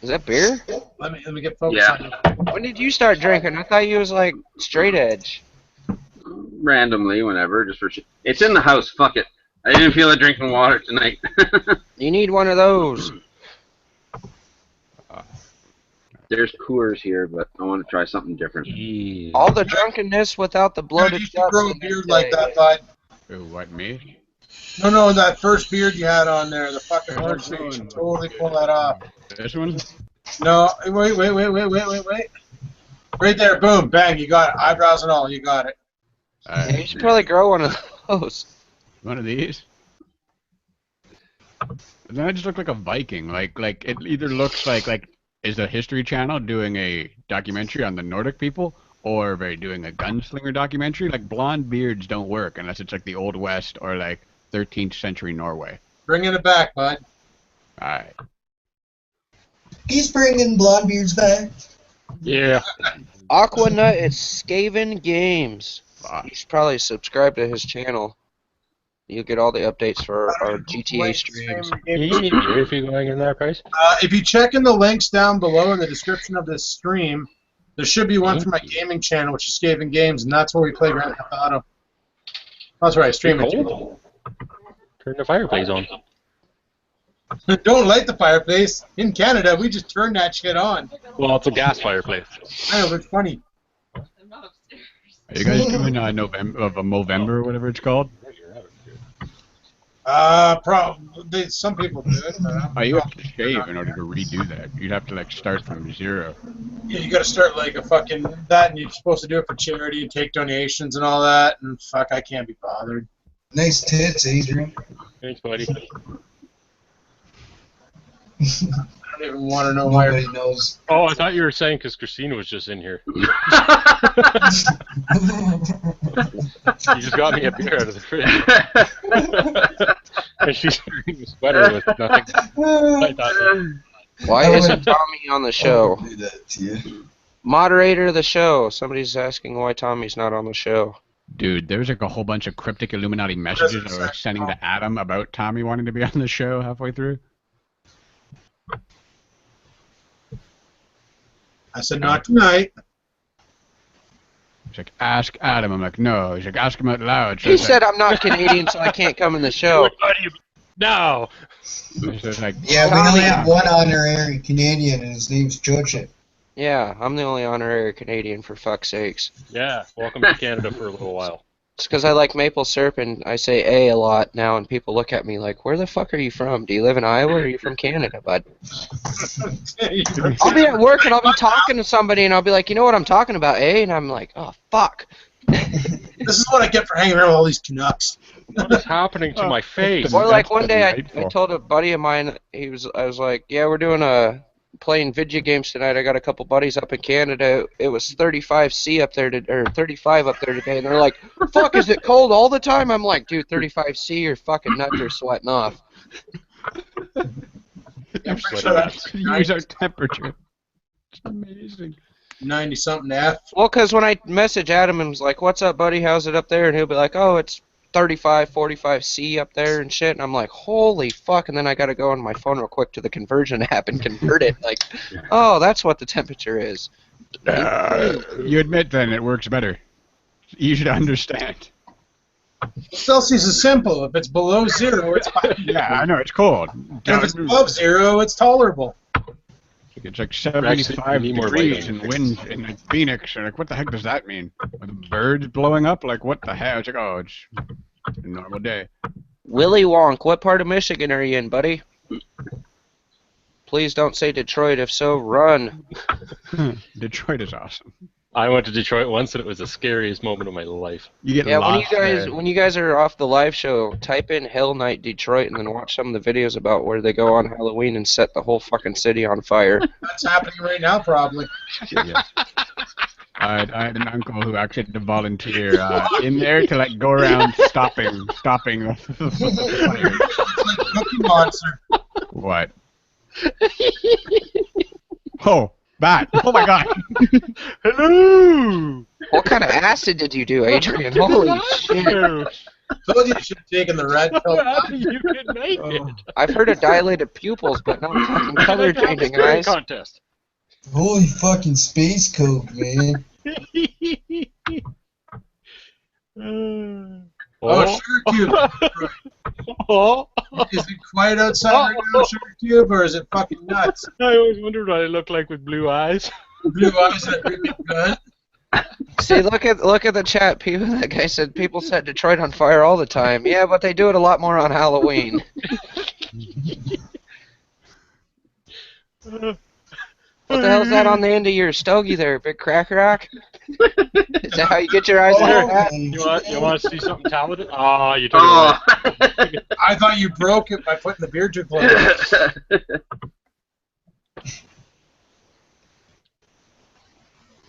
Is that beer? Let me get focused Yeah. on you. When did you start drinking? I thought you was like straight edge. Randomly, whenever, just for shit. It's in the house. Fuck it. I didn't feel like drinking water tonight. You need one of those. There's Coors here, but I want to try something different. Yeah. All the drunkenness without the Dude, bloated you should guts grow a the next beard like day. that, bud. Ooh, what, me? No, that first beard you had on there, the fucking horse shit, you should totally pull that off. This one? No, wait. Right there, boom, bang, you got it. Eyebrows and all, you got it. Yeah, you should probably grow one of those. One of these? Then I just look like a Viking. Like it either looks like is the History Channel doing a documentary on the Nordic people, or they're doing a gunslinger documentary. Like blonde beards don't work unless it's like the Old West or like 13th century Norway. Bringing it back, bud. All right. He's bringing blonde beards back. Yeah. Aquanut at Skaven Games. Fuck. You should probably subscribe to his channel. You'll get all the updates for our GTA streams. You need a Murphy going in there, Price? If you check in the links down below in the description of this stream, there should be one for my gaming channel, which is Skaven Games, and that's where we play Grand Theft Auto. That's right, stream it. Turn the fireplace on. Don't light the fireplace. In Canada, we just turn that shit on. Well, it's a gas fireplace. I know, but it's funny. Are you guys doing Movember or whatever it's called? Some people do it. Oh, you have to shave in order to redo that. You'd have to like start from zero. Yeah, you got to start like a fucking that, and you're supposed to do it for charity and take donations and all that. And fuck, I can't be bothered. Nice tits, Adrian. Thanks, buddy. I don't even want to know why. Nobody knows. Oh, I thought you were saying because Christina was just in here. You just got me a beer out of the fridge. And she's wearing a sweater with nothing. I thought, Why isn't Tommy on the show? I'll do that to you. Moderator of the show. Somebody's asking why Tommy's not on the show. Dude, there's like a whole bunch of cryptic Illuminati messages that were sending to Adam about Tommy wanting to be on the show halfway through. I said not tonight. He's like, ask Adam. I'm like, no. He's like, ask him out loud. So He said I'm not Canadian, so I can't come in the show. no! So it's like, Yeah, we only have one honorary Canadian, and his name's Chucha. Yeah, I'm the only honorary Canadian, for fuck's sakes. Yeah, welcome to Canada for a little while. It's because I like maple syrup and I say a lot now, and people look at me like, where the fuck are you from? Do you live in Iowa or are you from Canada, bud? I'll be at work and I'll be talking to somebody and I'll be like, you know what I'm talking about, eh? And I'm like, oh, fuck. This is what I get for hanging around with all these Canucks. What is happening to my face? Or like one day I told a buddy of mine, I was like, yeah, we're doing playing video games tonight. I got a couple buddies up in Canada. It was 35 up there, or 35 up there today, and they're like, "Fuck, is it cold all the time?" I'm like, "Dude, 35 C, your fucking nuts are sweating off." use our temperature. It's amazing. 90-something F. Well, because when I message Adam and was like, "What's up, buddy? How's it up there?" and he'll be like, "Oh, it's 35, 45 C up there and shit," and I'm like, holy fuck, and then I gotta go on my phone real quick to the conversion app and convert it, like, oh, that's what the temperature is. You admit then it works better. You should understand. Celsius is simple. If it's below 0, it's fine. Yeah, I know, it's cold. If it's above 0, it's tolerable. It's like 75 degrees and wind in like Phoenix. And like, what the heck does that mean? Are the birds blowing up? Like, what the hell? It's like, oh, it's a normal day. Willy Wonk, what part of Michigan are you in, buddy? Please don't say Detroit. If so, run. Detroit is awesome. I went to Detroit once and it was the scariest moment of my life. You get yeah, lost when you guys are off the live show, type in Hell Night Detroit and then watch some of the videos about where they go on Halloween and set the whole fucking city on fire. That's happening right now, probably. Yeah. I had an uncle who actually had to volunteer in there to like go around stopping the fire. It's like Cookie Monster. What? Oh, bat! Oh my God! Hello! What kind of acid did you do, Adrian? Holy shit. Told you should have taken the red pill. How do you get naked? I've heard of dilated pupils, but not fucking color changing eyes. Contest. Holy fucking space coke, man. Oh, Sugar Cube. Oh. Is it quiet outside right now, Sugar Cube, or is it fucking nuts? I always wondered what I look like with blue eyes. Blue eyes and a big gun. See, look at the chat. People, that guy said people set Detroit on fire all the time. Yeah, but they do it a lot more on Halloween. What the hell's that on the end of your stogie there, Big Crack Rock? Is that how you get your eyes in your hat? You want to see something talented? Oh, you took it away. I thought you broke it by putting the beer too close.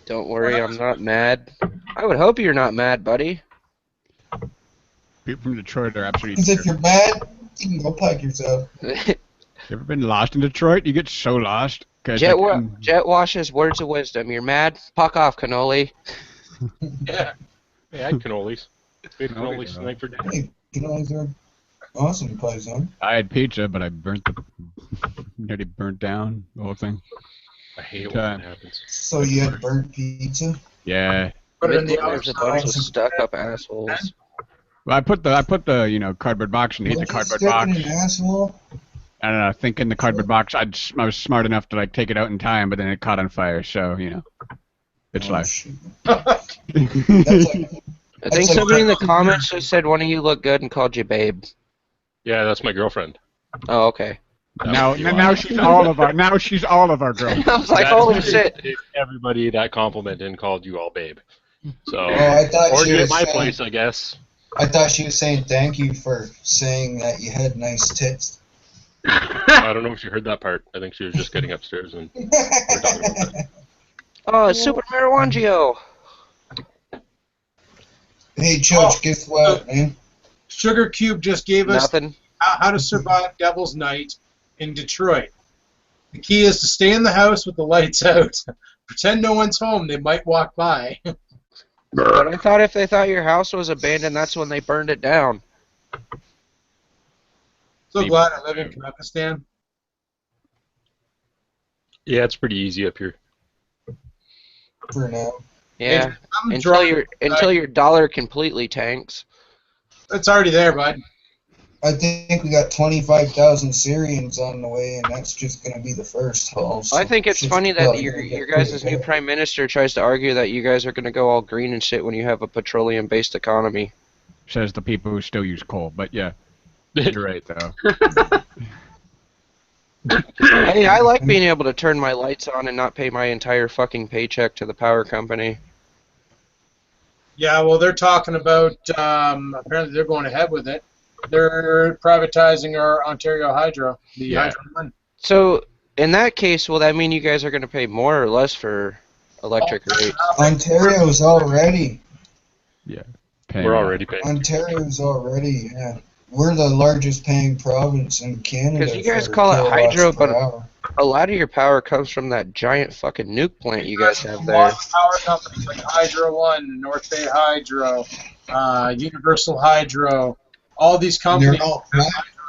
Don't worry, I'm not mad. I would hope you're not mad, buddy. People from Detroit are absolutely. Because if you're mad, you can go fuck yourself. You ever been lost in Detroit? You get so lost. Jet Wash's words of wisdom. You're mad? Fuck off, cannoli. Yeah. Hey, I had cannolis. We had cannoli sniper. Hey, Chickens are awesome, Paisan. I had pizza, but I nearly burnt down the whole thing. I hate it when that happens. So you had burnt pizza? Yeah. Put it in the There's a bunch of stuck-up assholes. Well, I put the cardboard box and ate the cardboard box. An asshole? I don't know. Thinking the cardboard box, I was smart enough to like take it out in time, but then it caught on fire. So it's life. That's like, I think somebody in the comments just said one of you looked good and called you babe. Yeah, that's my girlfriend. Oh, okay. Now she's all of our girls. I was like, holy shit. Everybody that complimented and called you all babe. So, I thought or she you at was my saying, place, I guess. I thought she was saying thank you for saying that you had nice tits. I don't know if you heard that part. I think she was just getting upstairs and we were talking about that. Oh, it's Super Marijuangio. Hey, Judge, guess what, man? Sugar Cube just gave us Nothing. how to survive Devil's Night in Detroit. The key is to stay in the house with the lights out. Pretend no one's home. They might walk by. But I thought if they thought your house was abandoned, that's when they burned it down. So glad I live in Kazakhstan. Yeah, it's pretty easy up here. For now. Yeah, I'm until your dollar completely tanks. It's already there, bud. I think we got 25,000 Syrians on the way, and that's just going to be the first haul. So I think it's funny that your guys' new prime minister tries to argue that you guys are going to go all green and shit when you have a petroleum-based economy. Says the people who still use coal, but yeah, you're right though. Hey, I like being able to turn my lights on and not pay my entire fucking paycheck to the power company. Yeah, well, they're talking about, apparently they're going ahead with it. They're privatizing our Ontario Hydro, the Hydro One. So, in that case, will that mean you guys are going to pay more or less for electric rates? Ontario's already. Yeah. We're already paying. Ontario's already, yeah. We're the largest paying province in Canada. Because you guys call it hydro, but a lot of your power comes from that giant fucking nuke plant you guys have there. Power companies like Hydro One, North Bay Hydro, Universal Hydro, all these companies.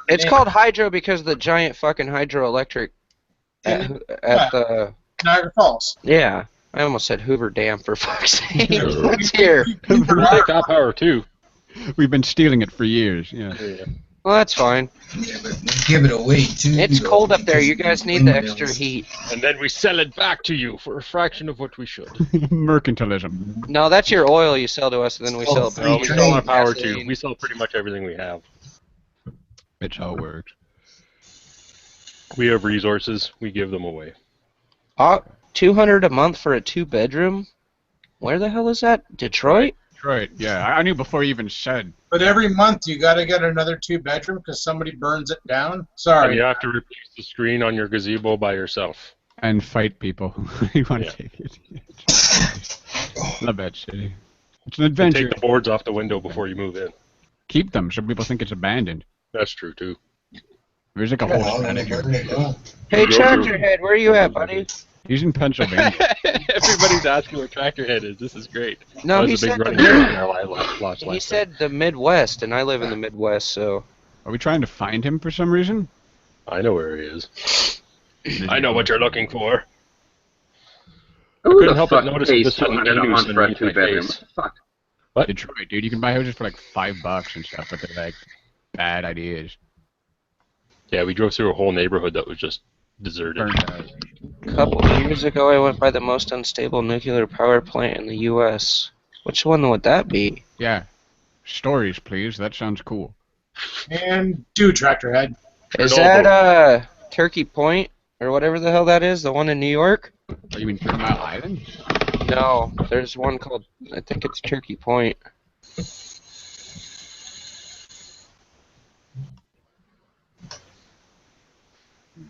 It's called hydro because of the giant fucking hydroelectric at the Niagara Falls. Yeah, I almost said Hoover Dam for fuck's sake. What's here? We take that power too. We've been stealing it for years. Yeah. Well, that's fine. Yeah, but we give it away too. It's cold up there. You guys need the extra heat. And then we sell it back to you for a fraction of what we should. Mercantilism. No, that's your oil you sell to us, and then we sell it back. No, we sell our power too. We sell pretty much everything we have. It's how it works. We have resources. We give them away. $200 a month for a 2-bedroom? Where the hell is that? Detroit? Detroit, yeah. I knew before you even said. But every month you got to get another 2-bedroom because somebody burns it down. Sorry. And you have to replace the screen on your gazebo by yourself. And fight people. You want to take it. Love that city. It's an adventure. And take the boards off the window before you move in. Keep them so people think it's abandoned. That's true too. There's like a whole strategy. Hey, Tractorhead, where are you at, buddy? He's in Pennsylvania. Everybody's asking where Tractorhead is. This is great. No, he said he said the Midwest, and I live in the Midwest, so. Are we trying to find him for some reason? I know where he is. I know what you're looking for. I couldn't help but notice this $200 a month for a 2-bedroom. Fuck. What? Detroit, dude. You can buy houses for like $5 and stuff, but they're like bad ideas. Yeah, we drove through a whole neighborhood that was just deserted. A couple of years ago, I went by the most unstable nuclear power plant in the U.S. Which one would that be? Yeah. Stories, please. That sounds cool. And do Tractorhead. Is that Turkey Point or whatever the hell that is? The one in New York? Oh, you mean 3 Mile Island? No, there's one called, I think it's Turkey Point.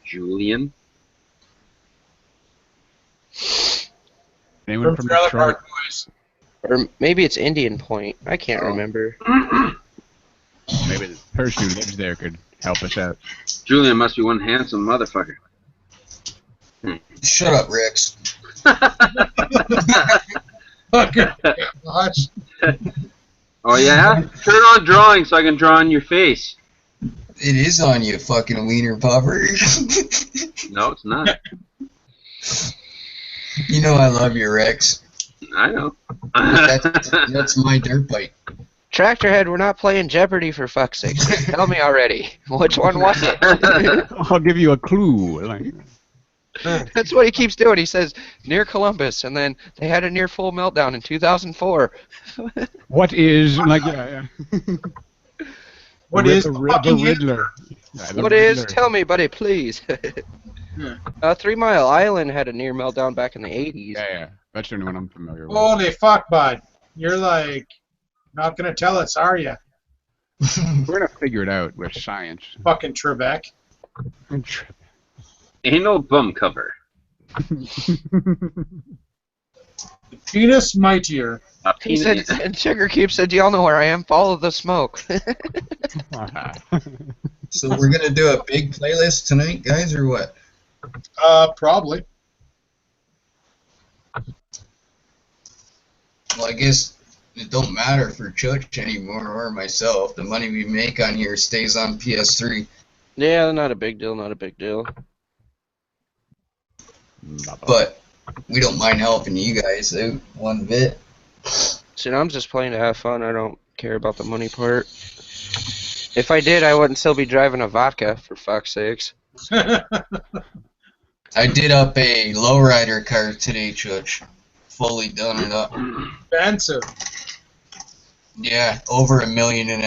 Julian. Anyone from Detroit? Or maybe it's Indian Point. I can't remember. Maybe the person who lives there could help us out. Julian must be one handsome motherfucker. Shut up, Rex. Fucking gosh. Oh yeah? Turn on drawing so I can draw on your face. It is on you, fucking wiener popper. No, it's not. You know I love you, Rex. I know. That's my dirt bike. Tractorhead, we're not playing Jeopardy for fuck's sake. Tell me already. Which one was it? I'll give you a clue. Like, That's what he keeps doing. He says, near Columbus, and then they had a near full meltdown in 2004. what is, like, yeah. What the, is the, the the fucking Riddler? Yeah, the What is? Riddler. Tell me, buddy, please. 3 Mile Island had a near meltdown back in the 80s. Yeah. That's the only one I'm familiar with. Holy fuck, bud. You're like, not gonna tell us, are you? We're gonna figure it out with science. Fucking Trebek. Anal bum cover. Penis mightier. He said, and Sugar Cube said, y'all know where I am. Follow the smoke. So we're gonna do a big playlist tonight, guys, or what? Probably. Well, I guess it don't matter for Church anymore or myself. The money we make on here stays on PS3. Yeah, not a big deal, not a big deal. But we don't mind helping you guys out one bit. See, I'm just playing to have fun. I don't care about the money part. If I did, I wouldn't still be driving a vodka, for fuck's sakes. I did up a lowrider car today, Church. Fully done it up. Expensive. Yeah, over $1.5 million.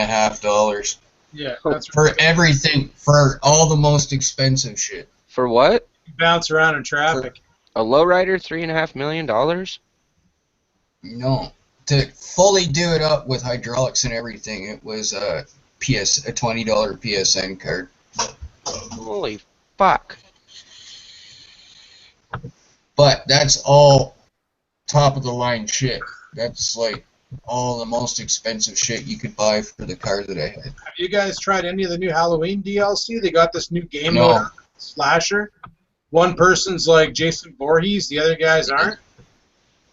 Yeah, that's For everything, for all the most expensive shit. For what? bounce around in traffic. A lowrider, $3.5 million? No. To fully do it up with hydraulics and everything, it was a $20 PSN card. Holy fuck. But that's all top of the line shit. That's like all the most expensive shit you could buy for the car that I had. Have you guys tried any of the new Halloween DLC? They got this new game No. mode slasher. One person's like Jason Voorhees, the other guys aren't.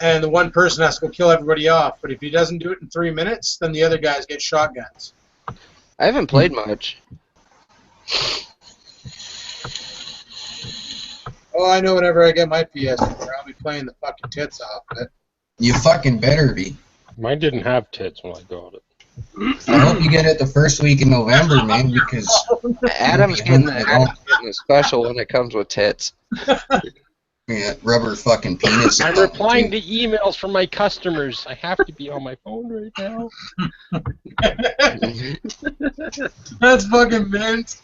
And the one person has to go kill everybody off. But if he doesn't do it in 3 minutes, then the other guys get shotguns. I haven't played much. Oh, I know whenever I get my PS4, I'll be playing the fucking tits off of it. You fucking better be. Mine didn't have tits when I got it. I hope you get it the first week in November, man, because Adam's getting a special when it comes with tits. yeah, rubber fucking penis. I'm replying to emails from my customers. I have to be on my phone right now. That's fucking mint.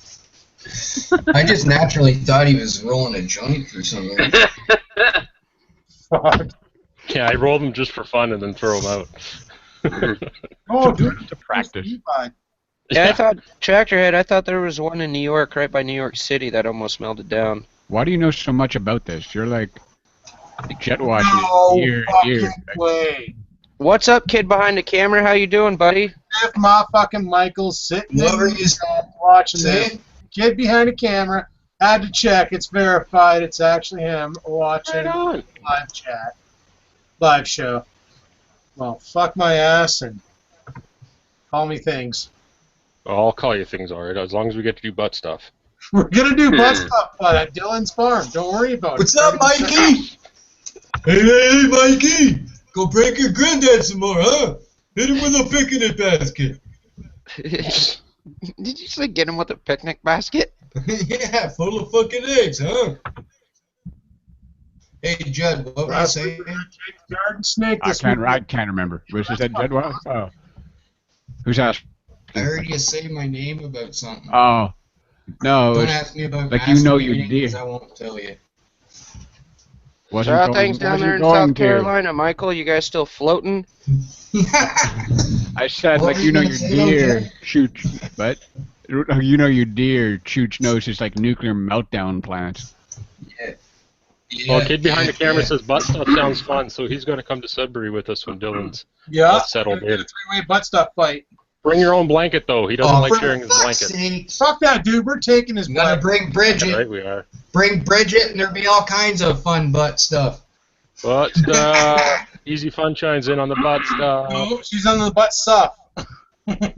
I just naturally thought he was rolling a joint or something. Fuck. Yeah, I roll them just for fun and then throw them out. Oh, dude. To practice. Yeah, I thought, Tractorhead, I thought there was one in New York, right by New York City, that almost melted down. Why do you know so much about this? You're like jet watching No year. fucking way. What's up, kid behind the camera? How you doing, buddy? If my fucking Michael's sitting Whoever in you his watching say this, kid behind the camera, had to check. It's verified. It's actually him watching Right on. live chat, live show. Well, fuck my ass and call me things. I'll call you things, alright, as long as we get to do butt stuff. We're gonna do butt stuff at Dylan's farm. Don't worry about What's it. up, Mikey? Hey, Mikey! Go break your granddad some more, huh? Hit him with a picnic basket. Did you say get him with a picnic basket? Yeah, full of fucking eggs, huh? Hey, Judd, what were you saying? Garden snake. I This can't week. remember. Was it that Jedwell? Oh. Who's asked? I heard you say my name about something. Oh. No, it Don't was, ask me about like you know you masturbating, did. 'cause I won't tell you. wasn't There are going, things down there in wasn't South going to. Carolina, Michael. You guys still floating? I said, What like, were you you know gonna your say, deer okay? shoots, but you know your deer Chooch knows it's like nuclear meltdown plants. Well, kid behind the camera yeah. says butt stuff sounds fun, so he's going to come to Sudbury with us when Dylan's Yeah. all settled We're gonna in. do a three-way butt stuff fight. Bring your own blanket, though. He doesn't Oh, like for sharing his fuck's blanket. sakes. Fuck that, dude. We're taking his You gotta butt. bring Bridget. Right, we are. Bring Bridget, and there'll be all kinds of fun butt stuff. Butt stuff. Easy Fun chimes in on the butt stuff. No, she's on the butt stuff.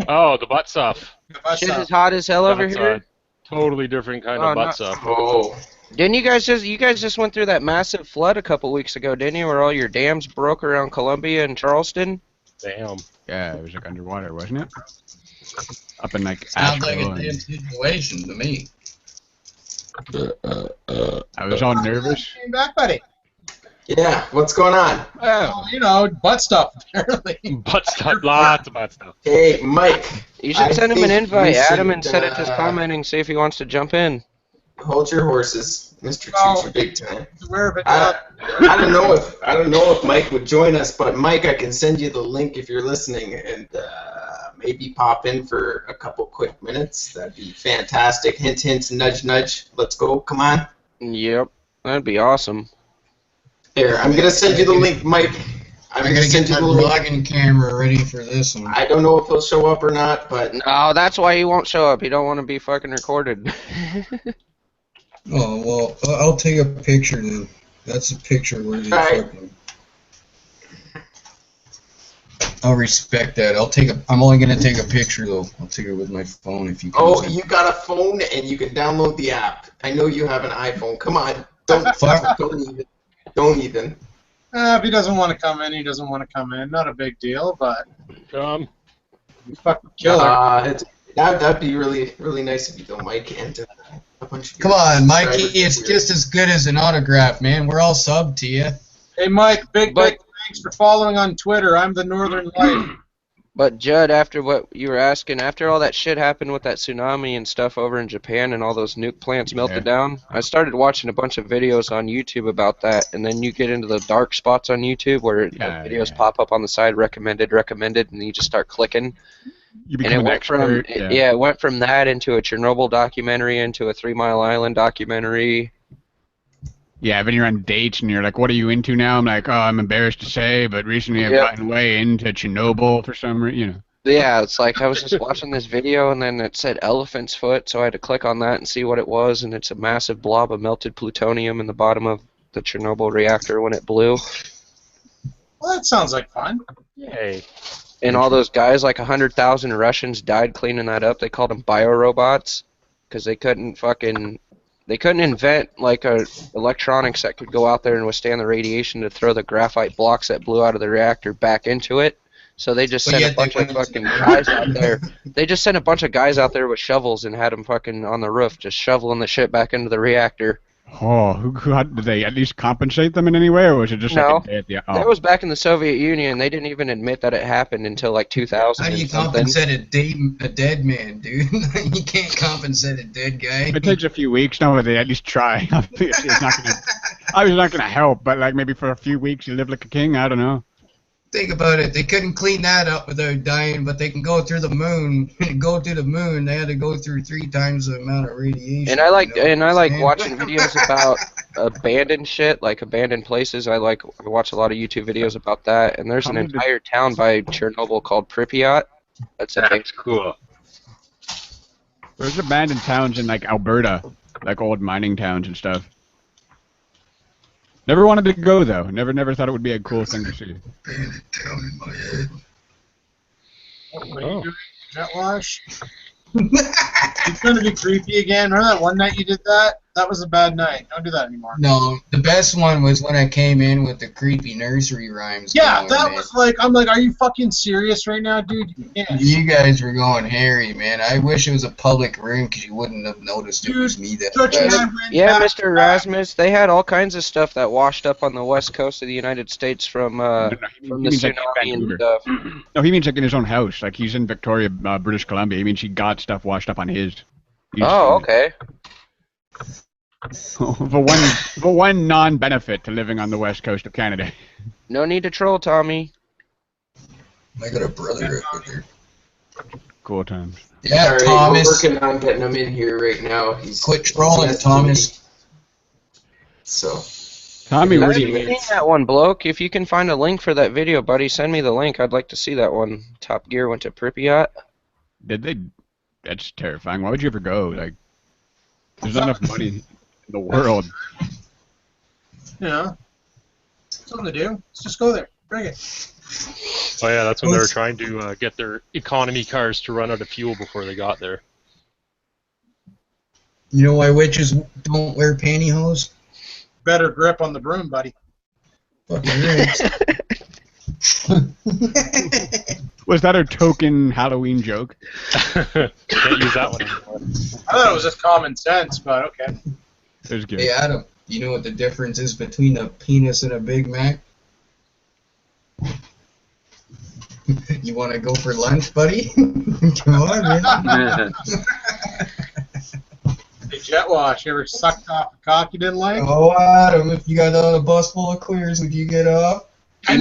Oh, the butt stuff. Shit is hot as hell over That's here. a totally different kind Oh, of butt not- stuff. Oh. Didn't you guys just went through that massive flood a couple weeks ago, didn't you? Where all your dams broke around Columbia and Charleston? Damn. Yeah, it was like underwater, wasn't it? Up in like Sounds like a Asheville. damn situation to me. I was all nervous. Came back, buddy. Yeah, what's going on? Well, you know, butt stuff, apparently. Butt stuff. Lots of butt stuff. Hey, Mike. You should I send him an think invite, we add him should, and set it to commenting, see if he wants to jump in. Hold your horses, Mr. Well, Choocher Big Time. Aware of it. I don't know if Mike would join us, but Mike, I can send you the link if you're listening, and maybe pop in for a couple quick minutes. That'd be fantastic. Hint, hint, nudge, nudge. Let's go. Come on. Yep, that'd be awesome. Here, I'm gonna send you the link, Mike. I gotta get my vlogging camera ready for this one. I don't know if he'll show up or not, but No, that's why he won't show up. He don't want to be fucking recorded. Oh, well, I'll take a picture then. That's a picture worthy. Alright. I'll respect that. I'm only gonna take a picture though. I'll take it with my phone if you can. oh, you got a phone and you can download the app. I know you have an iPhone. Come on, don't even. If he doesn't want to come in, he doesn't want to come in. Not a big deal, but Come. you fucking killer. That'd be really, really nice of you, though, Mike, and a bunch of. Come on, Mikey. subscribers It's here. just as good as an autograph, man. We're all sub to you. Hey, Mike, big But- thanks for following on Twitter. I'm the Northern Light. But Judd, after what you were asking, after all that shit happened with that tsunami and stuff over in Japan and all those nuke plants melted down, I started watching a bunch of videos on YouTube about that, and then you get into the dark spots on YouTube where the videos pop up on the side, recommended, and you just start clicking. You And become it an went expert. from it went from that into a Chernobyl documentary, into a 3 Mile Island documentary. Yeah, then you're on dates and you're like, what are you into now? I'm like, oh, I'm embarrassed to say, but recently I've gotten way into Chernobyl for some reason, you know. Yeah, it's like I was just watching this video and then it said elephant's foot, so I had to click on that and see what it was, and it's a massive blob of melted plutonium in the bottom of the Chernobyl reactor when it blew. Well, that sounds like fun. Yay. And all those guys, like 100,000 Russians, died cleaning that up. They called them biorobots because they couldn't invent like electronics that could go out there and withstand the radiation to throw the graphite blocks that blew out of the reactor back into it. So they just sent a bunch of fucking guys out there. They just sent a bunch of guys out there with shovels and had them fucking on the roof just shoveling the shit back into the reactor. Oh, did they at least compensate them in any way, or was it just No, like a dead? Yeah. that was back in the Soviet Union. They didn't even admit that it happened until like 2000. How do you compensate a dead man, dude? You can't compensate a dead guy. It takes a few weeks. No, they at least try. Obviously, it's not gonna help, but like maybe for a few weeks you live like a king. I don't know. Think about it. They couldn't clean that up without dying, but they can go through the moon. Go through the moon. They had to go through 3 times the amount of radiation. And I like saying? watching videos about abandoned shit, like abandoned places. I watch a lot of YouTube videos about that. And there's an entire town by Chernobyl called Pripyat. That's cool. There's abandoned towns in like Alberta, like old mining towns and stuff. Never wanted to go though. Never thought it would be a cool thing to see. Abandoned town in my head. What are you doing? Jet wash? It's going to be creepy again. Remember that one night you did that? That was a bad night. Don't do that anymore. No, the best one was when I came in with the creepy nursery rhymes. Yeah, going, that man. was like, I'm like, are you fucking serious right now, dude? Yeah. You guys were going hairy, man. I wish it was a public room because you wouldn't have noticed it was me that bad. Yeah, Mr. Erasmus, they had all kinds of stuff that washed up on the west coast of the United States from the tsunami and stuff. No, he means like in his own house. Like he's in Victoria, British Columbia. He means he got stuff washed up on his. Oh, okay. for one non-benefit to living on the west coast of Canada. No need to troll, Tommy. I got a brother over there. Cool times. Yeah, All right, Thomas. we're working on getting him in here right now. He's Quit trolling, he's Thomas. So. Tommy, I've where do you seen that one, bloke. If you can find a link for that video, buddy, send me the link. I'd like to see that one. Top Gear went to Pripyat. Did they? That's terrifying. Why would you ever go? Like, there's not enough money in the world. You know, something to do. Let's just go there. Bring it. Oh yeah, that's when they were trying to get their economy cars to run out of fuel before they got there. You know why witches don't wear pantyhose? Better grip on the broom, buddy. Fucking right. Was that a token Halloween joke? Can't use that one anymore. I thought it was just common sense, but okay. It was good. Hey Adam, you know what the difference is between a penis and a Big Mac? You want to go for lunch, buddy? Come on, man. Hey, Jet Wash, you ever sucked off a cock you didn't like? Oh, Adam, if you got a bus full of queers, would you get up? You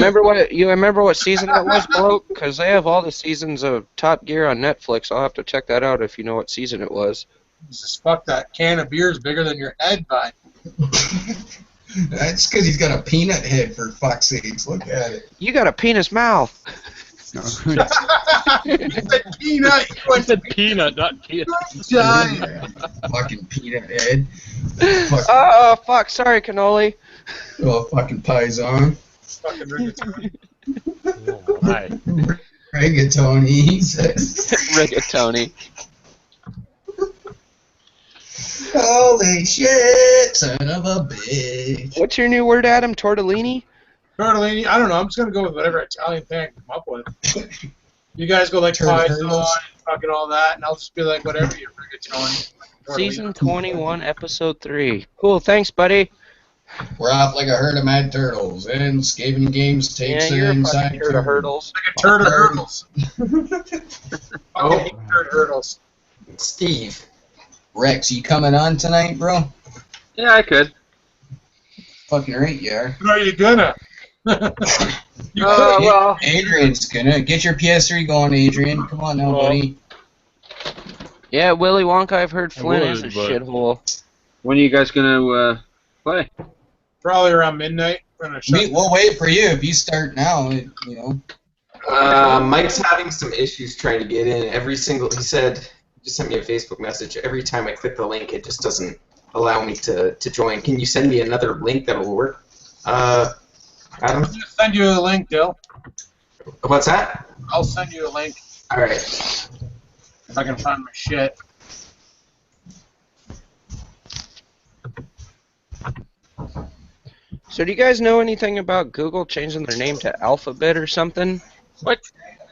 remember what season it was, bloke? Because they have all the seasons of Top Gear on Netflix. I'll have to check that out if you know what season it was. Jesus, fuck, that can of beer is bigger than your head, bud. That's because he's got a peanut head, for fuck's sakes. Look at it. You got a penis mouth. No. You said peanut. I said peanut, not peanut. Giant. Fucking peanut head. Oh, fuck. Sorry, cannoli. Oh, fucking paisan. Fucking rigatoni. Oh, my. Rigatoni, he says. Rigatoni. Holy shit, son of a bitch. What's your new word, Adam? Tortellini? Tortellini, I don't know. I'm just going to go with whatever Italian thing I can come up with. You guys go like pie and fucking all that, and I'll just be like, whatever, you rigatoni. Season 21, Episode 3. Cool, thanks, buddy. We're off like a herd of mad turtles, and Skaven Games takes Yeah, you're a inside fucking turd of hurdles. Like a turd of hurdles. Oh. Fucking turd hurdles. Steve. Rex, you coming on tonight, bro? Yeah, I could. Fucking right, you are. Are you gonna? Well, Adrian's gonna. Get your PS3 going, Adrian. Come on now, buddy. Yeah, Willy Wonka, I've heard Flynn would, is a but- shithole. when are you guys gonna play? Probably around midnight. We're gonna shut We'll wait for you. If you start now, you know. Mike's having some issues trying to get in. He said, he just sent me a Facebook message. Every time I click the link, it just doesn't allow me to join. Can you send me another link that'll work? Adam? I'll send you a link, Dill. What's that? I'll send you a link Alright. if I can find my shit. So do you guys know anything about Google changing their name to Alphabet or something?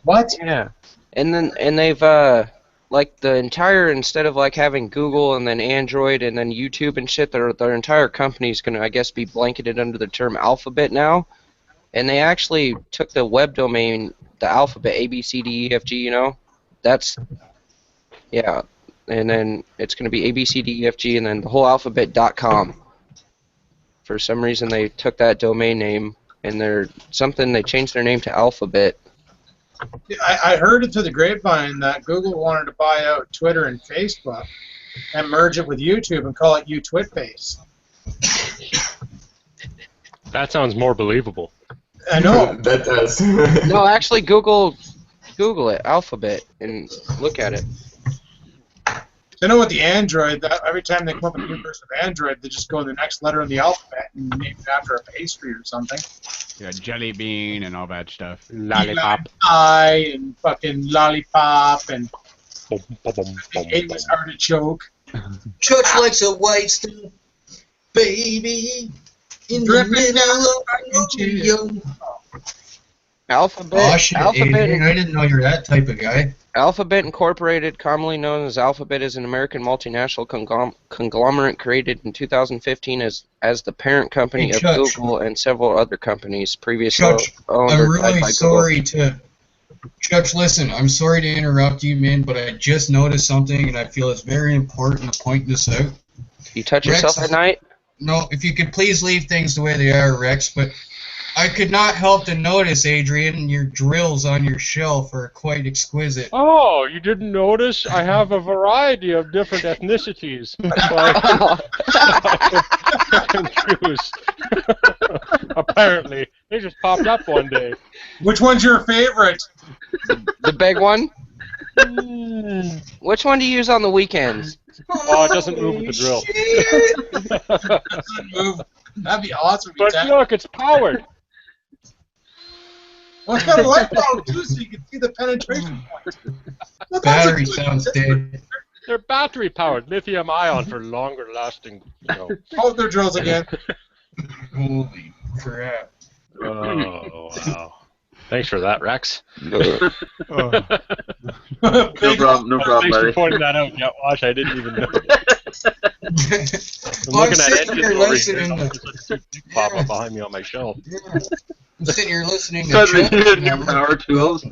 What? Yeah. And they've like the entire, instead of like having Google and then Android and then YouTube and shit, their entire company's gonna, I guess, be blanketed under the term Alphabet now. And they actually took the web domain, the Alphabet, ABCDEFG, you know? That's, yeah. And then it's gonna be ABCDEFG and then the whole alphabet.com. For some reason they took that domain name and they changed their name to Alphabet. I heard it through the grapevine that Google wanted to buy out Twitter and Facebook and merge it with YouTube and call it YouTwitface. That sounds more believable. I know. That does. No, actually Google it, Alphabet, and look at it. I know with the Android, that every time they come up with a new version of Android, they just go to the next letter in the alphabet and name it after a pastry or something. Yeah, jelly bean and all that stuff. Lollipop. Pie and fucking lollipop and Boom, boom, boom, boom, English boom. artichoke. Church likes a white stuff, baby. In the Dripping middle down of the fucking Romeo. Alphabet. Oh shit, Alphabet. Adrian, I didn't know you're that type of guy. Alphabet Incorporated, commonly known as Alphabet, is an American multinational conglomerate created in 2015 as the parent company Hey, of Church. Google and several other companies previously Church, owned I'm or really tied by sorry to... Church, listen, I'm sorry to interrupt you, man, but I just noticed something, and I feel it's very important to point this out. Google. You touch Rex, yourself at night? No, if you could please leave things the way they are, Rex, but I could not help to notice, Adrian, your drills on your shelf are quite exquisite. Oh, you didn't notice? I have a variety of different ethnicities. Choose. Apparently, they just popped up one day. Which one's your favorite? The big one? Mm. Which one do you use on the weekends? Oh, it doesn't move with the drill. Doesn't move. That'd be awesome. But look, it's powered. Well, it's got a light bulb too, so you can see the penetration point. Well, Battery sounds dead. They're battery powered, lithium ion for longer lasting. Hold their drills again. Holy crap. Oh, wow. Thanks for that, Rex. No problem, Thanks buddy. for pointing that out. Yeah, watch, I didn't even know. I'm Well, I'm looking at sitting engines here over listening here. to... Pop up behind me on my shelf. Yeah. I'm sitting here listening to... Suddenly Chuck you your now. power tools.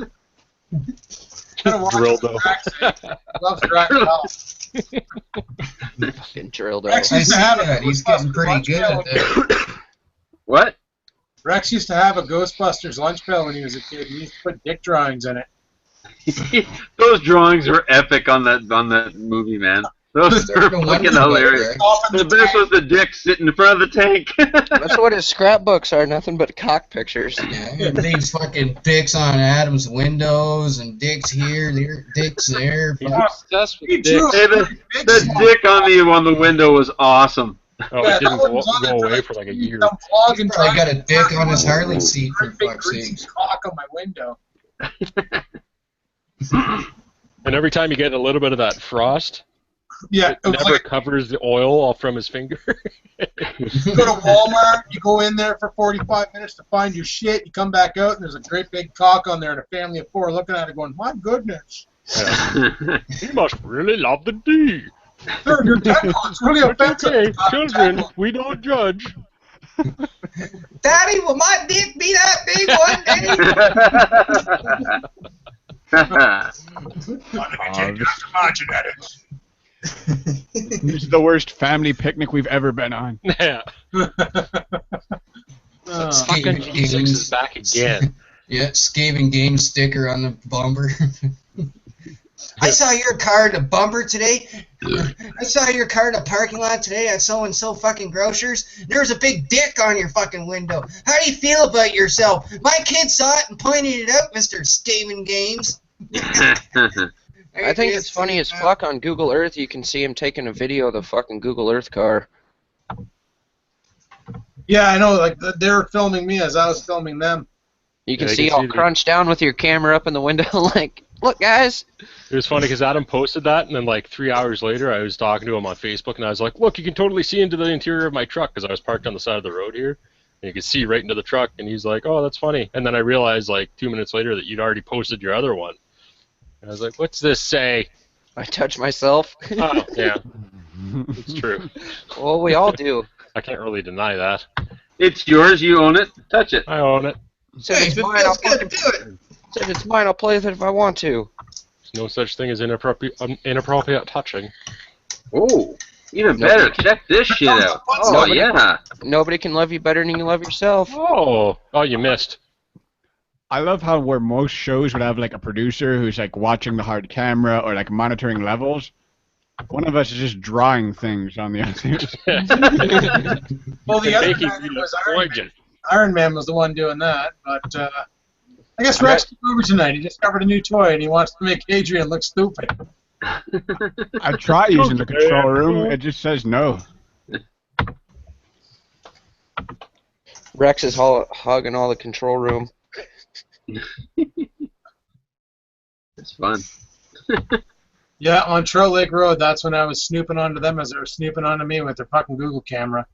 Drill dough. Loves driving off. Fucking drilled Rex out. I used see to have that. He's getting pretty good at that. What? Rex used to have a Ghostbusters lunch pail when he was a kid. He used to put dick drawings in it. Those drawings were epic on that movie, man. Those were fucking hilarious. The best was the dick sitting in front of the tank. That's what his scrapbooks are, nothing but cock pictures. Yeah, these fucking dicks on Adam's windows and dicks here, dicks there. He's obsessed with He dicks. drew Hey, the dick on the window was awesome. Oh, Yeah, it didn't that one was on go the away track. for like a year. Some vlog and I got a trying- dick on his Harley seat, for Great big fuck's greasy sake. cock on my window. And every time you get a little bit of that frost, Yeah, it it was never like covers the oil off from his finger. you go to Walmart, you go in there for 45 minutes to find your shit, you come back out and there's a great big cock on there and a family of 4 looking at it going, my goodness. He must really love the D. Sir, your dental is really offensive. Okay, children, we don't judge. Daddy, will my dick be that big one day? This is the worst family picnic we've ever been on. Yeah. Fucking G6 is back again. Yeah, Skaven Game sticker on the bumper. I saw your car in the bumper today. I saw your car in the parking lot today at so-and-so fucking grocers. There was a big dick on your fucking window. How do you feel about yourself? My kid saw it and pointed it out, Mr. Skaven Games. I think it's funny as fuck on Google Earth. You can see him taking a video of the fucking Google Earth car. Yeah, I know, like they were filming me as I was filming them. You can Yeah, I see can all see the- crunched down with your camera up in the window like, look guys. It was funny because Adam posted that, and then like 3 hours later, I was talking to him on Facebook, and I was like, "Look, you can totally see into the interior of my truck because I was parked on the side of the road here, and you could see right into the truck." And he's like, "Oh, that's funny." And then I realized like 2 minutes later that you'd already posted your other one. And I was like, "What's this say?" I touch myself. Oh, yeah, it's true. Well, we all do. I can't really deny that. It's yours. You own it. Touch it. I own it. Said Hey, it's if it mine, I'll feels good, fucking, do it. said it's mine, I'll play with it if I want to. There's no such thing as inappropriate touching. Oh, even No, better. you can- Check this shit out. Oh, Nobody- yeah. Nobody can love you better than you love yourself. Oh, you missed. I love how where most shows would have like a producer who's like watching the hard camera or like monitoring levels. One of us is just drawing things on the other. Well, the other Making guy you was look Iron Man. gorgeous. Iron Man was the one doing that, but I guess Rex came over tonight. He discovered a new toy and he wants to make Adrian look stupid. I try using the control room, it just says no. Rex is hogging all the control room. It's fun. Yeah, on Troll Lake Road, that's when I was snooping onto them as they were snooping onto me with their fucking Google camera.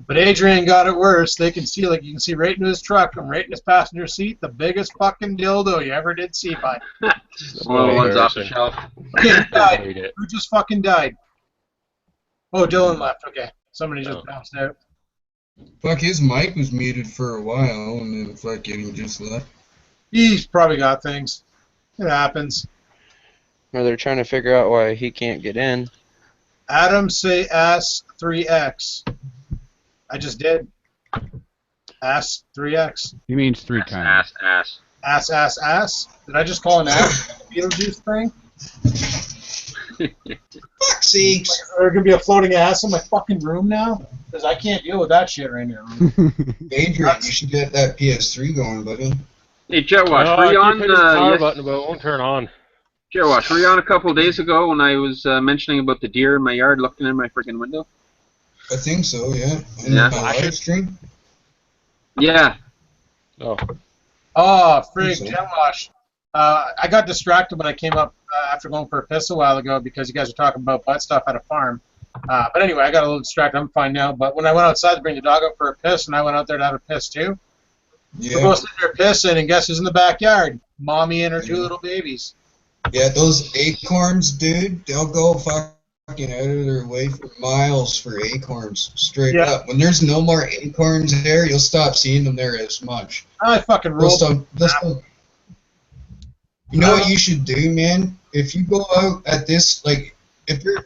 But Adrian got it worse. They can see, like, you can see right into his truck and right in his passenger seat, the biggest fucking dildo you ever did see, bud. One of the ones off the shelf. Okay, who died? Hate it. Who just fucking died? Oh, Dylan left. Okay. Somebody just bounced out. Fuck, his mic was muted for a while, and then fucking he just left. He's probably got things. It happens. Or they're trying to figure out why he can't get in. Adam, say ass 3x. I just did. Ass 3x. He means 3 times. Ass. Ass, ass, ass. Did I just call an ass a Beetlejuice thing? Fuck sakes. Is there going to be a floating ass in my fucking room now? Because I can't deal with that shit right now. Adrian, you should get that PS3 going, buddy. Hey, Jet Wash, Oh, were I you keep on hitting the power yes, button, but it won't turn on. Jet Wash, were you on a couple of days ago when I was mentioning about the deer in my yard looking in my freaking window? I think so, yeah. And Yeah. my live stream? Yeah. Oh. Oh, frig, So. Tenwash. I got distracted when I came up after going for a piss a while ago because you guys were talking about butt stuff at a farm. But anyway, I got a little distracted. I'm fine now. But when I went outside to bring the dog up for a piss, and I went out there to have a piss too, we're both sitting there pissing, and guess who's in the backyard? Mommy and her two little babies. Yeah, those acorns, dude, they'll go fucking out of their way for miles for acorns, straight up. When there's no more acorns there, you'll stop seeing them there as much. I fucking rolled. You know what you should do, man? If you go out at this, like, if you're,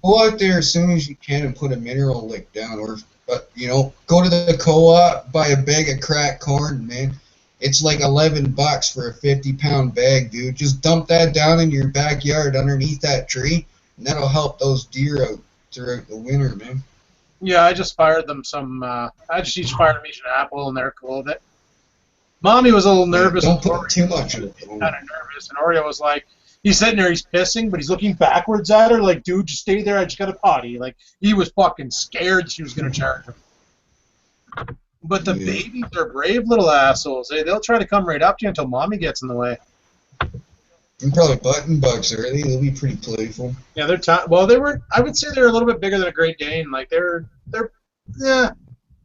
go out there as soon as you can and put a mineral lick down, or, you know, go to the co-op, buy a bag of cracked corn, man. It's like $11 for a 50-pound bag, dude. Just dump that down in your backyard underneath that tree, and that'll help those deer out throughout the winter, man. Yeah, I just fired them some. I just each fired them each an apple, and they're cool with it. Mommy was a little nervous. Don't put too much of it. Kind of nervous, and Oreo was like, he's sitting there, he's pissing, but he's looking backwards at her, like, dude, just stay there. I just got a potty. Like, he was fucking scared she was gonna charge him. But the babies are brave little assholes. They'll try to come right up to you until Mommy gets in the way. And probably button bugs early. They'll be pretty playful. Yeah, they're well. They were. I would say they're a little bit bigger than a Great Dane. Like they're. Yeah,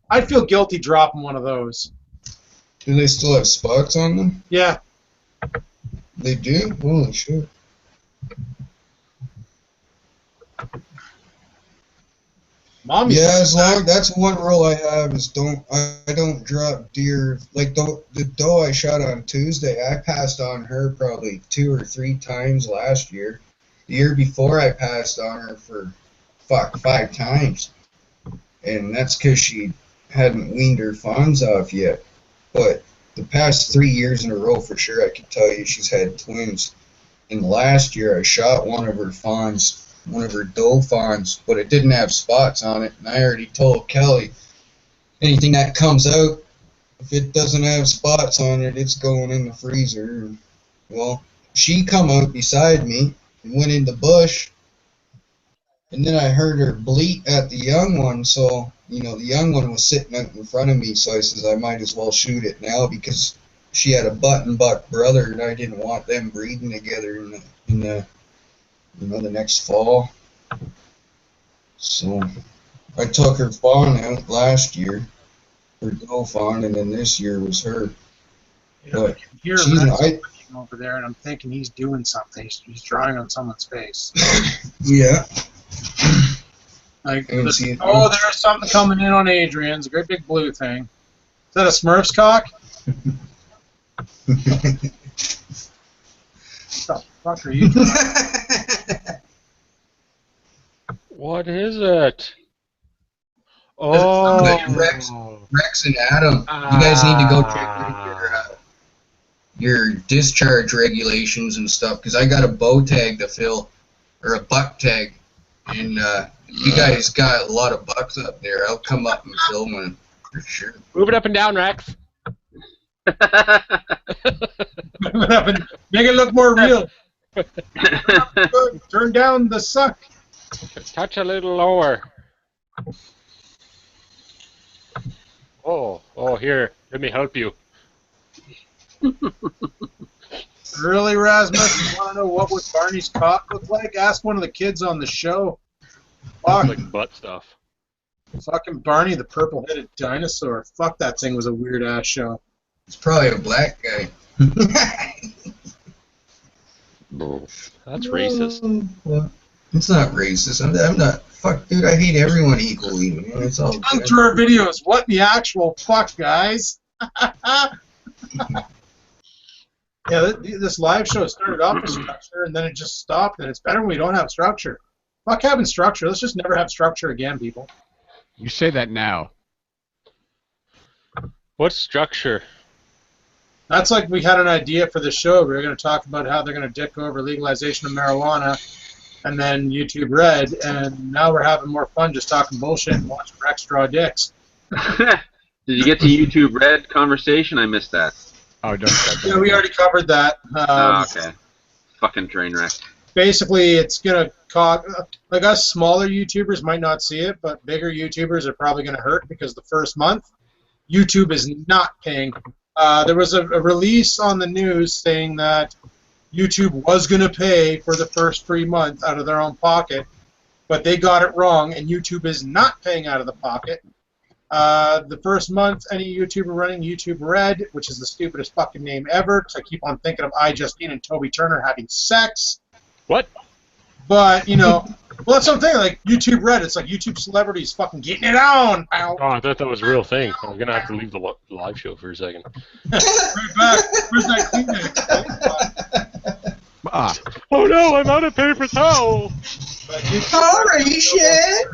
I'd feel guilty dropping one of those. Do they still have spots on them? Yeah. They do? Holy shit. Mommy. Yeah, as long that's one rule I have is I don't drop deer. Like the doe I shot on Tuesday, I passed on her probably 2 or 3 times last year. The year before I passed on her for 5 times. And that's because she hadn't weaned her fawns off yet. But the past 3 years in a row for sure I can tell you she's had twins. And last year I shot one of her fawns, one of her doe fawns, but it didn't have spots on it. And I already told Kelly, anything that comes out, if it doesn't have spots on it, it's going in the freezer. And, well, she come out beside me and went in the bush. And then I heard her bleat at the young one, so, you know, the young one was sitting out in front of me, so I says I might as well shoot it now because she had a button buck brother, and I didn't want them breeding together in the you know, the next fall. So I took her fawn out last year, her doe fawn, and then this year was her. Yeah, but you're over there, and I'm thinking he's doing something. He's drawing on someone's face. Yeah. Like, there's something coming in on Adrian's, a great big blue thing. Is that a Smurf's cock? What the fuck are you doing? What is it? Oh, Rex and Adam, you guys need to go check your discharge regulations and stuff, because I got a bow tag to fill, or a buck tag, and you guys got a lot of bucks up there. I'll come up and film one for sure. Move it up and down, Rex. Move it up and make it look more real. Turn down the suck. Touch a little lower. Oh, here. Let me help you. Really, Rasmus? You want to know what would Barney's cock look like? Ask one of the kids on the show. Fuck. Like butt stuff. Fucking Barney, the purple-headed dinosaur. Fuck, that thing was a weird-ass show. It's probably a black guy. That's racist. Well, it's not racist. I'm not. Fuck, dude, I hate everyone equally. Man. It's all Come to our videos. What the actual fuck, guys? Yeah, this live show started off with structure, and then it just stopped, and it's better when we don't have structure. Fuck having structure. Let's just never have structure again, people. You say that now. What's structure? That's like we had an idea for the show. We were going to talk about how they're going to dick over legalization of marijuana and then YouTube Red, and now we're having more fun just talking bullshit and watching Rex draw dicks. Did you get to YouTube Red conversation? I missed that. Oh, don't. Yeah, we already covered that. Okay. Fucking train wreck. Basically, it's going to cost, like us smaller YouTubers might not see it, but bigger YouTubers are probably going to hurt because the first month YouTube is not paying. There was a release on the news saying that YouTube was going to pay for the first free month out of their own pocket, but they got it wrong, and YouTube is not paying out of the pocket. The first month, any YouTuber running YouTube Red, which is the stupidest fucking name ever, because I keep on thinking of iJustine and Toby Turner having sex. What? But, you know, well, that's something like YouTube Red. It's like YouTube celebrities fucking getting it on. Ow. Oh, I thought that was a real thing. I'm going to have to leave the live show for a second. Right back. Where's that Kleenex? Oh no, I'm out of paper towel. Sorry, shit.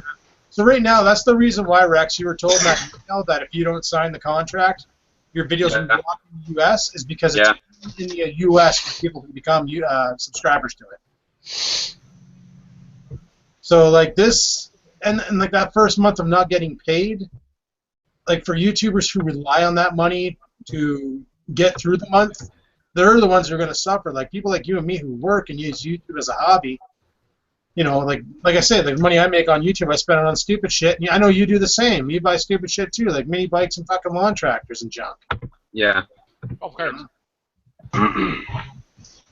So right now, that's the reason why, Rex, you were told that if you don't sign the contract, your videos will be blocked in the U.S. is because it's in the U.S. where people can become subscribers to it. So like this, and like that first month of not getting paid, like for YouTubers who rely on that money to get through the month, they're the ones who are going to suffer. Like people like you and me who work and use YouTube as a hobby. You know, like I said, the money I make on YouTube, I spend it on stupid shit. And I know you do the same. You buy stupid shit too, like mini bikes and fucking lawn tractors and junk. Yeah. Okay.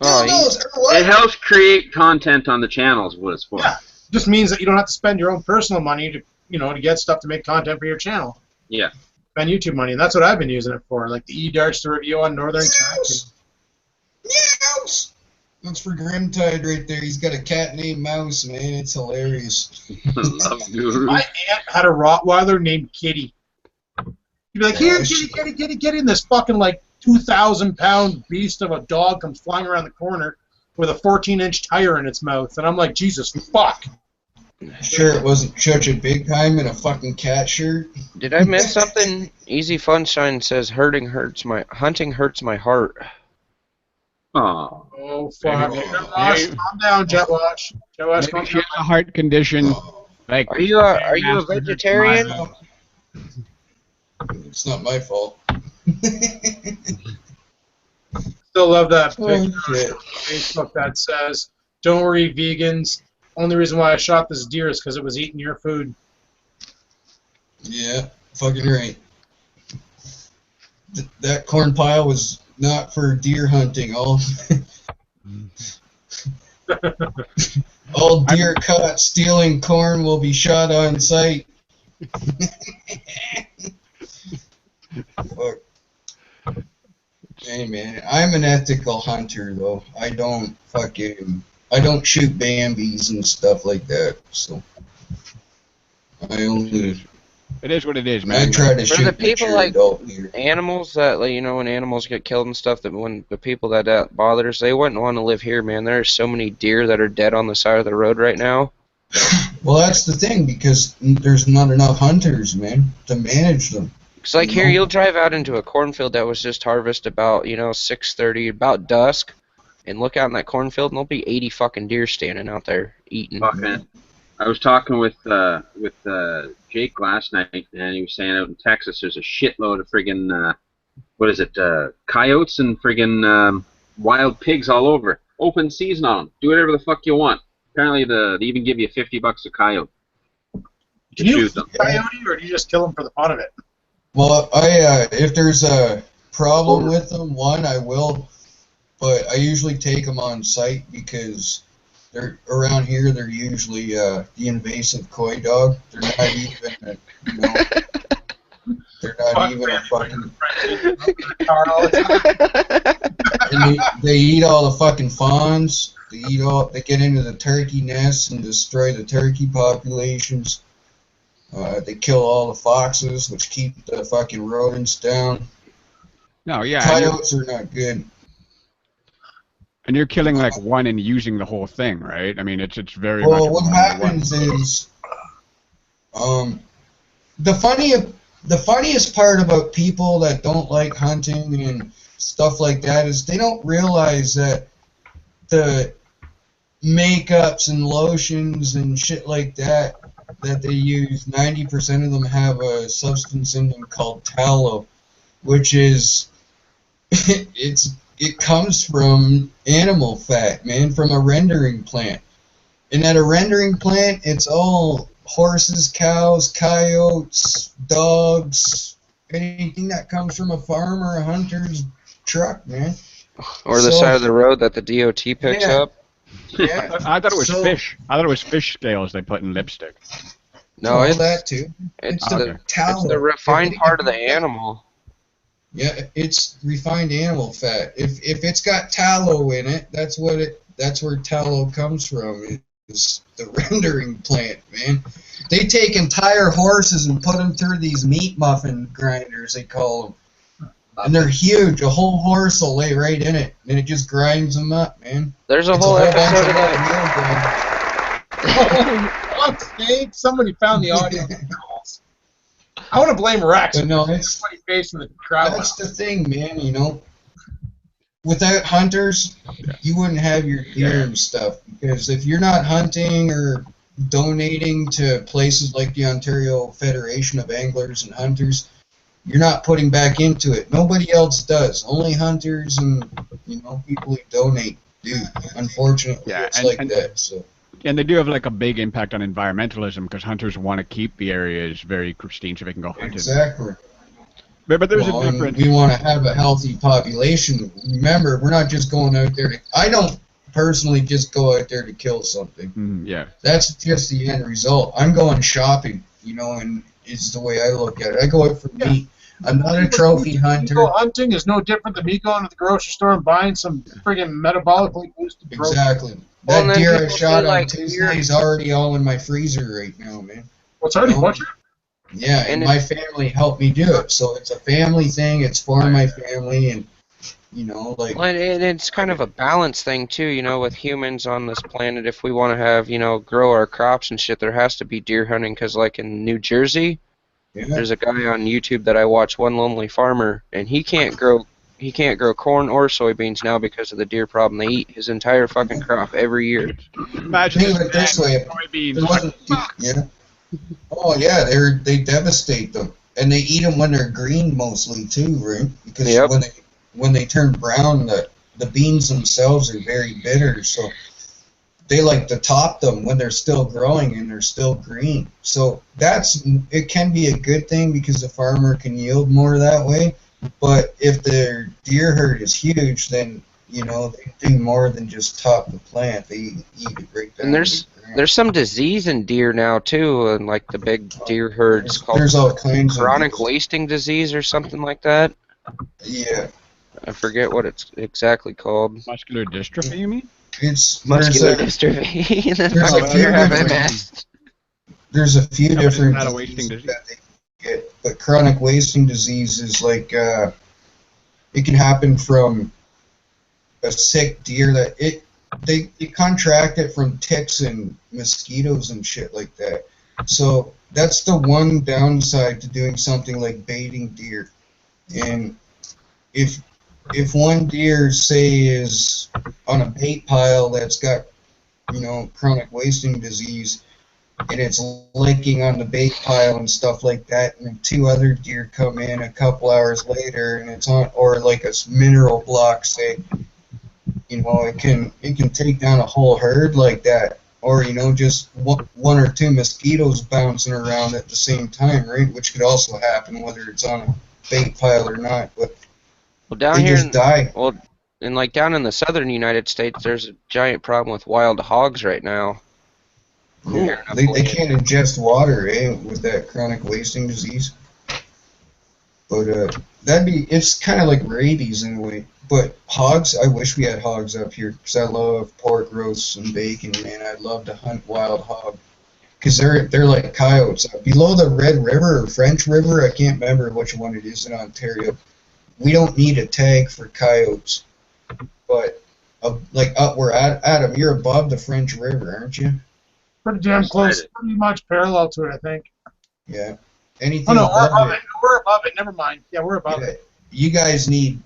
It helps create content on the channel is what it's for. Yeah. It just means that you don't have to spend your own personal money to, you know, to get stuff to make content for your channel. Yeah. Spend YouTube money, and that's what I've been using it for, like the E-darts to review on Northern Cat. Mouse! That's for Grimtide right there. He's got a cat named Mouse, man. It's hilarious. Love Guru. My aunt had a Rottweiler named Kitty. You'd be like, here, Kitty, get in. This fucking, like, 2,000-pound beast of a dog comes flying around the corner with a 14-inch tire in its mouth. And I'm like, Jesus, fuck. Sure it wasn't such a big time in a fucking cat shirt? Did I miss something? Easy Funshine says hunting hurts my heart. Oh. Oh, fuck. Jetwash, calm down, Jetwash. Jetwash, calm Maybe she down. has a heart condition. Like, Are you a vegetarian? It's not my fault. Still love that picture on shit. Facebook that says, "Don't worry, vegans. Only reason why I shot this deer is because it was eating your food." Yeah, fucking right. That corn pile was not for deer hunting. All deer caught stealing corn will be shot on sight. Fuck. Hey man, I'm an ethical hunter though. I don't shoot Bambis and stuff like that. So I only. it is what it is, man. I try to For shoot the people mature like adult deer. animals that, like, you know, when animals get killed and stuff, that when the people that bother us, they wouldn't want to live here, man. There are so many deer that are dead on the side of the road right now. Well, that's the thing, because there's not enough hunters, man, to manage them. It's like here, you'll drive out into a cornfield that was just harvested about, 6:30, about dusk, and look out in that cornfield, and there'll be 80 fucking deer standing out there eating. Fuck, man. I was talking with Jake last night, and he was saying out in Texas there's a shitload of friggin' coyotes and friggin' wild pigs all over. Open season on them. Do whatever the fuck you want. Apparently they even give you $50 a coyote. Can you shoot a coyote, or do you just kill them for the fun of it? Well, if there's a problem with them, I will, but I usually take them on site because they're around here. They're usually the invasive coy dog. They're not even, they're not even a fucking. And they eat all the fucking fawns. They get into the turkey nests and destroy the turkey populations. They kill all the foxes, which keep the fucking rodents down. No, yeah. Coyotes are not good. And you're killing like one and using the whole thing, right? I mean, it's very much. Well, what happens is, the funniest part about people that don't like hunting and stuff like that is they don't realize that the makeups and lotions and shit like that they use, 90% of them have a substance in them called tallow, which is it comes from animal fat, man, from a rendering plant. And at a rendering plant, it's all horses, cows, coyotes, dogs, anything that comes from a farm or a hunter's truck, man. Or the side of the road that the DOT picks up. Yeah. I thought it was fish. I thought it was fish scales they put in lipstick. No, it's that too. It's the tallow. It's the refined part of the animal. Yeah, it's refined animal fat. If it's got tallow in it, that's where tallow comes from. Is the rendering plant, man. They take entire horses and put them through these meat muffin grinders, they call them. And they're huge. A whole horse will lay right in it, and it just grinds them up, man. There's a whole episode of that. Somebody found the audio. I want to blame Rex. But no, it's funny face in the crowd. That's the thing, man. You know, without hunters, you wouldn't have your deer and stuff. Because if you're not hunting or donating to places like the Ontario Federation of Anglers and Hunters, you're not putting back into it. Nobody else does. Only hunters and people who donate do. Unfortunately, it's like that. So. And they do have like a big impact on environmentalism because hunters want to keep the areas very pristine so they can go hunting. Exactly. But there's a difference. We want to have a healthy population. Remember, we're not just going out there I don't personally just go out there to kill something. Yeah. That's just the end result. I'm going shopping, and it's the way I look at it. I go out for meat. I'm not a trophy hunter. Hunting is no different than me going to the grocery store and buying some friggin' metabolically boosted protein. Exactly. That deer I shot on Tuesday is already all in my freezer right now, man. Well, it's already butchered? Yeah, and my family helped me do it. So it's a family thing. It's for my family, and Well, and it's kind of a balance thing too, with humans on this planet. If we want to have, grow our crops and shit, there has to be deer hunting. Because like in New Jersey, there's a guy on YouTube that I watch, One Lonely Farmer, and he can't grow corn or soybeans now because of the deer problem. They eat his entire fucking crop every year. Imagine it this way. Oh yeah, they devastate them, and they eat them when they're green mostly too, right? Because when they turn brown, the beans themselves are very bitter, so they like to top them when they're still growing and they're still green. So it can be a good thing because the farmer can yield more that way. But if their deer herd is huge, then they do more than just top the plant. They eat it right down. And there's some disease in deer now too, and like the big deer herds called there's all kinds chronic wasting disease or something like that. Yeah. I forget what it's exactly called. Muscular dystrophy, you mean? It's muscular dystrophy. There's a few different not a wasting disease. That they get, but chronic wasting disease is like it can happen from a sick deer that they contract it from ticks and mosquitoes and shit like that. So that's the one downside to doing something like baiting deer. And if one deer, say, is on a bait pile that's got, chronic wasting disease, and it's licking on the bait pile and stuff like that, and then two other deer come in a couple hours later, and it's on, or like a mineral block, say, it can take down a whole herd like that, or just one or two mosquitoes bouncing around at the same time, right? Which could also happen whether it's on a bait pile or not, but. Well, down here, down in the southern United States, there's a giant problem with wild hogs right now. Yeah, they can't ingest water, with that chronic wasting disease. But it's kind of like rabies in a way. But hogs, I wish we had hogs up here, because I love pork roasts and bacon, man. I'd love to hunt wild hog. Because they're like coyotes. Below the Red River or French River, I can't remember which one it is in Ontario. We don't need a tag for coyotes, but like up where Adam, you're above the French River, aren't you? Pretty damn close, pretty much parallel to it, I think. Yeah. Anything? Oh no, we're above it. We're above it. Never mind. Yeah, we're above it. You guys need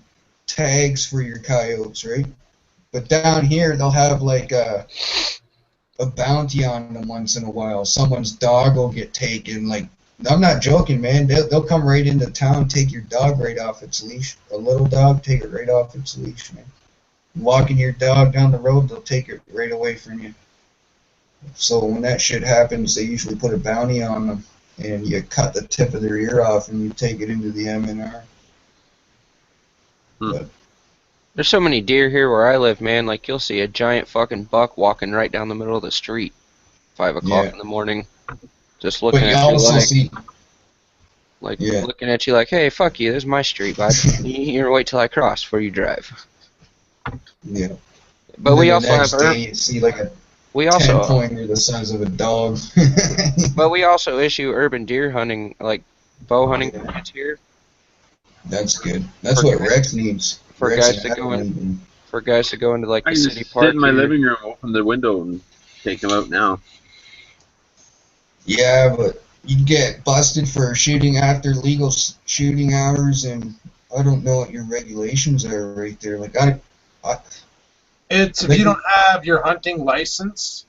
tags for your coyotes, right? But down here, they'll have like a bounty on them once in a while. Someone's dog will get taken, like. I'm not joking, man. They'll come right into town, take your dog right off its leash. A little dog, take it right off its leash, man. Walking your dog down the road, they'll take it right away from you. So when that shit happens, they usually put a bounty on them. and you cut the tip of their ear off and you take it into the MNR. But There's so many deer here where I live, man. Like, you'll see a giant fucking buck walking right down the middle of the street, 5 o'clock in the morning, just looking at you like, looking at you like, hey, fuck you, this is my street, bud. You're wait till I cross before you drive. Yeah. But we also have you see like a 10-pointer the size of a dog. But we also issue urban deer hunting, like bow hunting permits here. That's good. That's what Rex needs. For Rex guys to go in, into like the city park. I sit in my living room, open the window, and take them out now. Yeah, but you get busted for shooting after legal shooting hours, and I don't know what your regulations are right there. Like it's if you don't have your hunting license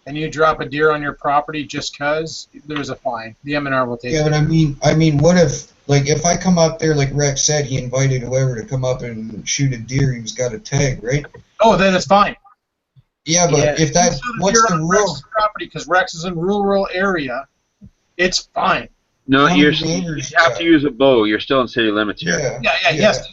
and you drop a deer on your property just 'cause, there's a fine. The MNR will take it. Yeah, but I mean, what if, like, if I come up there, like Rex said, he invited whoever to come up and shoot a deer, he's got a tag, right? Oh, then it's fine. Yeah, but if that, what's the rule? Rex's property, because Rex is in rural area, it's fine. No, you have to use a bow. You're still in city limits here. Yes.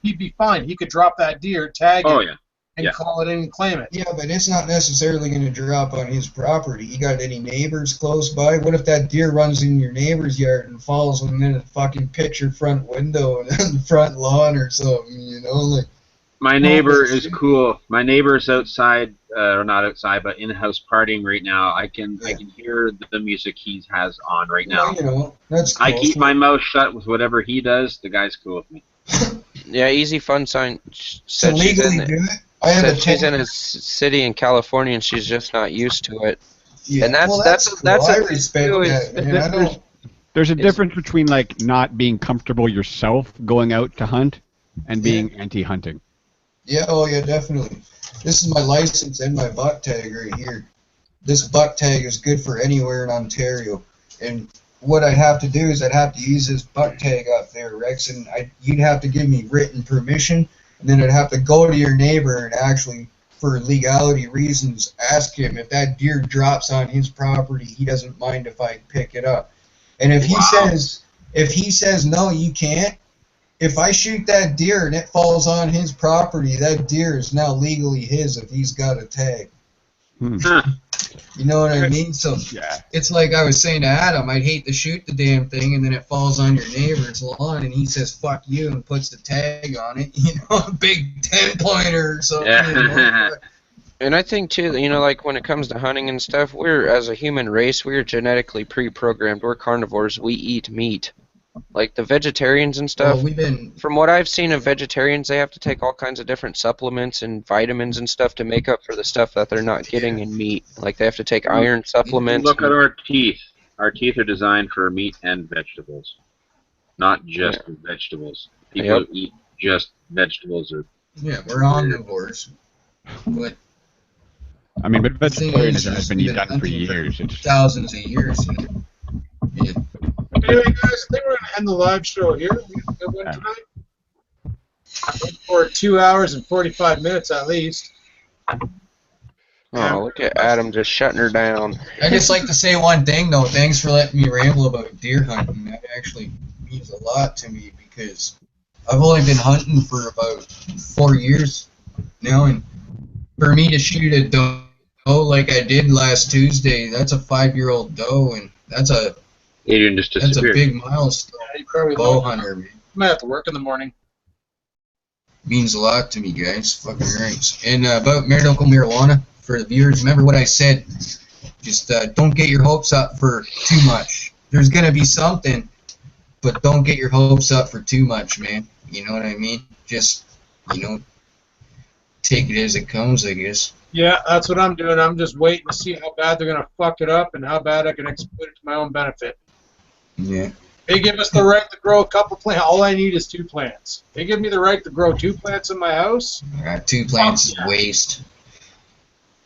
He'd be fine. He could drop that deer, tag it, and call it in and claim it. Yeah, but it's not necessarily going to drop on his property. You got any neighbors close by? What if that deer runs in your neighbor's yard and falls within a fucking picture front window and on the front lawn or something, you know? Like, my neighbor is cool. My neighbor's outside, or not outside, but in-house partying right now. I can hear the music he has on right now. Well, you know, that's cool. I keep my mouth shut with whatever he does. The guy's cool with me. Yeah, Easy Fun Sign said she's in a city in California and she's just not used to it. Yeah, and that's cool. I respect that. There's a difference between like not being comfortable yourself going out to hunt and being anti-hunting. Yeah, oh yeah, definitely. This is my license and my buck tag right here. This buck tag is good for anywhere in Ontario. And what I'd have to do is I'd have to use this buck tag up there, Rex, and you'd have to give me written permission, and then I'd have to go to your neighbor and actually, for legality reasons, ask him if that deer drops on his property, he doesn't mind if I pick it up. And if he says no, you can't, if I shoot that deer and it falls on his property, that deer is now legally his if he's got a tag. You know what I mean? So it's like I was saying to Adam, I'd hate to shoot the damn thing and then it falls on your neighbor's lawn and he says fuck you and puts the tag on it, you know, a big 10-pointer or something. Yeah. You know? And I think too, you know, like when it comes to hunting and stuff, we're, as a human race, we're genetically pre-programmed. We're carnivores. We eat meat. Like the vegetarians and stuff, from what I've seen of vegetarians, they have to take all kinds of different supplements and vitamins and stuff to make up for the stuff that they're not getting in meat. Like they have to take iron supplements. Look at our teeth. Our teeth are designed for meat and vegetables, not just vegetables. People eat just vegetables. We're omnivores. But I mean, but vegetarianism has been done for years. It's thousands of years. You know? Yeah. Anyway, guys, I think we're going to end the live show here. We had a good one tonight. For 2 hours and 45 minutes at least. Oh, look at Adam just shutting her down. I just like to say one thing, though. Thanks for letting me ramble about deer hunting. That actually means a lot to me because I've only been hunting for about 4 years now, and for me to shoot a doe like I did last Tuesday, that's a 5-year-old doe, and that's a Adrian just disappeared. That's a big milestone. Yeah, you probably bow hunter, man. You might have to work in the morning. Means a lot to me, guys. Fucking right. And about medical marijuana, for the viewers, remember what I said. Just don't get your hopes up for too much. There's going to be something, but don't get your hopes up for too much, man. You know what I mean? Just, you know, take it as it comes, I guess. Yeah, that's what I'm doing. I'm just waiting to see how bad they're going to fuck it up and how bad I can exploit it to my own benefit. Yeah. They give us the right to grow a couple plants. All I need is 2 plants. They give me the right to grow 2 plants in my house. 2 plants is waste.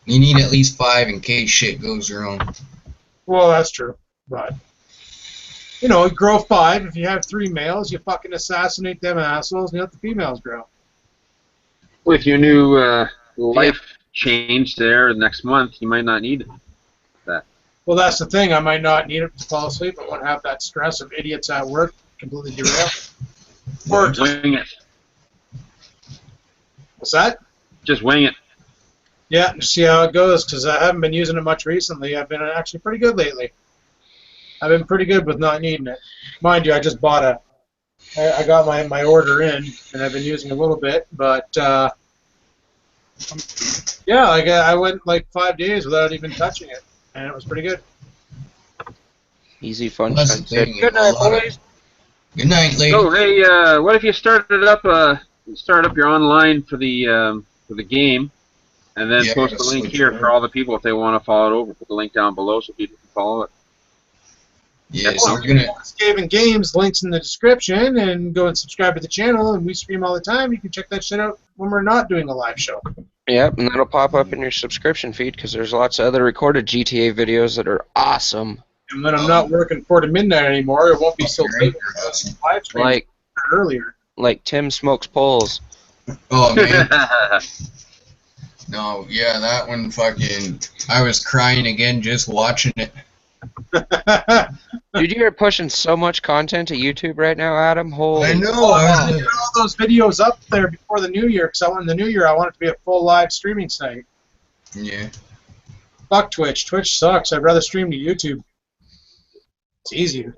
You need at least 5 in case shit goes wrong. Well, that's true. But, you know, you grow 5. If you have 3 males, you fucking assassinate them assholes and let the females grow. With your new life change there next month, you might not need that. Well, that's the thing. I might not need it to fall asleep. I won't have that stress of idiots at work completely derail. Or Just wing it. what's that? Just wing it. Yeah, see how it goes, because I haven't been using it much recently. I've been actually pretty good lately. I've been pretty good with not needing it. Mind you, I just bought I got my order in, and I've been using a little bit, but yeah, like I went like 5 days without even touching it, and it was pretty good. Easy fun. That's the thing. Good night, boys. Good night, lady. So hey, what if you started up your online for the game, and then Yeah, post the that's link what here you for all the people if they want to follow it over. Put the link down below so people can follow it. Yeah, so we're gonna. Skaven Games, links in the description, and go and subscribe to the channel. And we stream all the time. You can check that shit out when we're not doing a live show. Yep, and that'll pop up in your subscription feed because there's lots of other recorded GTA videos that are awesome. And when I'm not working 4 to midnight anymore, it won't be so late. Live stream Like earlier. Like Tim smokes poles. Oh man. No, yeah, that one fucking. I was crying again just watching it. Dude, you're pushing so much content to YouTube right now, Adam. Holy. I know. I was all those videos up there before the new year, because in the new year I want it to be a full live streaming site. Yeah. Fuck Twitch. Twitch sucks. I'd rather stream to YouTube. It's easier.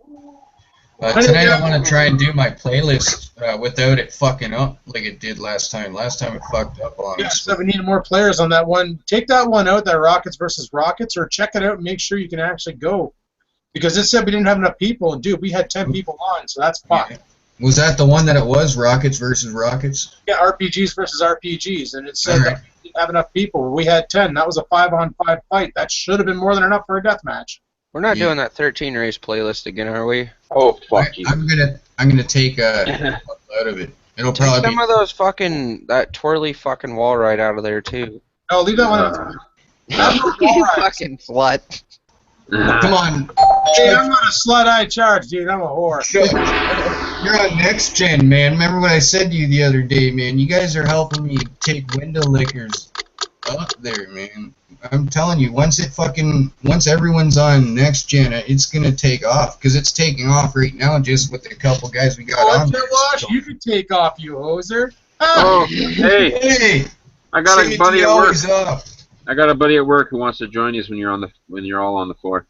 Tonight I want to try and do my playlist without it fucking up like it did last time. Last time it fucked up on us. Yeah, so we need more players on that one. Take that one out, that Rockets versus Rockets, or check it out and make sure you can actually go. Because it said we didn't have enough people, and dude, we had 10 people on, so that's fucked. Yeah. Was that the one that it was, Rockets versus Rockets? Yeah, RPGs versus RPGs, and it said that we didn't have enough people. We had 10. That was a 5-on-5 fight. That should have been more than enough for a deathmatch. We're not doing that 13 race playlist again, are we? Oh fuck you! I'm gonna take out of it. It'll Take probably some of those that twirly fucking wall ride out of there too. Oh, leave that one out. You fucking slut. Come on. Hey, I'm not a slut I charge, dude. I'm a whore. You're on next gen, man. Remember what I said to you the other day, man? You guys are helping me take window lickers up there, man. I'm telling you, once everyone's on next gen, it's gonna take off because it's taking off right now just with the couple guys we got on. Wash, you can take off, you hoser. Oh, hey! I got a buddy at work. I got a buddy at work who wants to join us when you're all on the floor.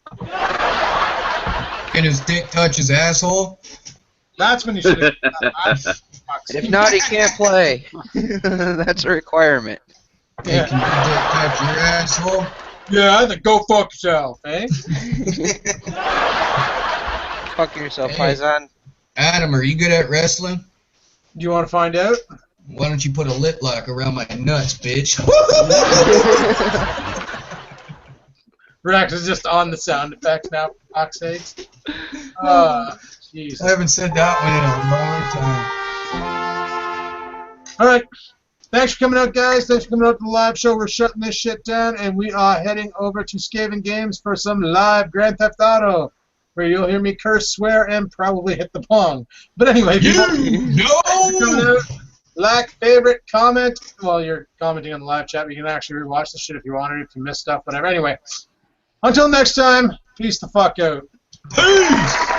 Can his dick touch his asshole? That's when you should have. If not, he can't play. That's a requirement. Hey, can your dick touch your asshole? Yeah, I think go fuck yourself, eh? Fuck yourself, Paisan. Adam, are you good at wrestling? Do you want to find out? Why don't you put a lip lock around my nuts, bitch? Rex is just on the sound effects now, for fuck's sakes. Jeez. I haven't said that one in a long time. Alright. Thanks for coming out, guys. Thanks for coming out to the live show. We're shutting this shit down, and we are heading over to Skaven Games for some live Grand Theft Auto, where you'll hear me curse, swear, and probably hit the pong. But anyway, like, favorite, comment. Well, you're commenting on the live chat, but you can actually rewatch the shit if you wanted, if you missed stuff, whatever. Anyway, until next time, peace the fuck out. Peace!